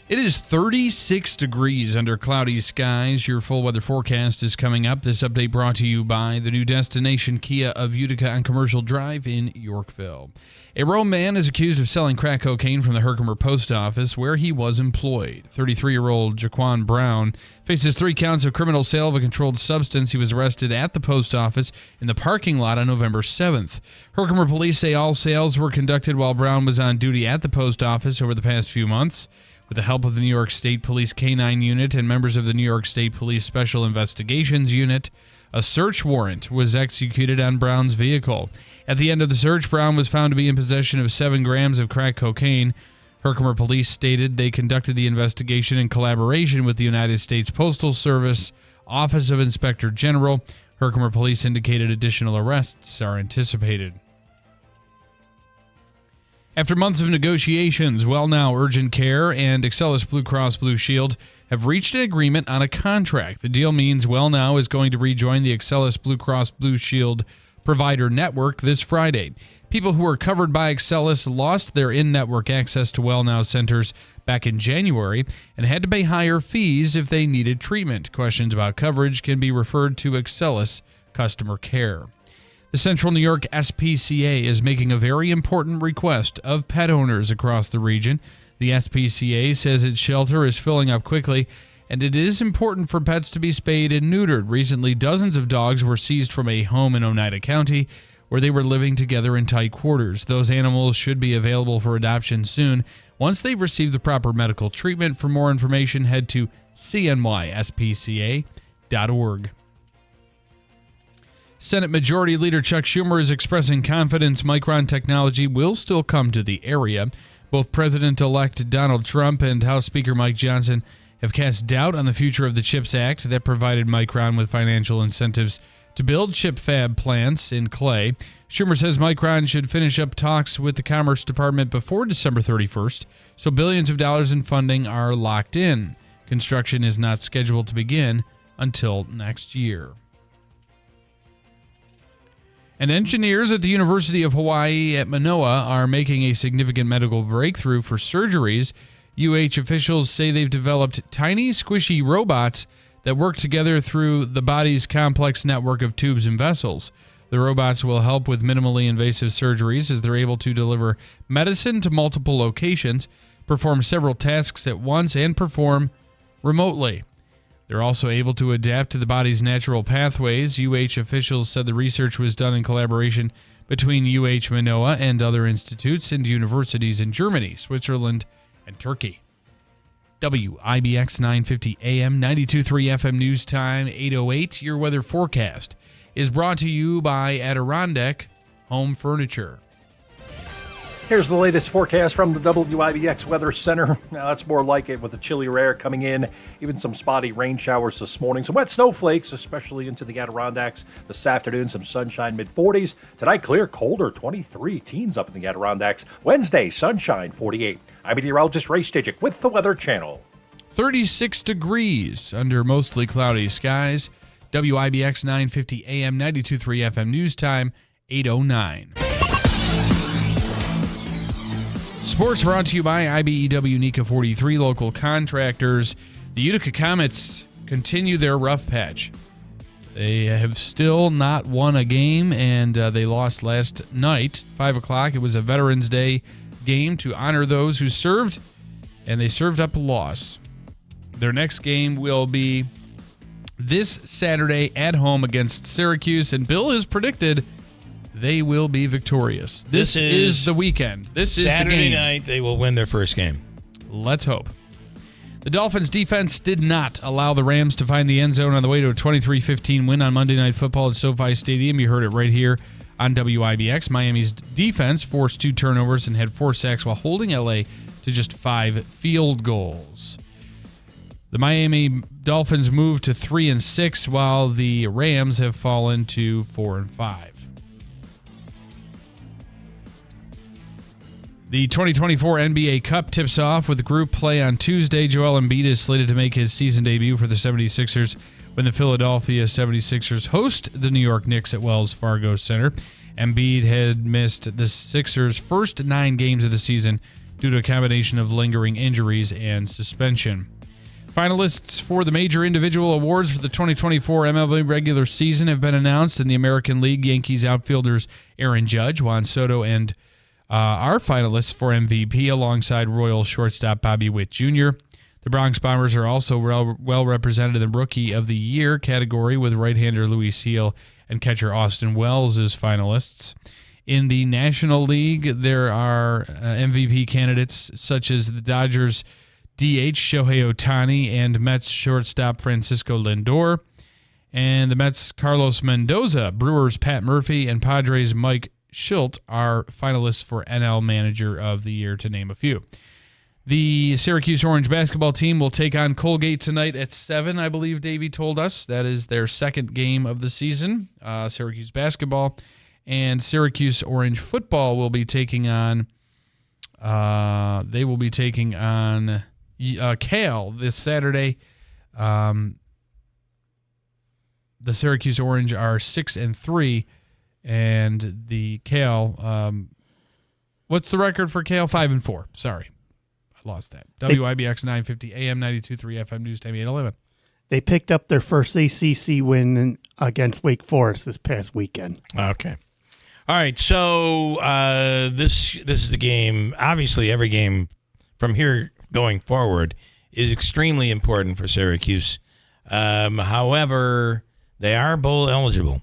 [SPEAKER 4] It is 36 degrees under cloudy skies. Your full weather forecast is coming up. This update brought to you by the new destination Kia of Utica on Commercial Drive in Yorkville. A Rome man is accused of selling crack cocaine from the Herkimer post office where he was employed. 33-year-old Jaquan Brown faces 3 counts of criminal sale of a controlled substance. He was arrested at the post office in the parking lot on November 7th. Herkimer police say all sales were conducted while Brown was on duty at the post office over the past few months. With the help of the New York State Police K-9 Unit and members of the New York State Police Special Investigations Unit, a search warrant was executed on Brown's vehicle. At the end of the search, Brown was found to be in possession of 7 grams of crack cocaine. Herkimer police stated they conducted the investigation in collaboration with the United States Postal Service, Office of Inspector General. Herkimer police indicated additional arrests are anticipated. After months of negotiations, WellNow Urgent Care and Excellus Blue Cross Blue Shield have reached an agreement on a contract. The deal means WellNow is going to rejoin the Excellus Blue Cross Blue Shield provider network this Friday. People who are covered by Excellus lost their in-network access to WellNow centers back in January and had to pay higher fees if they needed treatment. Questions about coverage can be referred to Excellus Customer Care. The Central New York SPCA is making a very important request of pet owners across the region. The SPCA says its shelter is filling up quickly, and it is important for pets to be spayed and neutered. Recently, dozens of dogs were seized from a home in Oneida County where they were living together in tight quarters. Those animals should be available for adoption soon once they've received the proper medical treatment. For more information, head to cnyspca.org. Senate Majority Leader Chuck Schumer is expressing confidence Micron technology will still come to the area. Both President-elect Donald Trump and House Speaker Mike Johnson have cast doubt on the future of the CHIPS Act that provided Micron with financial incentives to build chip fab plants in Clay. Schumer says Micron should finish up talks with the Commerce Department before December 31st, so billions of dollars in funding are locked in. Construction is not scheduled to begin until next year. And engineers at the University of Hawaii at Manoa are making a significant medical breakthrough for surgeries. UH officials say they've developed tiny, squishy robots that work together through the body's complex network of tubes and vessels. The robots will help with minimally invasive surgeries as they're able to deliver medicine to multiple locations, perform several tasks at once, and perform remotely. They're also able to adapt to the body's natural pathways. UH officials said the research was done in collaboration between UH Manoa and other institutes and universities in Germany, Switzerland, and Turkey. WIBX 950 AM, 92.3 FM News Time, 8:08. Your weather forecast is brought to you by Adirondack Home Furniture.
[SPEAKER 5] Here's the latest forecast from the WIBX Weather Center. Now, it's more like it with the chillier air coming in, even some spotty rain showers this morning. Some wet snowflakes, especially into the Adirondacks this afternoon. Some sunshine, mid-40s. Tonight, clear, colder, 23. Teens up in the Adirondacks. Wednesday, sunshine, 48. I'm meteorologist Ray Stidgick with the Weather Channel.
[SPEAKER 4] 36 degrees under mostly cloudy skies. WIBX 950 AM, 92.3 FM News Time, 8:09. Sports brought to you by IBEW NECA 43 local contractors. The Utica Comets continue their rough patch. They have still not won a game, and they lost last night, 5 o'clock. It was a Veterans Day game to honor those who served, and they served up a loss. Their next game will be this Saturday at home against Syracuse, and Bill has predicted they will be victorious. This is the weekend. This is
[SPEAKER 3] Saturday
[SPEAKER 4] the game.
[SPEAKER 3] night, they will win their first game.
[SPEAKER 4] Let's hope. The Dolphins' defense did not allow the Rams to find the end zone on the way to a 23-15 win on Monday Night Football at SoFi Stadium. You heard it right here on WIBX. Miami's defense forced 2 turnovers and had 4 sacks while holding LA to just 5 field goals. The Miami Dolphins moved to 3-6, while the Rams have fallen to 4-5. The 2024 NBA Cup tips off with group play on Tuesday. Joel Embiid is slated to make his season debut for the 76ers when the Philadelphia 76ers host the New York Knicks at Wells Fargo Center. Embiid had missed the Sixers' first 9 games of the season due to a combination of lingering injuries and suspension. Finalists for the major individual awards for the 2024 MLB regular season have been announced. In the American League, Yankees outfielders Aaron Judge, Juan Soto, and are finalists for MVP alongside Royals shortstop Bobby Witt Jr. The Bronx Bombers are also well represented in the Rookie of the Year category with right-hander Luis Seal and catcher Austin Wells as finalists. In the National League, there are MVP candidates such as the Dodgers DH Shohei Ohtani and Mets shortstop Francisco Lindor, and the Mets Carlos Mendoza, Brewers Pat Murphy, and Padres Mike Shildt are finalists for NL Manager of the Year, to name a few. The Syracuse Orange basketball team will take on Colgate tonight at 7, I believe Davey told us. That is their second game of the season, Syracuse basketball. And Syracuse Orange football will be taking on, Cal this Saturday. The Syracuse Orange are 6-3. And the Cal, what's the record for Cal? 5-4. Sorry, I lost that. WIBX 950 AM 92.3 FM News Time 811.
[SPEAKER 7] They picked up their first ACC win against Wake Forest this past weekend.
[SPEAKER 3] Okay. All right. So this is a game. Obviously, every game from here going forward is extremely important for Syracuse. However, they are bowl eligible.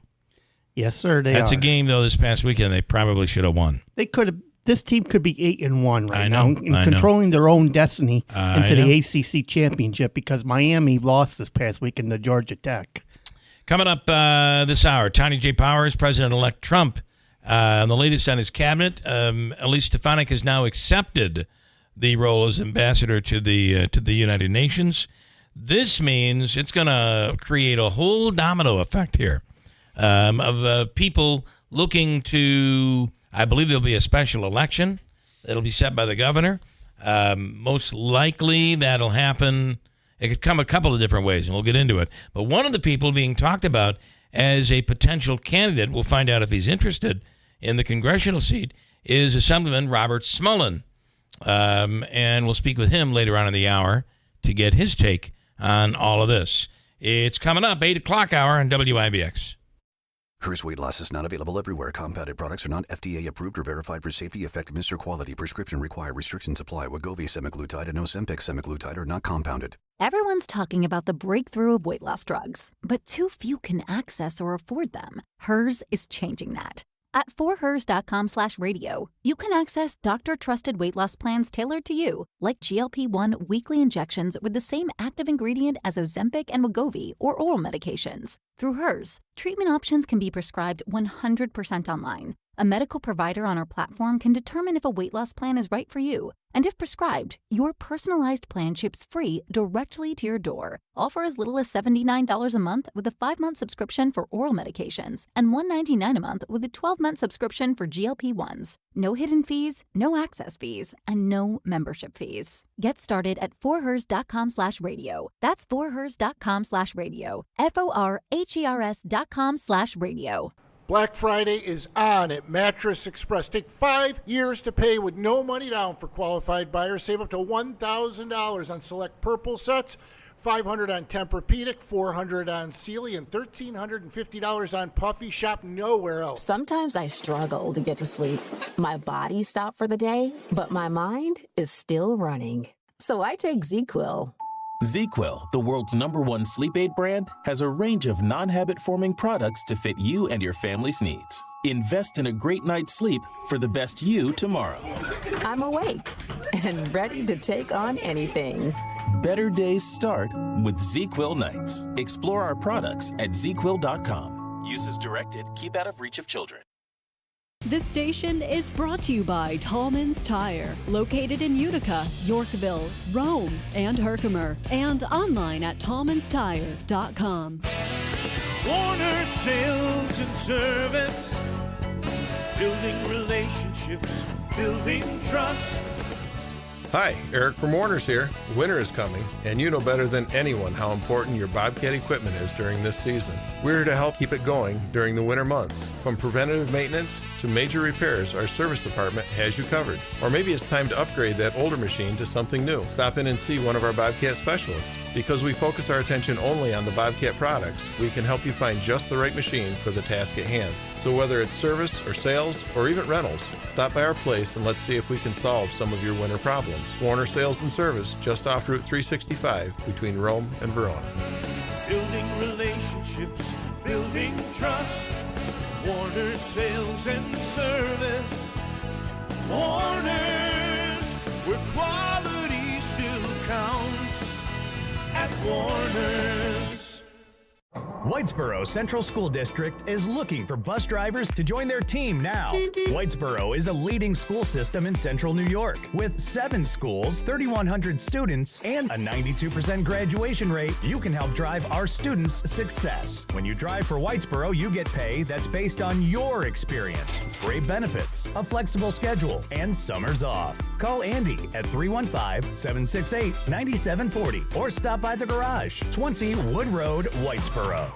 [SPEAKER 7] Yes, sir.
[SPEAKER 3] That's a game, though, this past weekend they probably should have won.
[SPEAKER 7] They could have. This team could be 8-1 right
[SPEAKER 3] know,
[SPEAKER 7] now, controlling their own destiny into
[SPEAKER 3] know.
[SPEAKER 7] the ACC championship because Miami lost this past weekend to Georgia Tech.
[SPEAKER 3] Coming up this hour, Tony J. Powers, President-elect Trump, the latest on his cabinet. Elise Stefanik has now accepted the role as ambassador to the United Nations. This means it's going to create a whole domino effect here. Of people looking to, I believe there'll be a special election that'll be set by the governor. Most likely that'll happen. It could come a couple of different ways, and we'll get into it. But one of the people being talked about as a potential candidate, we'll find out if he's interested in the congressional seat, is Assemblyman Robert Smullen. And we'll speak with him later on in the hour to get his take on all of this. It's coming up, 8 o'clock hour on WIBX.
[SPEAKER 8] Hers weight loss is not available everywhere. Compounded products are not FDA approved or verified for safety, effectiveness, or quality. Prescription required. Restrictions apply. Wegovy semaglutide and Ozempic semaglutide are not compounded.
[SPEAKER 9] Everyone's talking about the breakthrough of weight loss drugs, but too few can access or afford them. Hers is changing that. At forhers.com/radio, you can access doctor-trusted weight loss plans tailored to you, like GLP-1 weekly injections with the same active ingredient as Ozempic and Wegovy or oral medications. Through Hers, treatment options can be prescribed 100% online. A medical provider on our platform can determine if a weight loss plan is right for you. And if prescribed, your personalized plan ships free directly to your door, all for as little as $79 a month with a 5-month subscription for oral medications and $199 a month with a 12-month subscription for GLP-1s. No hidden fees, no access fees, and no membership fees. Get started at forhers.com/radio. That's forhers.com/radio. FORHERS.com/radio.
[SPEAKER 10] Black Friday is on at Mattress Express. Take 5 years to pay with no money down for qualified buyers. Save up to $1,000 on select Purple sets, $500 on Tempur-Pedic, $400 on Sealy, and $1,350 on Puffy. Shop nowhere else.
[SPEAKER 11] Sometimes I struggle to get to sleep. My body stopped for the day, but my mind is still running. So I take ZzzQuil.
[SPEAKER 12] ZzzQuil, the world's #1 sleep aid brand, has a range of non-habit-forming products to fit you and your family's needs. Invest in a great night's sleep for the best you tomorrow.
[SPEAKER 11] I'm awake and ready to take on anything.
[SPEAKER 12] Better days start with ZzzQuil nights. Explore our products at ZzzQuil.com. Use as directed. Keep out of reach of children.
[SPEAKER 6] This station is brought to you by Tallman's Tire, located in Utica, Yorkville, Rome, and Herkimer, and online at tallmanstire.com.
[SPEAKER 13] Warner Sales and Service, building relationships, building trust.
[SPEAKER 14] Hi, Eric from Warner's here. Winter is coming, and you know better than anyone how important your Bobcat equipment is during this season. We're here to help keep it going during the winter months. From preventative maintenance to major repairs, our service department has you covered. Or maybe it's time to upgrade that older machine to something new. Stop in and see one of our Bobcat specialists. Because we focus our attention only on the Bobcat products, we can help you find just the right machine for the task at hand. So whether it's service or sales or even rentals, stop by our place and let's see if we can solve some of your winter problems. Warner Sales and Service, just off Route 365 between Rome and Verona.
[SPEAKER 13] Building relationships, building trust. Warner Sales and Service. Warner's, where quality still counts. At Warner's.
[SPEAKER 16] Whitesboro Central School District is looking for bus drivers to join their team now. Whitesboro is a leading school system in central New York with 7 schools, 3,100 students, and a 92% graduation rate. You can help drive our students' success. When you drive for Whitesboro, you get pay that's based on your experience, great benefits, a flexible schedule, and summers off. Call Andy at 315-768-9740 or stop by the garage, 20 Wood Road, Whitesboro.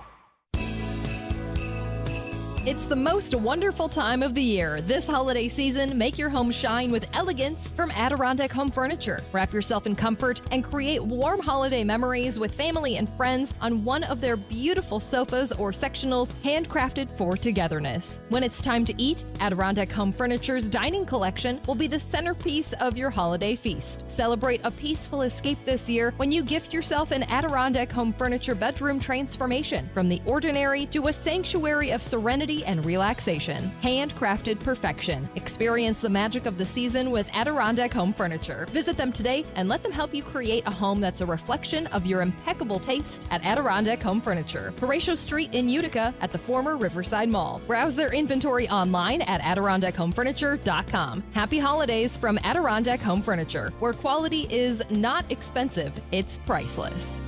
[SPEAKER 19] It's the most wonderful time of the year. This holiday season, make your home shine with elegance from Adirondack Home Furniture. Wrap yourself in comfort and create warm holiday memories with family and friends on one of their beautiful sofas or sectionals handcrafted for togetherness. When it's time to eat, Adirondack Home Furniture's dining collection will be the centerpiece of your holiday feast. Celebrate a peaceful escape this year when you gift yourself an Adirondack Home Furniture bedroom transformation from the ordinary to a sanctuary of serenity and relaxation. Handcrafted perfection. Experience the magic of the season with Adirondack Home Furniture. Visit them today and let them help you create a home that's a reflection of your impeccable taste at Adirondack Home Furniture. Horatio Street in Utica at the former Riverside Mall. Browse their inventory online at AdirondackHomeFurniture.com. Happy holidays from Adirondack Home Furniture, where quality is not expensive, it's priceless.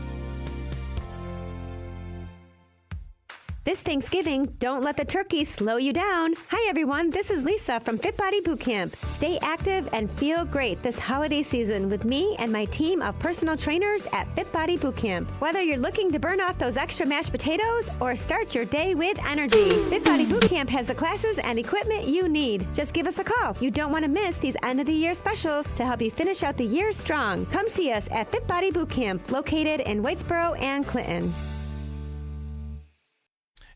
[SPEAKER 21] This Thanksgiving, don't let the turkey slow you down. Hi, everyone. This is Lisa from Fit Body Boot Camp. Stay active and feel great this holiday season with me and my team of personal trainers at Fit Body Boot Camp. Whether you're looking to burn off those extra mashed potatoes or start your day with energy, Fit Body Boot Camp has the classes and equipment you need. Just give us a call. You don't want to miss these end-of-the-year specials to help you finish out the year strong. Come see us at Fit Body Boot Camp, located in Whitesboro and Clinton.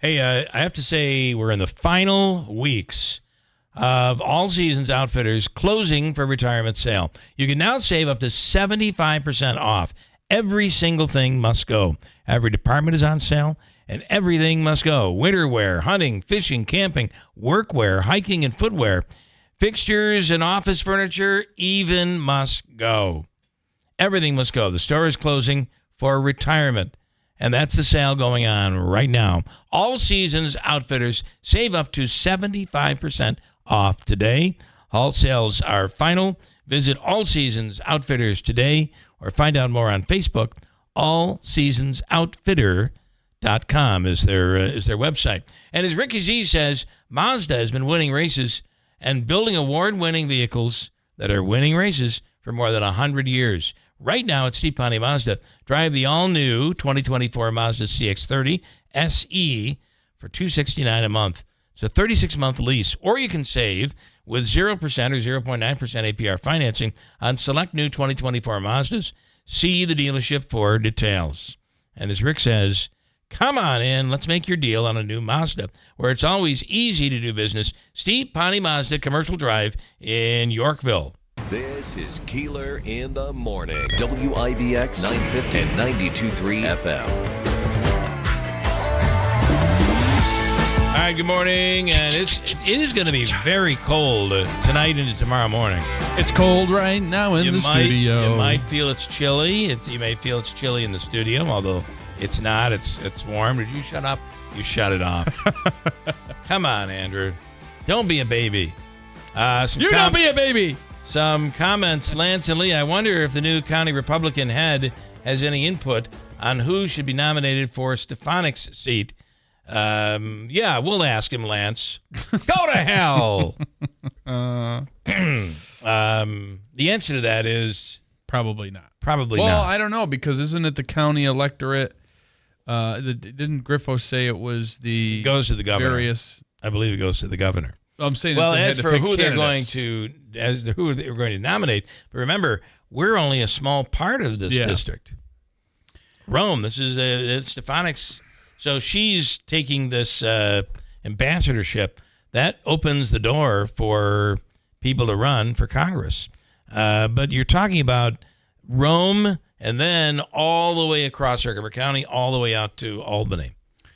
[SPEAKER 3] Hey, I have to say we're in the final weeks of All Seasons Outfitters closing for retirement sale. You can now save up to 75% off. Every single thing must go. Every department is on sale, and everything must go. Winter wear, hunting, fishing, camping, workwear, hiking, and footwear. Fixtures and office furniture even must go. Everything must go. The store is closing for retirement. And that's the sale going on right now. All Seasons Outfitters save up to 75% off today. All sales are final. Visit All Seasons Outfitters today or find out more on Facebook. AllSeasonsOutfitter.com is their website. And as Ricky Z says, Mazda has been winning races and building award-winning vehicles that are winning races for more than 100 years. Right now at Steve Ponte Mazda, drive the all-new 2024 Mazda CX-30 SE for $269 a month. It's a 36-month lease, or you can save with 0% or 0.9% APR financing on select new 2024 Mazdas. See the dealership for details. And as Rick says, come on in, let's make your deal on a new Mazda, where it's always easy to do business. Steve Ponte Mazda, Commercial Drive in Yorkville.
[SPEAKER 1] This is Keeler in the Morning. WIBX 950 and 92.3 FM.
[SPEAKER 3] All right, good morning. And it is going to be very cold tonight into tomorrow morning.
[SPEAKER 4] It's cold right now in the studio.
[SPEAKER 3] You might feel it's chilly. You may feel it's chilly in the studio, although it's not. It's warm. Did you shut up? You shut it off. Come on, Andrew. Don't be a baby.
[SPEAKER 4] Don't be a baby.
[SPEAKER 3] Some comments, Lance and Lee. I wonder if the new county Republican head has any input on who should be nominated for Stefanik's seat. Yeah, we'll ask him, Lance. Go to hell. The answer to that is
[SPEAKER 4] probably not.
[SPEAKER 3] Probably
[SPEAKER 4] not.
[SPEAKER 3] not.
[SPEAKER 4] Well, I don't know, because isn't it the county electorate? Didn't Griffo say it was the
[SPEAKER 3] goes to the governor?
[SPEAKER 4] Various.
[SPEAKER 3] I believe it goes to the governor.
[SPEAKER 4] I'm saying.
[SPEAKER 3] Well,
[SPEAKER 4] if they had
[SPEAKER 3] as
[SPEAKER 4] to
[SPEAKER 3] for
[SPEAKER 4] pick
[SPEAKER 3] who they're going
[SPEAKER 4] candidates.
[SPEAKER 3] to, who they're going to nominate, but remember, we're only a small part of this district. Rome. This is Stefanik's. So she's taking this ambassadorship. That opens the door for people to run for Congress. But you're talking about Rome and then all the way across Herkimer County, all the way out to Albany.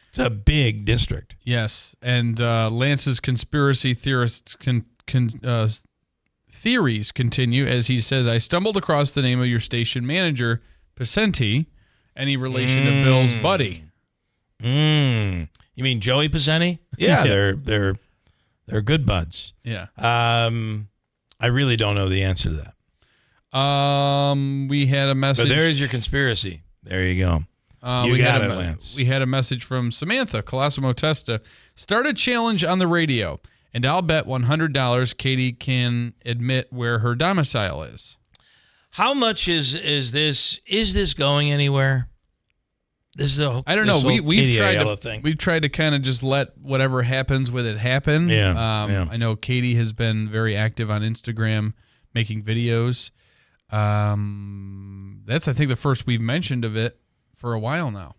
[SPEAKER 3] It's a big district.
[SPEAKER 4] Yes, and Lance's conspiracy theorists theories continue as he says, I stumbled across the name of your station manager, Pacenti. Any relation to Bill's buddy?
[SPEAKER 3] You mean Joey Pacenti? Yeah, they're good buds.
[SPEAKER 4] Yeah.
[SPEAKER 3] I really don't know the answer to
[SPEAKER 4] that. We had a message.
[SPEAKER 3] But there's your conspiracy. There you go.
[SPEAKER 4] We had a message from Samantha Colosimo Testa. Start a challenge on the radio, and I'll bet $100 Katie can admit where her domicile is.
[SPEAKER 3] How much is this? Is this going anywhere? This is
[SPEAKER 4] I don't know. We've tried to kind of just let whatever happens with it happen.
[SPEAKER 3] Yeah.
[SPEAKER 4] I know Katie has been very active on Instagram making videos. That's I think the first we've mentioned of it for a while now.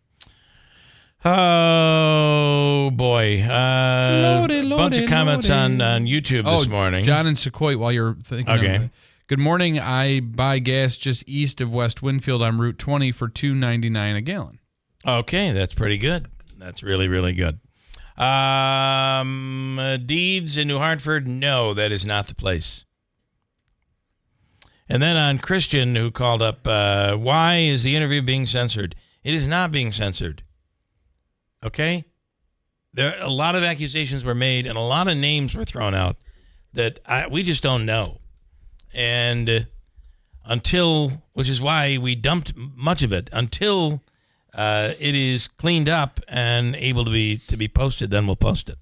[SPEAKER 3] Oh boy! Bunch of comments on YouTube this morning.
[SPEAKER 4] John and Sequoia, while you're thinking.
[SPEAKER 3] Okay.
[SPEAKER 4] Good morning. I buy gas just east of West Winfield on Route 20 for $2.99 a gallon.
[SPEAKER 3] Okay, that's pretty good. That's really, really good. Deeds in New Hartford, no, that is not the place. And then on Christian, who called up, why is the interview being censored? It is not being censored. Okay? There a lot of accusations were made and a lot of names were thrown out that we just don't know. And which is why we dumped much of it, until it is cleaned up and able to be posted, then we'll post it.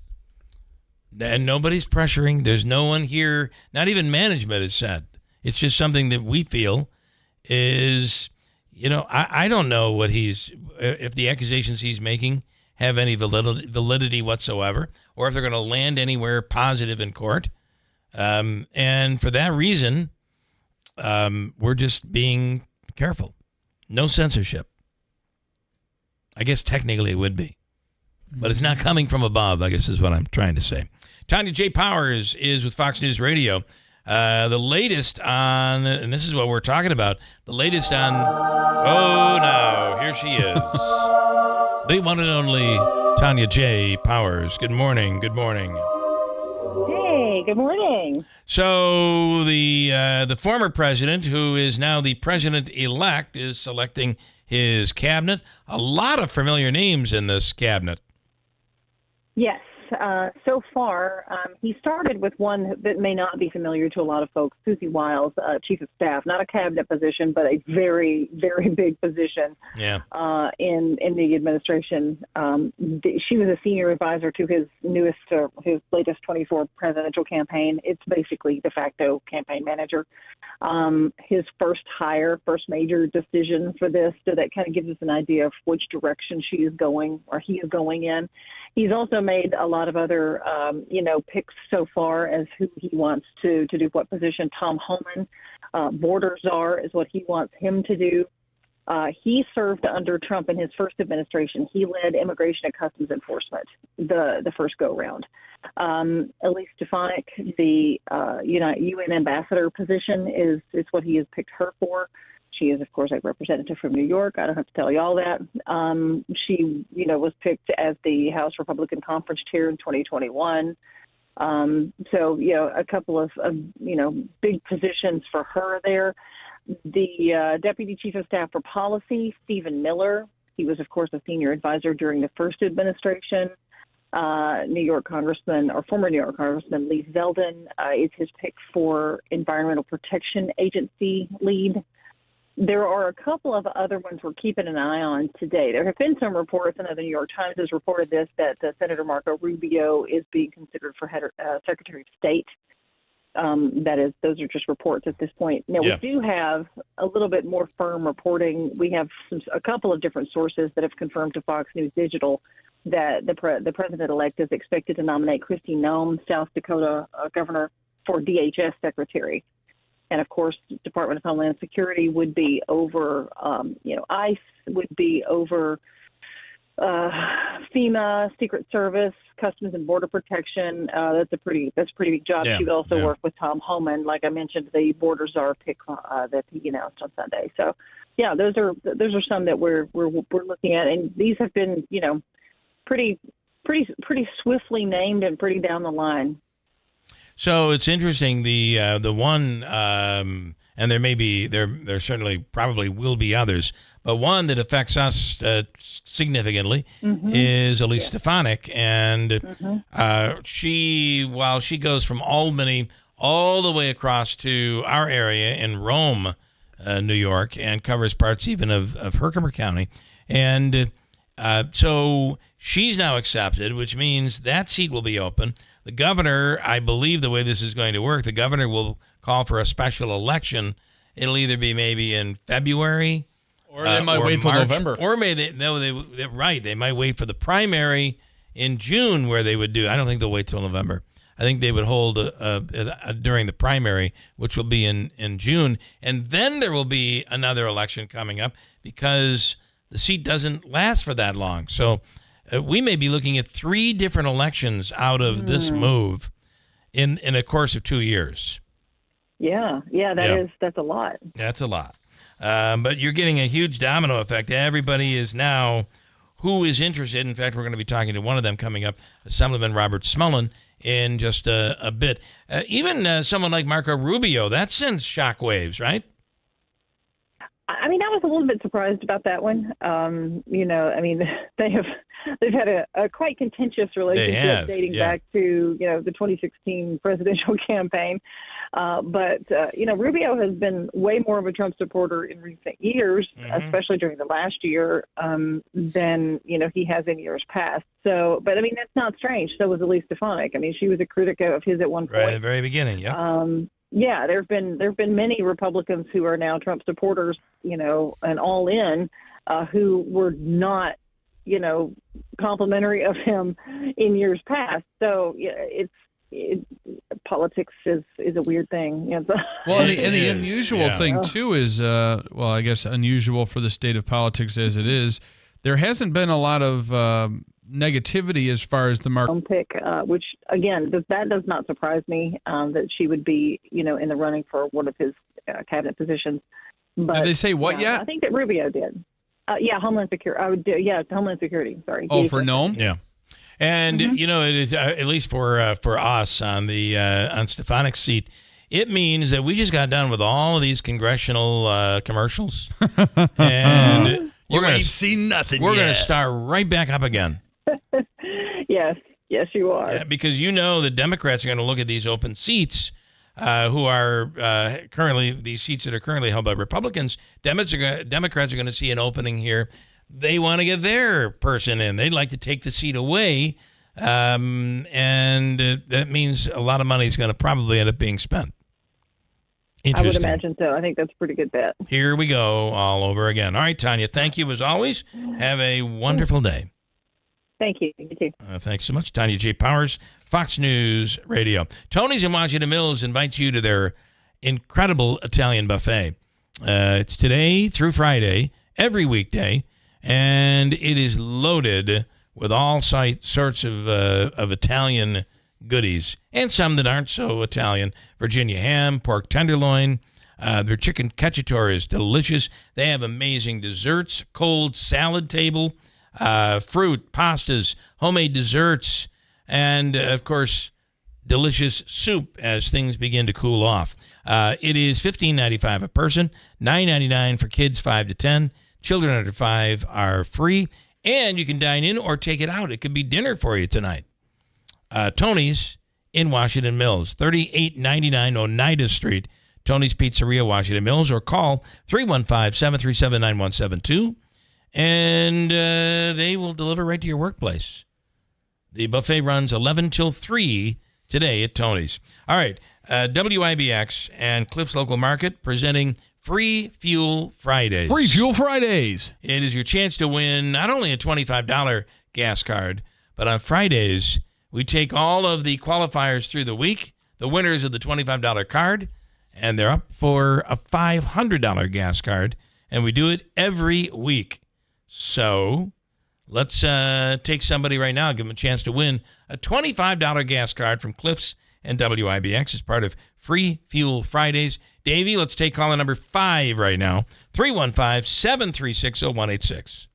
[SPEAKER 3] And nobody's pressuring. There's no one here. Not even management has said. It's just something that we feel is, I don't know if the accusations he's making have any validity whatsoever, or if they're going to land anywhere positive in court. And for that reason, we're just being careful. No censorship. I guess technically it would be. But it's not coming from above, I guess is what I'm trying to say. Tanya J. Powers is with Fox News Radio. The latest on, and this is what we're talking about, the latest on, now, here she is. The one and only Tanya J. Powers. Good morning. Good morning.
[SPEAKER 15] Hey, good morning.
[SPEAKER 3] So the former president, who is now the president-elect, is selecting his cabinet. A lot of familiar names in this cabinet.
[SPEAKER 15] Yes. So far, he started with one that may not be familiar to a lot of folks, Susie Wiles, chief of staff, not a cabinet position, but a very, very big position in the administration. She was a senior advisor to his latest 24 presidential campaign. It's basically de facto campaign manager. His first major decision for this, so that kind of gives us an idea of which direction she is going or he is going in. He's also made a lot of other, picks so far as who he wants to do what position. Tom Homan, border czar, is what he wants him to do. He served under Trump in his first administration. He led Immigration and Customs Enforcement the first go-round. Elise Stefanik, the UN ambassador position, is what he has picked her for. She is, of course, a representative from New York. I don't have to tell you all that. She, was picked as the House Republican Conference Chair in 2021. A couple of big positions for her there. The Deputy Chief of Staff for Policy, Stephen Miller. He was, of course, a senior advisor during the first administration. New York Congressman, or former New York Congressman Lee Zeldin is his pick for Environmental Protection Agency lead. There are a couple of other ones we're keeping an eye on today. There have been some reports, I know the New York Times has reported this, that Senator Marco Rubio is being considered for Secretary of State. Those are just reports at this point. Now, we do have a little bit more firm reporting. We have a couple of different sources that have confirmed to Fox News Digital that the president-elect is expected to nominate Kristi Noem, South Dakota governor, for DHS secretary. And, of course, Department of Homeland Security would be over, ICE would be over FEMA, Secret Service, Customs and Border Protection. That's a pretty big job. She would also work with Tom Homan. Like I mentioned, the border czar pick that he announced on Sunday. So, yeah, those are some that we're looking at, and these have been, pretty swiftly named and pretty down the line.
[SPEAKER 3] So it's interesting. The one, and there certainly probably will be others, but one that affects us significantly is Elise Stefanik, and while she goes from Albany all the way across to our area in Rome, New York, and covers parts even of Herkimer County, and so she's now accepted, which means that seat will be open. The governor, I believe the way this is going to work, the governor will call for a special election. It'll either be maybe in February,
[SPEAKER 4] or they might wait till November,
[SPEAKER 3] or they might wait for the primary in June, where they would do. I don't think they'll wait till November. I think they would hold during the primary, which will be in June, and then there will be another election coming up because the seat doesn't last for that long. So we may be looking at 3 different elections out of this move in a course of 2 years.
[SPEAKER 15] That's a lot.
[SPEAKER 3] That's a lot. But you're getting a huge domino effect. Everybody is now who is interested. In fact, we're going to be talking to one of them coming up, Assemblyman Robert Smullen, in just a bit. Even someone like Marco Rubio, that sends shockwaves, right?
[SPEAKER 15] I mean, I was a little bit surprised about that one. They've had a quite contentious relationship dating back to, the 2016 presidential campaign. But Rubio has been way more of a Trump supporter in recent years, especially during the last year, than, he has in years past. So, but I mean, that's not strange. So was Elise Stefanik. I mean, she was a critic of his at one point.
[SPEAKER 3] Right at the very beginning,
[SPEAKER 15] there have been many Republicans who are now Trump supporters, and all in, who were not, complimentary of him in years past. So politics is a weird thing.
[SPEAKER 4] Well, and the unusual thing too is, I guess unusual for the state of politics as it is, there hasn't been a lot of negativity as far as the market
[SPEAKER 15] pick, which again, that does not surprise me that she would be, in the running for one of his cabinet positions. But
[SPEAKER 4] did they say what yet?
[SPEAKER 15] I think that Rubio did. Homeland Security. Homeland Security. Sorry.
[SPEAKER 4] Oh, for Noem?
[SPEAKER 3] Yeah. And it is at least for us on the on Stefanik's seat. It means that we just got done with all of these congressional commercials, and
[SPEAKER 17] you ain't seen nothing.
[SPEAKER 3] We're going to start right back up again.
[SPEAKER 15] Yes, you are.
[SPEAKER 3] Yeah, because the Democrats are going to look at these open seats, who are currently these seats that are currently held by Republicans. Democrats are going to see an opening here. They want to get their person in. They'd like to take the seat away, and that means a lot of money is going to probably end up being spent.
[SPEAKER 15] I would imagine so. I think that's a pretty good bet.
[SPEAKER 3] Here we go all over again. All right, Tanya, thank you as always. Have a wonderful day.
[SPEAKER 15] Thank you. You too.
[SPEAKER 3] Thanks so much. Tanya J. Powers, Fox News Radio. Tony's in Washington Mills invites you to their incredible Italian buffet. It's today through Friday, every weekday, and it is loaded with all sorts of Italian goodies and some that aren't so Italian. Virginia ham, pork tenderloin. Their chicken cacciatore is delicious. They have amazing desserts, cold salad table, fruit, pastas, homemade desserts, and, of course, delicious soup as things begin to cool off. It is $15.95 a person, $9.99 for kids 5 to 10. Children under 5 are free. And you can dine in or take it out. It could be dinner for you tonight. Tony's in Washington Mills, 3899 Oneida Street. Tony's Pizzeria, Washington Mills, or call 315-737-9172, and they will deliver right to your workplace. The buffet runs 11 till 3 today at Tony's. All right, WIBX and Cliff's Local Market presenting Free Fuel Fridays.
[SPEAKER 4] Free Fuel Fridays.
[SPEAKER 3] It is your chance to win not only a $25 gas card, but on Fridays, we take all of the qualifiers through the week, the winners of the $25 card, and they're up for a $500 gas card, and we do it every week. So let's take somebody right now, give them a chance to win a $25 gas card from Cliffs and WIBX as part of Free Fuel Fridays. Davey, let's take caller number 5 right now, 315-736-0186.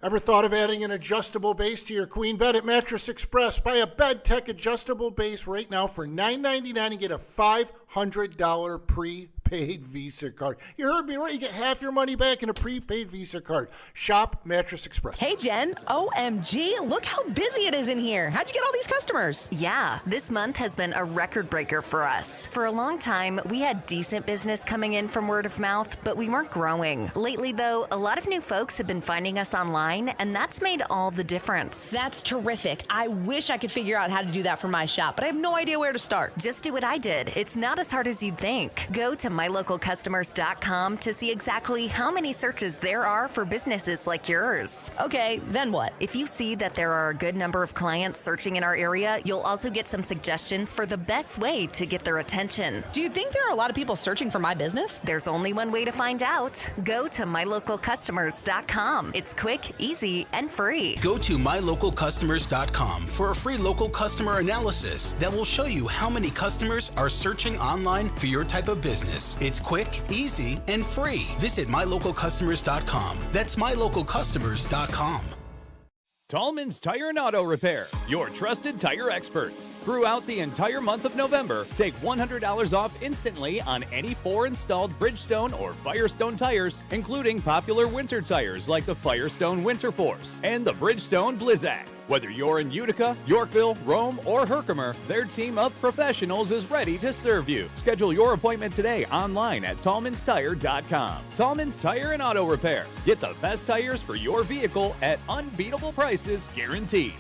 [SPEAKER 10] Ever thought of adding an adjustable base to your queen bed at Mattress Express? Buy a Bed Tech adjustable base right now for $9.99 and get a $500 prepaid Visa card. You heard me right. You get half your money back in a prepaid Visa card. Shop Mattress Express.
[SPEAKER 17] Hey, Jen. OMG, look how busy it is in here. How'd you get all these customers?
[SPEAKER 18] Yeah, this month has been a record breaker for us. For a long time, we had decent business coming in from word of mouth, but we weren't growing. Lately, though, a lot of new folks have been finding us online, and that's made all the difference.
[SPEAKER 17] That's terrific. I wish I could figure out how to do that for my shop, but I have no idea where to start.
[SPEAKER 18] Just do what I did. It's not as hard as you'd think. Go to mylocalcustomers.com to see exactly how many searches there are for businesses like yours.
[SPEAKER 17] Okay, then what?
[SPEAKER 18] If you see that there are a good number of clients searching in our area, you'll also get some suggestions for the best way to get their attention.
[SPEAKER 17] Do you think there are a lot of people searching for my business?
[SPEAKER 18] There's only one way to find out. Go to mylocalcustomers.com. It's quick, easy, and free.
[SPEAKER 20] Go to mylocalcustomers.com for a free local customer analysis that will show you how many customers are searching online for your type of business. It's quick, easy, and free. Visit mylocalcustomers.com. That's mylocalcustomers.com.
[SPEAKER 22] Tallman's Tire and Auto Repair, your trusted tire experts. Throughout the entire month of November, take $100 off instantly on any 4 installed Bridgestone or Firestone tires, including popular winter tires like the Firestone Winter Force and the Bridgestone Blizzak. Whether you're in Utica, Yorkville, Rome, or Herkimer, their team of professionals is ready to serve you. Schedule your appointment today online at tallmanstire.com. Tallman's Tire and Auto Repair. Get the best tires for your vehicle at unbeatable prices guaranteed.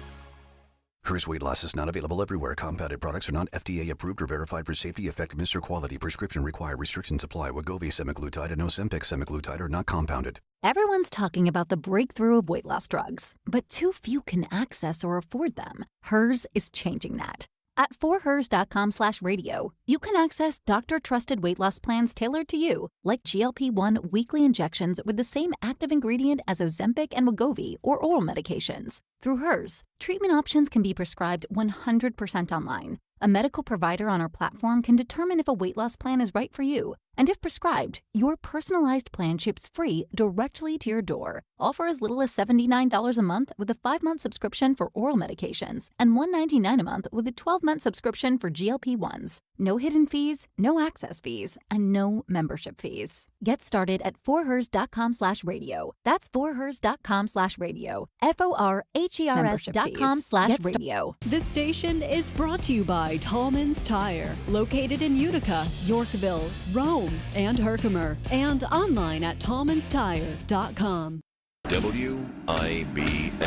[SPEAKER 8] Hers weight loss is not available everywhere. Compounded products are not FDA approved or verified for safety, effectiveness, or quality. Prescription required. Restrictions apply. Wegovy semaglutide and Ozempic semaglutide are not compounded.
[SPEAKER 9] Everyone's talking about the breakthrough of weight loss drugs, but too few can access or afford them. Hers is changing that. At forhers.com/radio, you can access doctor-trusted weight loss plans tailored to you, like GLP-1 weekly injections with the same active ingredient as Ozempic and Wegovy or oral medications. Through Hers, treatment options can be prescribed 100% online. A medical provider on our platform can determine if a weight loss plan is right for you. And if prescribed, your personalized plan ships free directly to your door, all for as little as $79 a month with a 5-month subscription for oral medications and $199 a month with a 12-month subscription for GLP-1s. No hidden fees, no access fees, and no membership fees. Get started at forhers.com/radio. That's forhers.com/radio. FORHERS.com/radio.
[SPEAKER 6] This station is brought to you by Tallman's Tire, located in Utica, Yorkville, Rome, and Herkimer, and online at tallmanstire.com.
[SPEAKER 1] WIBX.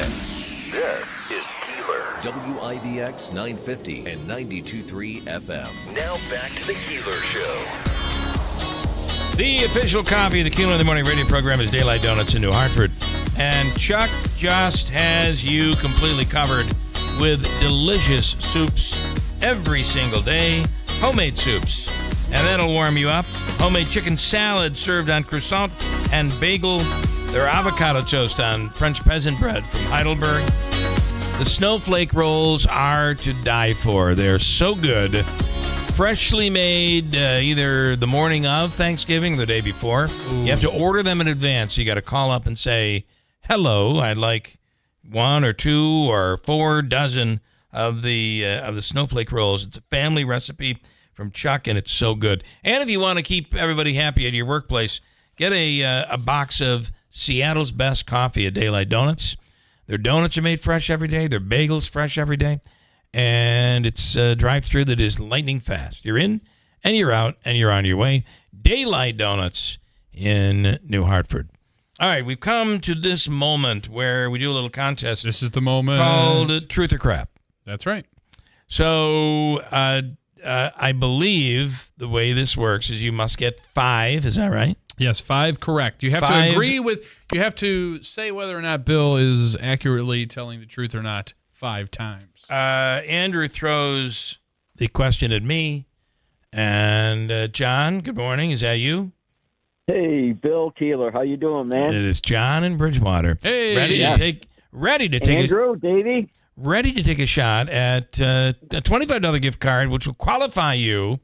[SPEAKER 1] This is Keeler. WIBX 950 and 92.3 FM. Now back to the Keeler Show.
[SPEAKER 3] The official coffee of the Keeler in the Morning radio program is Daylight Donuts in New Hartford. And Chuck just has you completely covered with delicious soups every single day. Homemade soups. And that'll warm you up. Homemade chicken salad served on croissant and bagel. Their avocado toast on French peasant bread from Heidelberg. The snowflake rolls are to die for. They're so good. Freshly made either the morning of Thanksgiving or the day before. Ooh. You have to order them in advance. You got to call up and say, hello, I'd like 1 or 2 or 4 dozen of the snowflake rolls. It's a family recipe from Chuck, and it's so good. And if you want to keep everybody happy at your workplace, get a box of Seattle's best coffee at Daylight Donuts. Their donuts are made fresh every day. Their bagels fresh every day. And it's a drive-through that is lightning fast. You're in, and you're out, and you're on your way. Daylight Donuts in New Hartford. All right, we've come to this moment where we do a little contest.
[SPEAKER 4] This is the moment
[SPEAKER 3] called Truth or Crap.
[SPEAKER 4] That's right.
[SPEAKER 3] So I believe the way this works is you must get 5. Is that right?
[SPEAKER 4] Yes, 5 correct. You have to agree with. You have to say whether or not Bill is accurately telling the truth or not 5 times.
[SPEAKER 3] Andrew throws the question at me, and John. Good morning. Is that you?
[SPEAKER 2] Hey, Bill Keeler, how you doing, man?
[SPEAKER 3] It is John in Bridgewater.
[SPEAKER 4] Hey,
[SPEAKER 3] ready to take
[SPEAKER 2] Andrew, Davey,
[SPEAKER 3] ready to take a shot at a $25 gift card, which will qualify you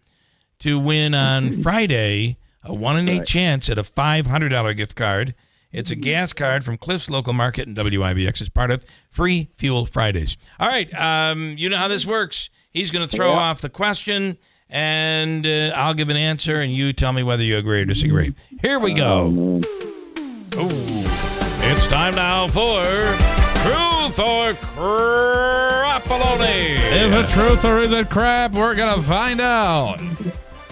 [SPEAKER 3] to win on Friday a 1 in 8 chance at a $500 gift card. It's a gas card from Cliff's Local Market in WIBX as part of Free Fuel Fridays. All right, you know how this works. He's going to throw off the question, and I'll give an answer, and you tell me whether you agree or disagree. Here we go. It's time now for Truth or Crapaloni.
[SPEAKER 4] Is it truth or is it crap? We're going to find out.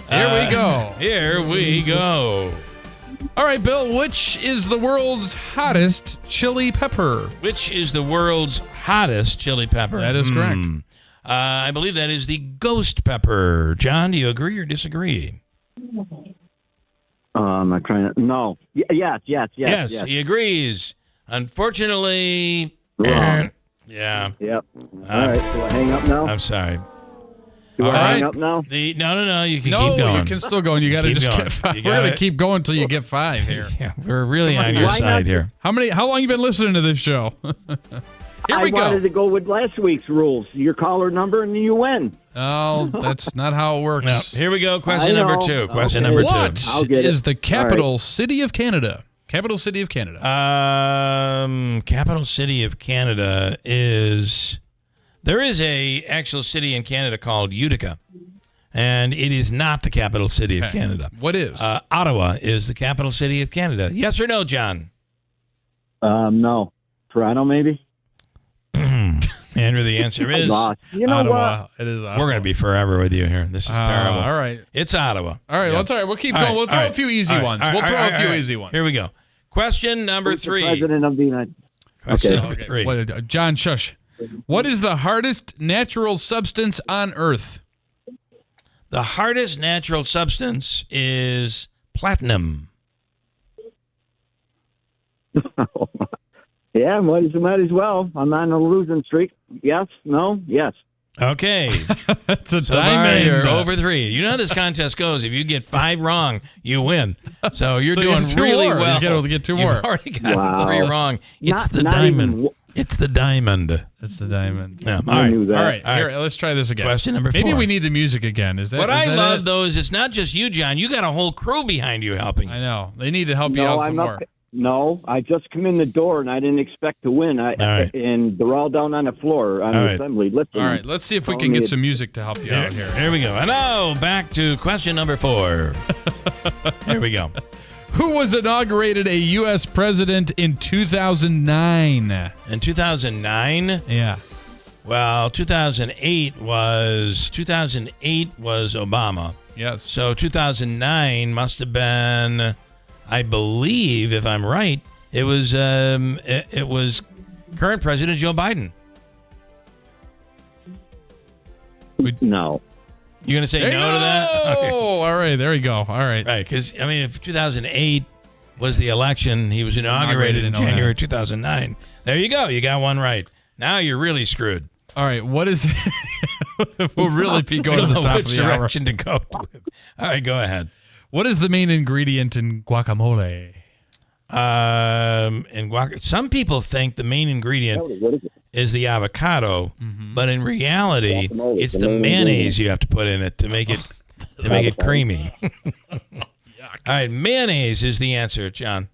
[SPEAKER 4] Here we go.
[SPEAKER 3] Here we go.
[SPEAKER 4] All right, Bill, which is the world's hottest chili pepper?
[SPEAKER 3] Which is the world's hottest chili pepper?
[SPEAKER 4] That is correct.
[SPEAKER 3] I believe that is the ghost pepper. John, do you agree or disagree?
[SPEAKER 2] I'm trying to. No. Yes,
[SPEAKER 3] he agrees. Unfortunately,
[SPEAKER 2] wrong.
[SPEAKER 3] Yeah.
[SPEAKER 2] Yep. All right. Do I hang up now?
[SPEAKER 3] I'm sorry.
[SPEAKER 2] Do I hang up now?
[SPEAKER 3] No. You can
[SPEAKER 4] No,
[SPEAKER 3] keep going.
[SPEAKER 4] you can still go. And you got to just get 5. We're going to keep going until you get 5 here.
[SPEAKER 3] Yeah, we're really on your side here.
[SPEAKER 4] How long you been listening to this show? Here we go.
[SPEAKER 2] I wanted to go with last week's rules. Your caller number and you win.
[SPEAKER 4] Oh, that's not how it works.
[SPEAKER 3] No. Here we go. Question number 2. Question number 2.
[SPEAKER 4] What is the capital city of Canada? Capital city of Canada.
[SPEAKER 3] Capital city of Canada is... There is a actual city in Canada called Utica, and it is not the capital city of Canada.
[SPEAKER 4] What is?
[SPEAKER 3] Ottawa is the capital city of Canada. Yes or no, John?
[SPEAKER 2] No. Toronto, maybe?
[SPEAKER 3] Andrew, the answer is
[SPEAKER 2] you know
[SPEAKER 3] Ottawa.
[SPEAKER 2] what?
[SPEAKER 4] It is Ottawa.
[SPEAKER 3] We're going to be forever with you here. This is terrible.
[SPEAKER 4] All right.
[SPEAKER 3] It's Ottawa.
[SPEAKER 4] All right.
[SPEAKER 3] Yep.
[SPEAKER 4] We'll keep going. We'll throw a few easy ones. We'll throw a few easy ones.
[SPEAKER 3] Here we go. Question number 3.
[SPEAKER 2] President of the United
[SPEAKER 3] Question number 3.
[SPEAKER 4] John, shush. What is the hardest natural substance on Earth?
[SPEAKER 3] The hardest natural substance is platinum.
[SPEAKER 2] Yeah, might as well. I'm on a losing streak. Yes, no, yes.
[SPEAKER 3] Okay.
[SPEAKER 4] That's a
[SPEAKER 3] so
[SPEAKER 4] diamond.
[SPEAKER 3] You're over 3. You know how this contest goes. If you get 5 wrong, you win. So you're doing really
[SPEAKER 4] more.
[SPEAKER 3] well.
[SPEAKER 4] He's got to get 2 more.
[SPEAKER 3] You've already got 3 wrong. It's the diamond. It's the diamond.
[SPEAKER 4] It's the diamond.
[SPEAKER 3] Yeah.
[SPEAKER 2] I knew that.
[SPEAKER 4] All right. Here, let's try this again.
[SPEAKER 3] Question number 4.
[SPEAKER 4] Maybe we need the music again. Is that
[SPEAKER 3] what I love,
[SPEAKER 4] it?
[SPEAKER 3] though, is it's not just you, John. You got a whole crew behind you helping you.
[SPEAKER 4] I know. They need to help you out some more.
[SPEAKER 2] No, I just come in the door and I didn't expect to win. And they're all down on the floor on the assembly.
[SPEAKER 4] All right, let's see if we can get some music to help you out here.
[SPEAKER 3] Here we go. And now back to question number 4. Here we go.
[SPEAKER 4] Who was inaugurated a U.S. president in 2009?
[SPEAKER 3] In 2009?
[SPEAKER 4] Yeah.
[SPEAKER 3] Well, 2008 was Obama.
[SPEAKER 4] Yes.
[SPEAKER 3] So 2009 must have been, I believe, if I'm right, it was current President Joe Biden.
[SPEAKER 2] No.
[SPEAKER 3] You're going to say no to that? Okay.
[SPEAKER 4] Oh, all right. There you go. All right.
[SPEAKER 3] Right, because, I mean, if 2008 was the election, he was inaugurated in January 2009. There you go. You got one right. Now you're really screwed.
[SPEAKER 4] All right. What is we'll really be going to the top of the hour.
[SPEAKER 3] Which direction to go with. All right, go ahead.
[SPEAKER 4] What is the main ingredient in guacamole?
[SPEAKER 3] Some people think the main ingredient is the avocado, but in reality, it's the mayonnaise you have to put in it to make it creamy. All right, mayonnaise is the answer, John.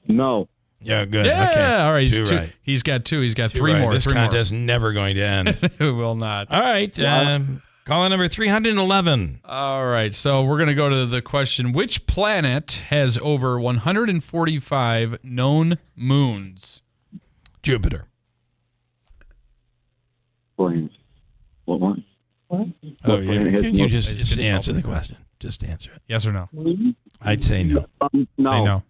[SPEAKER 2] No.
[SPEAKER 3] Yeah, good.
[SPEAKER 4] Yeah,
[SPEAKER 3] okay.
[SPEAKER 4] all right.
[SPEAKER 3] Right.
[SPEAKER 4] He's got 2. He's got 3
[SPEAKER 3] right.
[SPEAKER 4] more.
[SPEAKER 3] This
[SPEAKER 4] 3
[SPEAKER 3] contest
[SPEAKER 4] more.
[SPEAKER 3] never going to end.
[SPEAKER 4] It will not.
[SPEAKER 3] All right. Caller number 311.
[SPEAKER 4] All right. So we're going to go to the question, which planet has over 145 known moons?
[SPEAKER 3] Jupiter.
[SPEAKER 2] Planes. What one?
[SPEAKER 3] Oh,
[SPEAKER 2] What
[SPEAKER 3] yeah.
[SPEAKER 2] planet has
[SPEAKER 3] Can you
[SPEAKER 2] more-
[SPEAKER 3] just answer the question? Just answer it.
[SPEAKER 4] Yes or no?
[SPEAKER 3] I'd say no.
[SPEAKER 2] No.
[SPEAKER 4] Say no.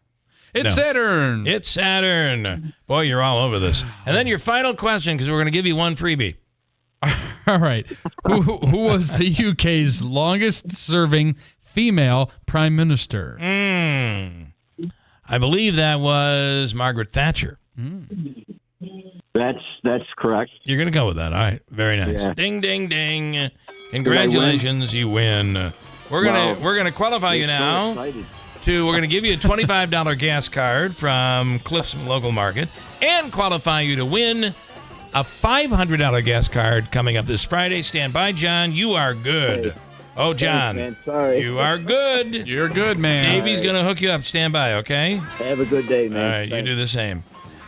[SPEAKER 4] It's
[SPEAKER 3] No.
[SPEAKER 4] Saturn.
[SPEAKER 3] It's Saturn. Boy, you're all over this. And then your final question, because we're going to give you one freebie.
[SPEAKER 4] All right. Who was the UK's longest-serving female prime minister?
[SPEAKER 3] I believe that was Margaret Thatcher.
[SPEAKER 2] That's correct.
[SPEAKER 3] You're going to go with that. All right. Very nice.
[SPEAKER 2] Yeah.
[SPEAKER 3] Ding, ding, ding. Congratulations. You win. We're gonna qualify you now. We're going to give you a $25 gas card from Cliff's Local Market and qualify you to win a $500 gas card coming up this Friday. Stand by, John. You are good. Oh, John.
[SPEAKER 2] Thanks, man. Sorry.
[SPEAKER 3] You are good.
[SPEAKER 4] You're good, man.
[SPEAKER 3] Davey's going to hook you up. Stand by, okay?
[SPEAKER 2] Have a good day, man.
[SPEAKER 3] All right, you do the same.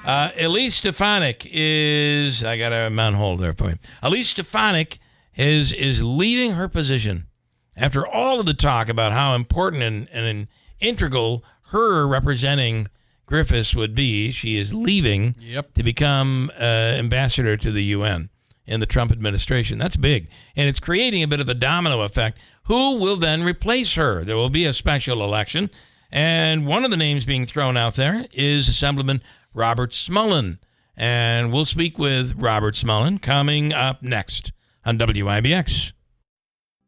[SPEAKER 3] Elise Stefanik is... I got him on hold there for you. Elise Stefanik is leaving her position after all of the talk about how important and integral her representing Griffiths would be. She is leaving to become ambassador to the UN in the Trump administration. That's big. And it's creating a bit of a domino effect. Who will then replace her? There will be a special election. And one of the names being thrown out there is Assemblyman Robert Smullen. And we'll speak with Robert Smullen coming up next on WIBX.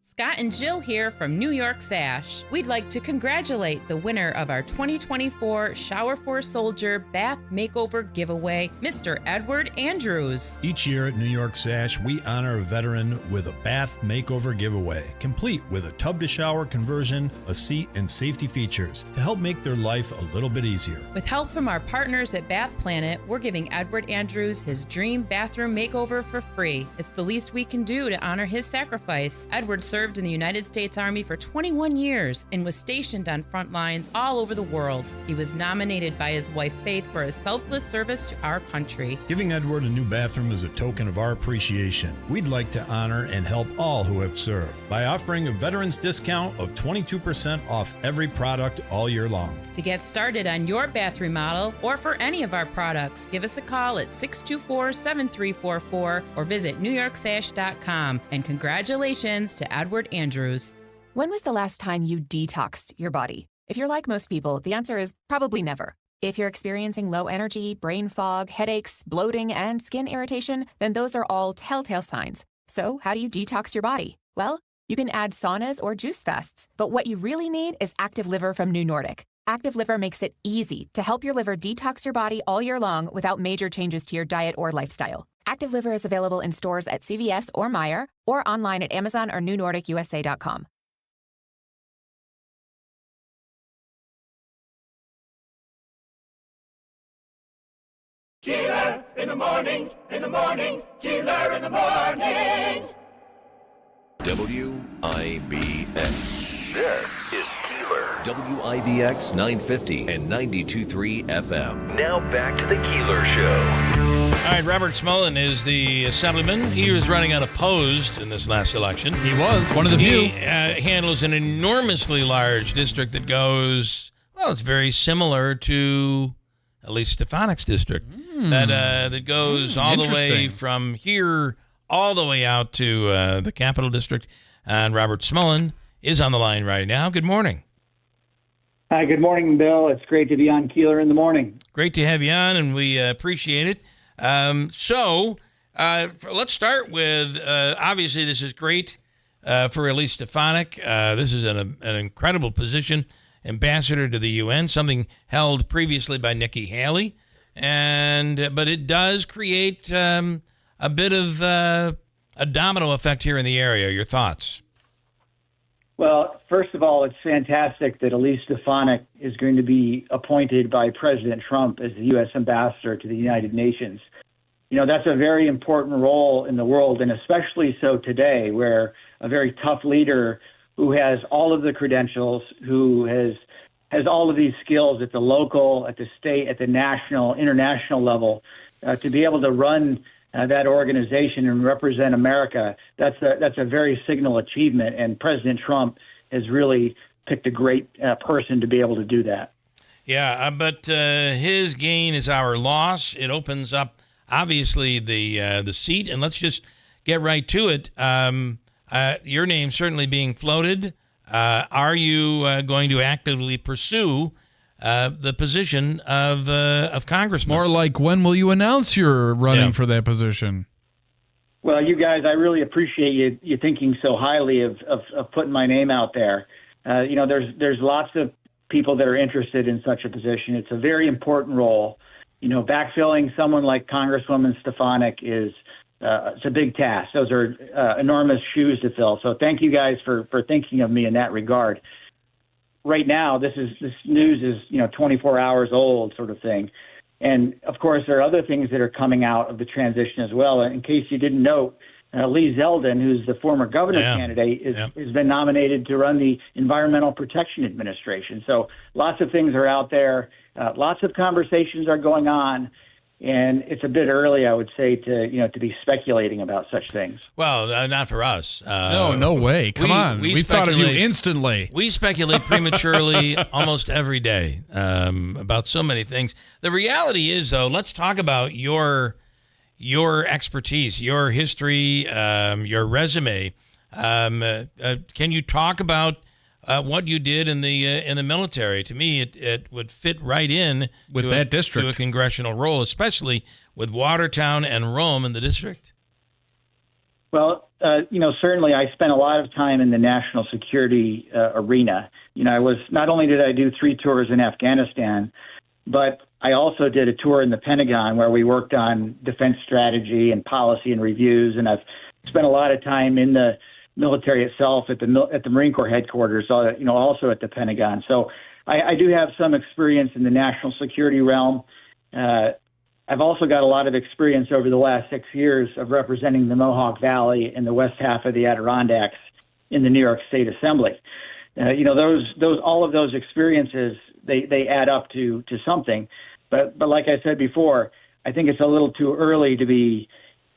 [SPEAKER 5] Scott and Jill here from New York Sash. We'd like to congratulate the winner of our 2024 Shower for a Soldier Bath Makeover Giveaway, Mr. Edward Andrews.
[SPEAKER 7] Each year at New York Sash, we honor a veteran with a bath makeover giveaway, complete with a tub-to-shower conversion, a seat, and safety features to help make their life a little bit easier.
[SPEAKER 5] With help from our partners at Bath Planet, we're giving Edward Andrews his dream bathroom makeover for free. It's the least we can do to honor his sacrifice. Edward served in the United States Army for 21 years and was stationed on front lines all over the world. He was nominated by his wife Faith for his selfless service to our country.
[SPEAKER 7] Giving Edward a new bathroom is a token of our appreciation. We'd like to honor and help all who have served by offering a veteran's discount of 22% off every product all year long.
[SPEAKER 5] To get started on your bath remodel or for any of our products, give us a call at 624-7344 or visit newyorksash.com. And congratulations to Edward Andrews.
[SPEAKER 23] When was the last time you detoxed your body? If you're like most people, the answer is probably never. If you're experiencing low energy, brain fog, headaches, bloating, and skin irritation, then those are all telltale signs. So how do you detox your body? Well, you can add saunas or juice fasts, but what you really need is Active Liver from New Nordic. Active Liver makes it easy to help your liver detox your body all year long without major changes to your diet or lifestyle. Active Liver is available in stores at CVS or Meijer or online at Amazon or newnordicusa.com.
[SPEAKER 13] Keeler in the morning, Keeler in the morning.
[SPEAKER 1] WIBX. This is Keeler. WIBX 950 and 92.3 FM. Now back to the Keeler Show.
[SPEAKER 3] All right, Robert Smullen is the assemblyman. He was running unopposed in this last election.
[SPEAKER 4] He was one of the few.
[SPEAKER 3] He handles an enormously large district that goes, well, it's very similar to Elise Stefanik's district. That goes all the way from here all the way out to the Capital District. And Robert Smullen is on the line right now. Good morning.
[SPEAKER 24] Hi, good morning, Bill. It's great to be on Keeler in the morning.
[SPEAKER 3] Great to have you on, and we appreciate it. So let's start with, obviously, this is great for Elise Stefanik. This is an incredible position, ambassador to the UN, something held previously by Nikki Haley. But it does create a bit of a domino effect here in the area. Your thoughts?
[SPEAKER 24] Well, first of all, it's fantastic that Elise Stefanik is going to be appointed by President Trump as the U.S. ambassador to the United Nations. You know, that's a very important role in the world, and especially so today, where a very tough leader who has all of the credentials, who has all of these skills at the local, at the state, at the national, international level, to be able to run that organization and represent America, that's a very signal achievement. And President Trump has really picked a great person to be able to do that.
[SPEAKER 3] Yeah, but his gain is our loss. It opens up, obviously, the seat. And let's just get right to it. Your name certainly being floated. Are you going to actively pursue the position of congressman?
[SPEAKER 4] More like, when will you announce you're running for that position?
[SPEAKER 24] Well, you guys, I really appreciate you thinking so highly of putting my name out there. There's lots of people that are interested in such a position. It's a very important role. Backfilling someone like Congresswoman Stefanik is it's a big task. Those are enormous shoes to fill. So thank you guys for thinking of me in that regard. Right now, this news is 24 hours old, sort of thing. And of course, there are other things that are coming out of the transition as well. In case you didn't know, Lee Zeldin, who's the former governor candidate, has been nominated to run the Environmental Protection Administration. So lots of things are out there. Lots of conversations are going on. And it's a bit early, I would say, to be speculating about such things.
[SPEAKER 3] Well, not for us.
[SPEAKER 4] No way. Come on. We thought of you instantly.
[SPEAKER 3] We speculate prematurely almost every day about so many things. The reality is, though, let's talk about your expertise, your history, your resume. Can you talk about what you did in the military? To me, it would fit right in
[SPEAKER 4] with that district,
[SPEAKER 3] to a congressional role, especially with Watertown and Rome in the district.
[SPEAKER 24] Well, certainly I spent a lot of time in the national security arena. Not only did I do 3 tours in Afghanistan, but I also did a tour in the Pentagon where we worked on defense strategy and policy and reviews, and I've spent a lot of time in the military itself at the Marine Corps headquarters, also at the Pentagon. So I do have some experience in the national security realm. I've also got a lot of experience over the last 6 years of representing the Mohawk Valley and the west half of the Adirondacks in the New York State Assembly. All of those experiences, they add up to something. But like I said before, I think it's a little too early to be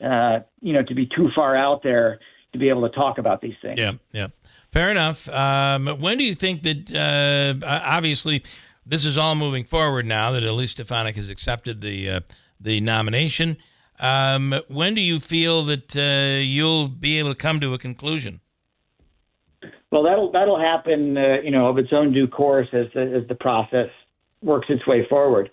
[SPEAKER 24] too far out there to be able to talk about these things.
[SPEAKER 3] Yeah. Fair enough. When do you think that, obviously, this is all moving forward now that Elise Stefanik has accepted the nomination. When do you feel that you'll be able to come to a conclusion?
[SPEAKER 24] Well, that'll happen, of its own due course as the process works its way forward.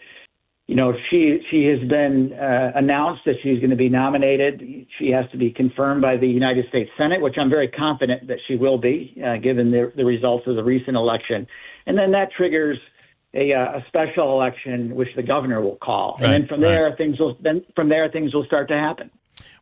[SPEAKER 24] She has been announced that she's going to be nominated. She has to be confirmed by the United States Senate, which I'm very confident that she will be, given the results of the recent election. And then that triggers a special election, which the governor will call. And then from there, things will start to happen.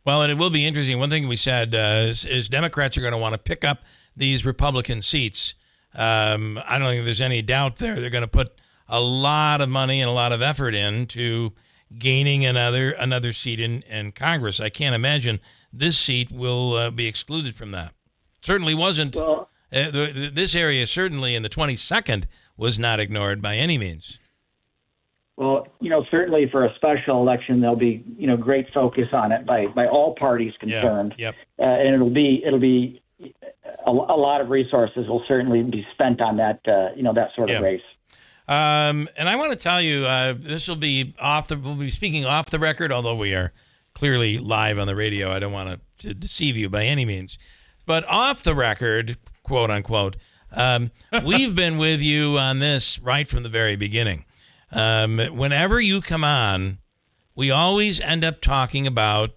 [SPEAKER 3] Well, and it will be interesting. One thing we said is Democrats are going to want to pick up these Republican seats. I don't think there's any doubt there. They're going to put a lot of money and a lot of effort into gaining another seat in Congress. I can't imagine this seat will be excluded from that. Certainly wasn't. Well, this area certainly in the 22nd was not ignored by any means.
[SPEAKER 24] Well, certainly for a special election, there'll be great focus on it by all parties concerned.
[SPEAKER 3] Yep.
[SPEAKER 24] And it'll be a lot of resources will certainly be spent on that that sort of race.
[SPEAKER 3] And I want to tell you, we'll be speaking off the record, although we are clearly live on the radio. I don't want to deceive you by any means. But off the record, quote unquote, we've been with you on this right from the very beginning. Whenever you come on, we always end up talking about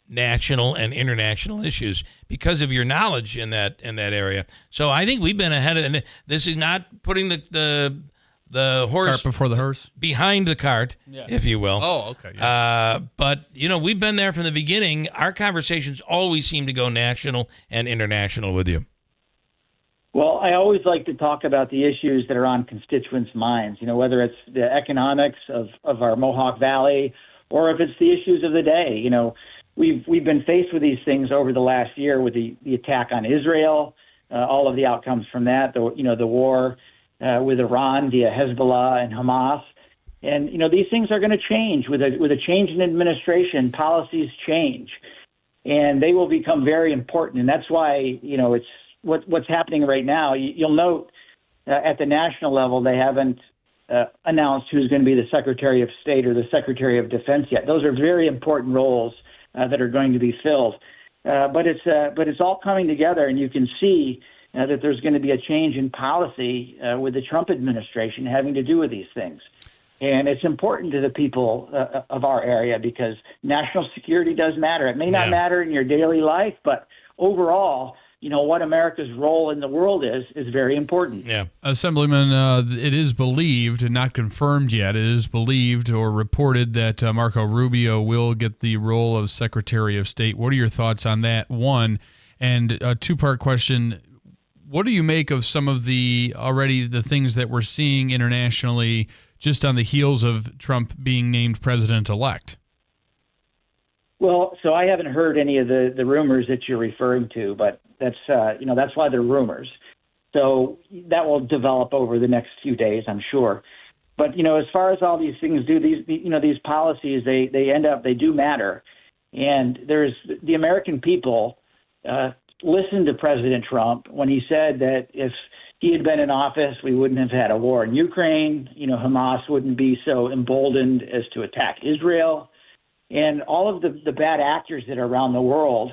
[SPEAKER 3] national and international issues because of your knowledge in that area. So I think we've been ahead of, and this is not putting the horse
[SPEAKER 4] cart before the hearse,
[SPEAKER 3] behind the cart, if you will.
[SPEAKER 4] Oh, okay. Yeah.
[SPEAKER 3] But we've been there from the beginning. Our conversations always seem to go national and international with you.
[SPEAKER 24] Well, I always like to talk about the issues that are on constituents' minds, whether it's the economics of our Mohawk Valley or if it's the issues of the day. We've been faced with these things over the last year with the attack on Israel, all of the outcomes from that, the war with Iran via Hezbollah and Hamas. And, these things are going to change. With a change in administration, policies change. And they will become very important. And that's why, it's what's happening right now. You'll note at the national level, they haven't announced who's going to be the Secretary of State or the Secretary of Defense yet. Those are very important roles that are going to be filled. but it's all coming together, and you can see that there's going to be a change in policy with the Trump administration having to do with these things. And it's important to the people of our area because national security does matter. It may not matter in your daily life, but overall, what America's role in the world is very important.
[SPEAKER 3] Yeah.
[SPEAKER 4] Assemblyman, it is believed, and not confirmed yet, it is believed or reported that Marco Rubio will get the role of Secretary of State. What are your thoughts on that, one? And a two-part question, what do you make of some of the things that we're seeing internationally just on the heels of Trump being named president-elect?
[SPEAKER 24] Well, so I haven't heard any of the rumors that you're referring to, but that's why they're rumors. So that will develop over the next few days, I'm sure. But as far as all these things do, these policies they do matter, and there's the American people listened to President Trump when he said that if he had been in office, we wouldn't have had a war in Ukraine. Hamas wouldn't be so emboldened as to attack Israel. And all of the bad actors that are around the world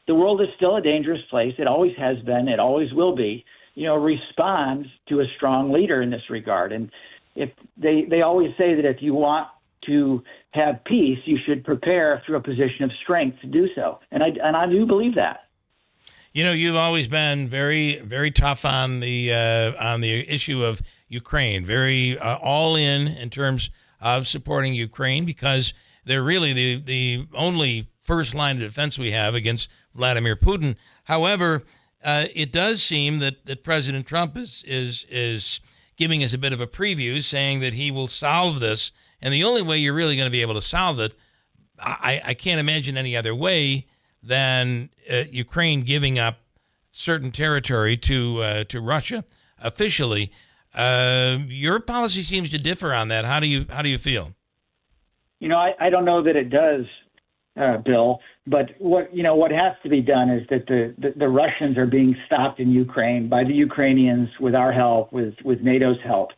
[SPEAKER 24] is still a dangerous place. It always has been. It always will be. Respond to a strong leader in this regard. And if they always say that if you want to have peace, you should prepare through a position of strength to do so. And I do believe that.
[SPEAKER 3] You've always been very, very tough on the issue of Ukraine, very all in terms of supporting Ukraine because they're really the only first line of defense we have against Vladimir Putin. However, it does seem that President Trump is giving us a bit of a preview, saying that he will solve this, and the only way you're really going to be able to solve it, I can't imagine any other way than Ukraine giving up certain territory to Russia officially. Your policy seems to differ on that. How do you feel?
[SPEAKER 24] I don't know that it does, Bill. But what has to be done is that the Russians are being stopped in Ukraine by the Ukrainians with our help, with NATO's help,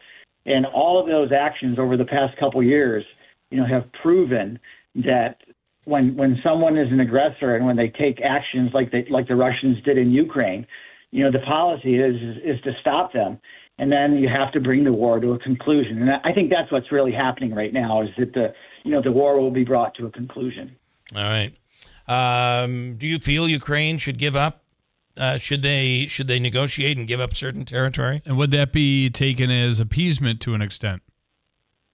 [SPEAKER 24] and all of those actions over the past couple of years, have proven that when someone is an aggressor and when they take actions like the Russians did in Ukraine, the policy is to stop them. And then you have to bring the war to a conclusion. And I think that's what's really happening right now is that the war will be brought to a conclusion.
[SPEAKER 3] All right. Do you feel Ukraine should give up? Should they negotiate and give up certain territory?
[SPEAKER 4] And would that be taken as appeasement to an extent?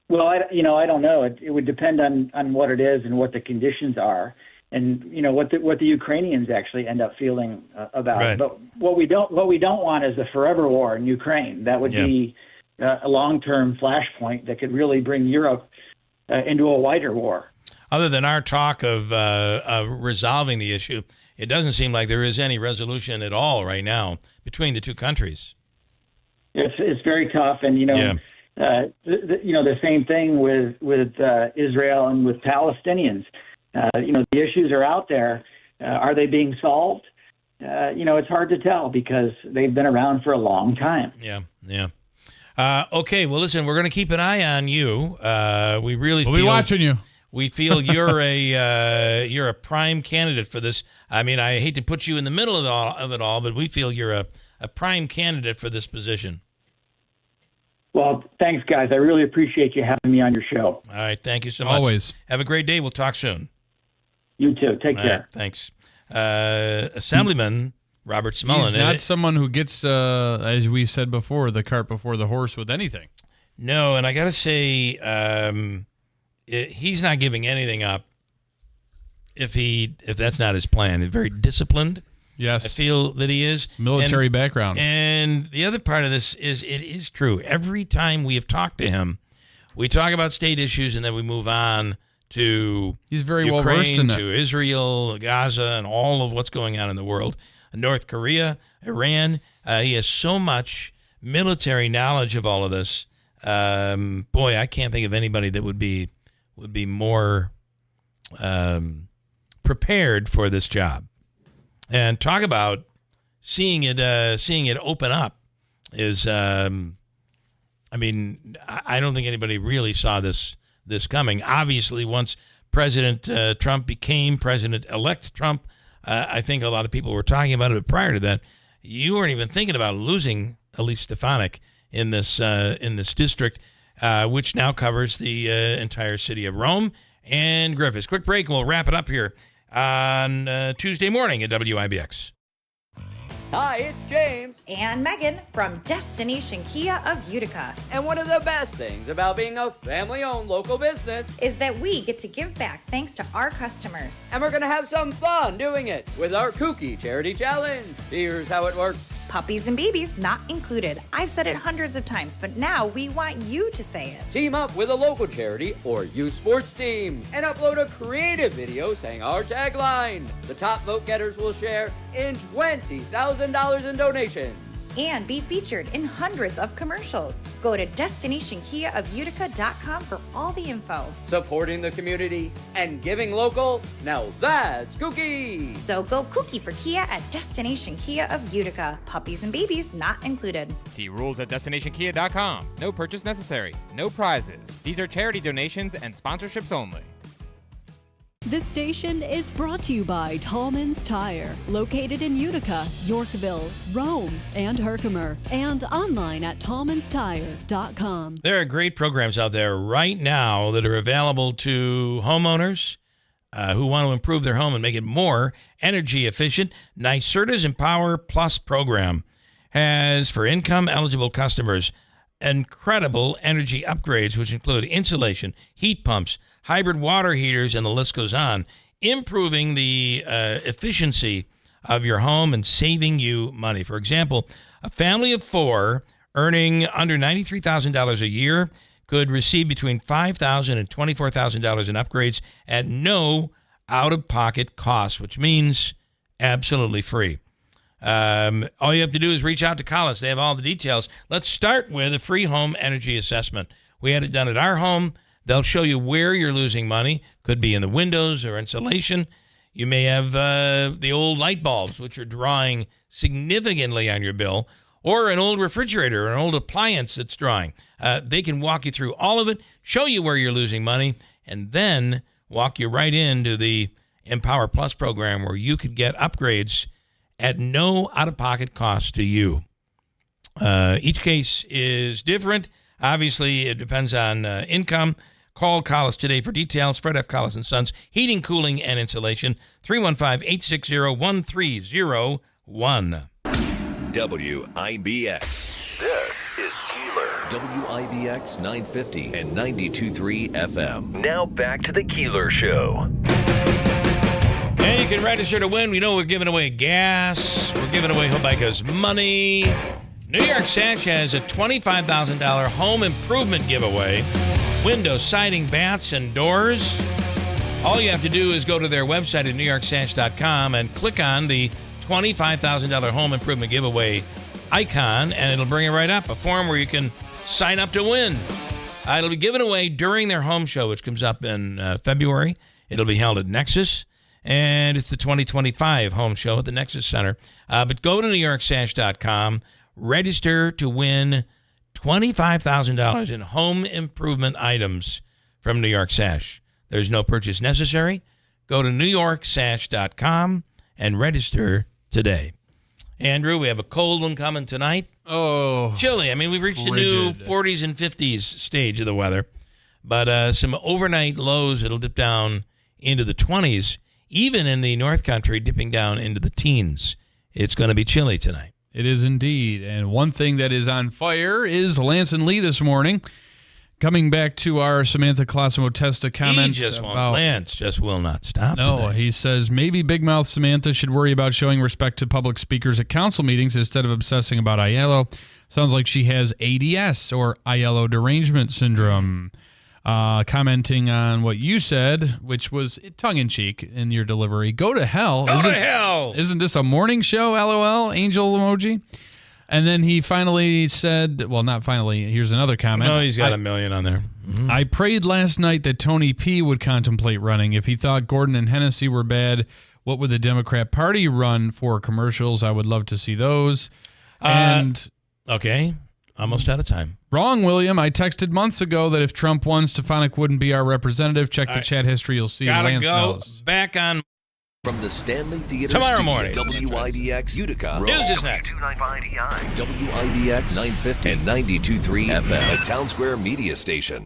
[SPEAKER 24] Well, I don't know. It would depend on what it is and what the conditions are, and what the Ukrainians actually end up feeling about it. But what we don't want is a forever war in Ukraine. That would be a long-term flashpoint that could really bring Europe into a wider war.
[SPEAKER 3] Other than our talk of resolving the issue, it doesn't seem like there is any resolution at all right now between the two countries.
[SPEAKER 24] It's very tough, and the same thing with Israel and with Palestinians. The issues are out there. Are they being solved? It's hard to tell because they've been around for a long time.
[SPEAKER 3] Yeah. Okay, well, listen, we're going to keep an eye on you. We'll
[SPEAKER 4] be watching you.
[SPEAKER 3] We feel you're a prime candidate for this. I mean, I hate to put you in the middle of it all, but we feel you're a prime candidate for this position.
[SPEAKER 24] Well, thanks, guys. I really appreciate you having me on your show.
[SPEAKER 3] All right, thank you so much.
[SPEAKER 4] Always.
[SPEAKER 3] Have a great day. We'll talk soon.
[SPEAKER 24] You too. Take care.
[SPEAKER 3] Right, thanks. Assemblyman Robert Smullen.
[SPEAKER 4] He's not someone who gets, as we said before, the cart before the horse with anything.
[SPEAKER 3] No, and I got to say, he's not giving anything up if that's not his plan. He's very disciplined.
[SPEAKER 4] Yes.
[SPEAKER 3] I feel that he is.
[SPEAKER 4] Military background.
[SPEAKER 3] And the other part of this is it is true. Every time we have talked to him, we talk about state issues and then we move on to
[SPEAKER 4] He's very
[SPEAKER 3] Ukraine,
[SPEAKER 4] well versed in that.
[SPEAKER 3] to Israel, Gaza, and all of what's going on in the world. North Korea, Iran. He has so much military knowledge of all of this. Boy, I can't think of anybody that would be more prepared for this job. And talk about seeing it open up is, I don't think anybody really saw this coming. Obviously, once President Trump became President-elect Trump, I think a lot of people were talking about it. But prior to that, you weren't even thinking about losing Elise Stefanik in this district, which now covers the entire city of Rome and Griffith. Quick break, and we'll wrap it up here on Tuesday morning at WIBX.
[SPEAKER 11] Hi, it's James.
[SPEAKER 12] And Megan from Destination Kia of Utica.
[SPEAKER 11] And one of the best things about being a family-owned local business
[SPEAKER 12] is that we get to give back thanks to our customers.
[SPEAKER 11] And we're going to have some fun doing it with our Kooky Charity Challenge. Here's how it works.
[SPEAKER 12] Puppies and babies not included. I've said it hundreds of times, but now we want you to say it.
[SPEAKER 11] Team up with a local charity or youth sports team and upload a creative video saying our tagline. The top vote getters will share in $20,000 in donations.
[SPEAKER 12] And be featured in hundreds of commercials. Go to DestinationKiaOfUtica.com for all the info.
[SPEAKER 11] Supporting the community and giving local, now that's kooky.
[SPEAKER 12] So go kooky for Kia at Destination Kia of Utica. Puppies and babies not included.
[SPEAKER 14] See rules at DestinationKia.com. No purchase necessary. No prizes. These are charity donations and sponsorships only.
[SPEAKER 6] This station is brought to you by Tallman's Tire, located in Utica, Yorkville, Rome, and Herkimer, and online at tallmanstire.com.
[SPEAKER 3] There are great programs out there right now that are available to homeowners who want to improve their home and make it more energy efficient. NYSERDA's Empower Plus program has, for income-eligible customers, incredible energy upgrades, which include insulation, heat pumps, hybrid water heaters, and the list goes on, improving the efficiency of your home and saving you money. For example, a family of four earning under $93,000 a year could receive between $5,000 and $24,000 in upgrades at no out-of-pocket cost, which means absolutely free. All you have to do is reach out to Collis. They have all the details. Let's start with a free home energy assessment. We had it done at our home. They'll show you where you're losing money. Could be in the windows or insulation. You may have the old light bulbs, which are drawing significantly on your bill, or an old refrigerator or an old appliance that's drawing. They can walk you through all of it, show you where you're losing money, and then walk you right into the Empower Plus program where you could get upgrades at no out-of-pocket cost to you. Each case is different. Obviously, it depends on income. Call Collis today for details. Fred F. Collis & Sons, Heating, Cooling, and Insulation, 315-860-1301.
[SPEAKER 1] WIBX. This is Keeler. WIBX 950 and 92.3 FM. Now back to the Keeler Show.
[SPEAKER 3] And you can register to win. We know we're giving away gas. We're giving away Hobica's money. New York Sash has a $25,000 home improvement giveaway. Windows, siding, baths, and doors. All you have to do is go to their website at newyorksash.com and click on the $25,000 home improvement giveaway icon, and it'll bring it right up, a form where you can sign up to win. It'll be given away during their home show, which comes up in February. It'll be held at Nexus, and it's the 2025 home show at the Nexus Center. But go to newyorksash.com, register to win $25,000 in home improvement items from New York Sash. There's no purchase necessary. Go to newyorksash.com and register today. Andrew, we have a cold one coming tonight.
[SPEAKER 4] Oh.
[SPEAKER 3] Chilly. I mean, we've reached the new 40s and 50s stage of the weather. But some overnight lows, it'll dip down into the 20s. Even in the North Country, dipping down into the teens. It's going to be chilly tonight.
[SPEAKER 4] It is indeed. And one thing that is on fire is Lance and Lee this morning. Coming back to our Samantha Colosimo-Testa comments.
[SPEAKER 3] Lance just will not stop
[SPEAKER 4] No,
[SPEAKER 3] today.
[SPEAKER 4] He says maybe Big Mouth Samantha should worry about showing respect to public speakers at council meetings instead of obsessing about ILO. Sounds like she has ADS or ILO derangement syndrome. Commenting on what you said, which was tongue-in-cheek in your delivery. Go to hell.
[SPEAKER 3] Go to hell.
[SPEAKER 4] Isn't this a morning show? LOL, angel emoji. And then he finally said, well, not finally, here's another comment.
[SPEAKER 3] No, he's got a million on there. Mm-hmm.
[SPEAKER 4] I prayed last night that Tony P. would contemplate running. If he thought Gordon and Hennessy were bad, what would the Democrat Party run for commercials? I would love to see those.
[SPEAKER 3] Okay, almost out of time.
[SPEAKER 4] Wrong, William. I texted months ago that if Trump won, Stefanik wouldn't be our representative. Check the chat history. You'll see.
[SPEAKER 3] Gotta
[SPEAKER 4] Lance
[SPEAKER 3] go
[SPEAKER 4] knows.
[SPEAKER 3] back on
[SPEAKER 1] From the Stanley Theater
[SPEAKER 3] Tomorrow
[SPEAKER 1] Studio,
[SPEAKER 3] morning.
[SPEAKER 1] WIBX Utica.
[SPEAKER 3] News is next.
[SPEAKER 1] WIBX 950 and 92.3 FM, a Town Square media station.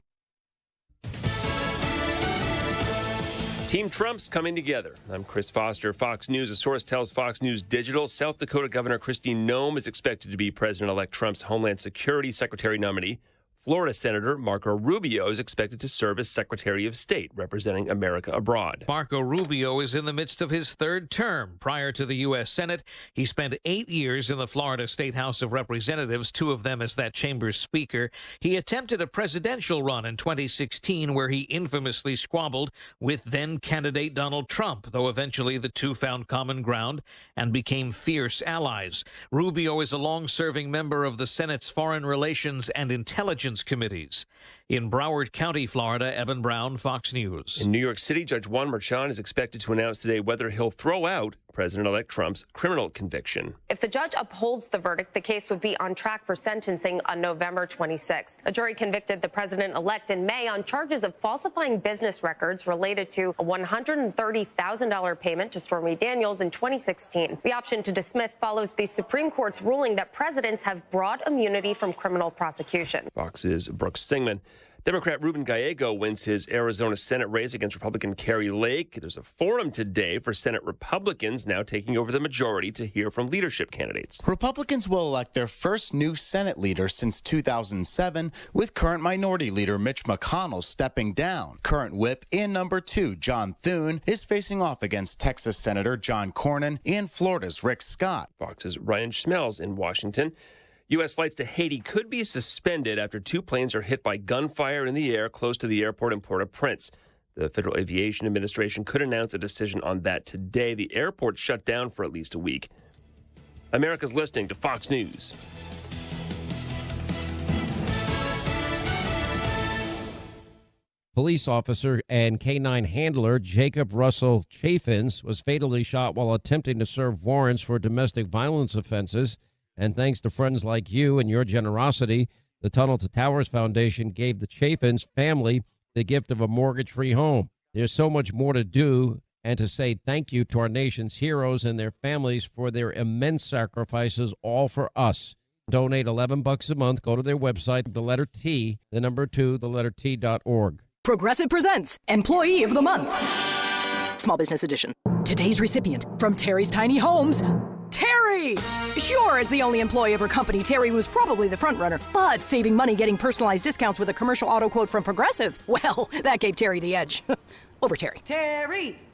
[SPEAKER 15] Team Trump's coming together. I'm Chris Foster, Fox News. A source tells Fox News Digital South Dakota Governor Kristi Noem is expected to be President-elect Trump's Homeland Security Secretary nominee. Florida Senator Marco Rubio is expected to serve as Secretary of State, representing America abroad.
[SPEAKER 16] Marco Rubio is in the midst of his third term. Prior to the U.S. Senate, he spent 8 years in the Florida State House of Representatives, 2 of them as that chamber's speaker. He attempted a presidential run in 2016, where he infamously squabbled with then-candidate Donald Trump, though eventually the two found common ground and became fierce allies. Rubio is a long-serving member of the Senate's Foreign Relations and Intelligence Committees. In Broward County, Florida, Eben Brown, Fox News.
[SPEAKER 15] In New York City, Judge Juan Merchan is expected to announce today whether he'll throw out President-elect Trump's criminal conviction.
[SPEAKER 19] If the judge upholds the verdict, the case would be on track for sentencing on November 26th. A jury convicted the president-elect in May on charges of falsifying business records related to a $130,000 payment to Stormy Daniels in 2016. The option to dismiss follows the Supreme Court's ruling that presidents have broad immunity from criminal prosecution.
[SPEAKER 15] Fox's Brooks Singman. Democrat Ruben Gallego wins his Arizona Senate race against Republican Carrie Lake. There's a forum today for Senate Republicans now taking over the majority to hear from leadership candidates.
[SPEAKER 21] Republicans will elect their first new Senate leader since 2007, with current Minority Leader Mitch McConnell stepping down. Current whip and number 2, John Thune, is facing off against Texas Senator John Cornyn and Florida's Rick Scott.
[SPEAKER 15] Fox's Ryan Schmelz in Washington. U.S. flights to Haiti could be suspended after 2 planes are hit by gunfire in the air close to the airport in Port-au-Prince. The Federal Aviation Administration could announce a decision on that today. The airport shut down for at least a week. America's listening to Fox News.
[SPEAKER 25] Police officer and K-9 handler Jacob Russell Chaffins was fatally shot while attempting to serve warrants for domestic violence offenses. And thanks to friends like you and your generosity, the Tunnel to Towers Foundation gave the Chaffins family the gift of a mortgage-free home. There's so much more to do and to say thank you to our nation's heroes and their families for their immense sacrifices, all for us. Donate $11 a month. Go to their website, the letter T, the number 2, the letter T.org.
[SPEAKER 26] Progressive presents Employee of the Month. Small Business Edition. Today's recipient from Terry's Tiny Homes, Terry! Sure, as the only employee of her company, Terry was probably the front runner, but saving money getting personalized discounts with a commercial auto quote from Progressive, well, that gave Terry the edge. Over Terry.
[SPEAKER 27] Terry!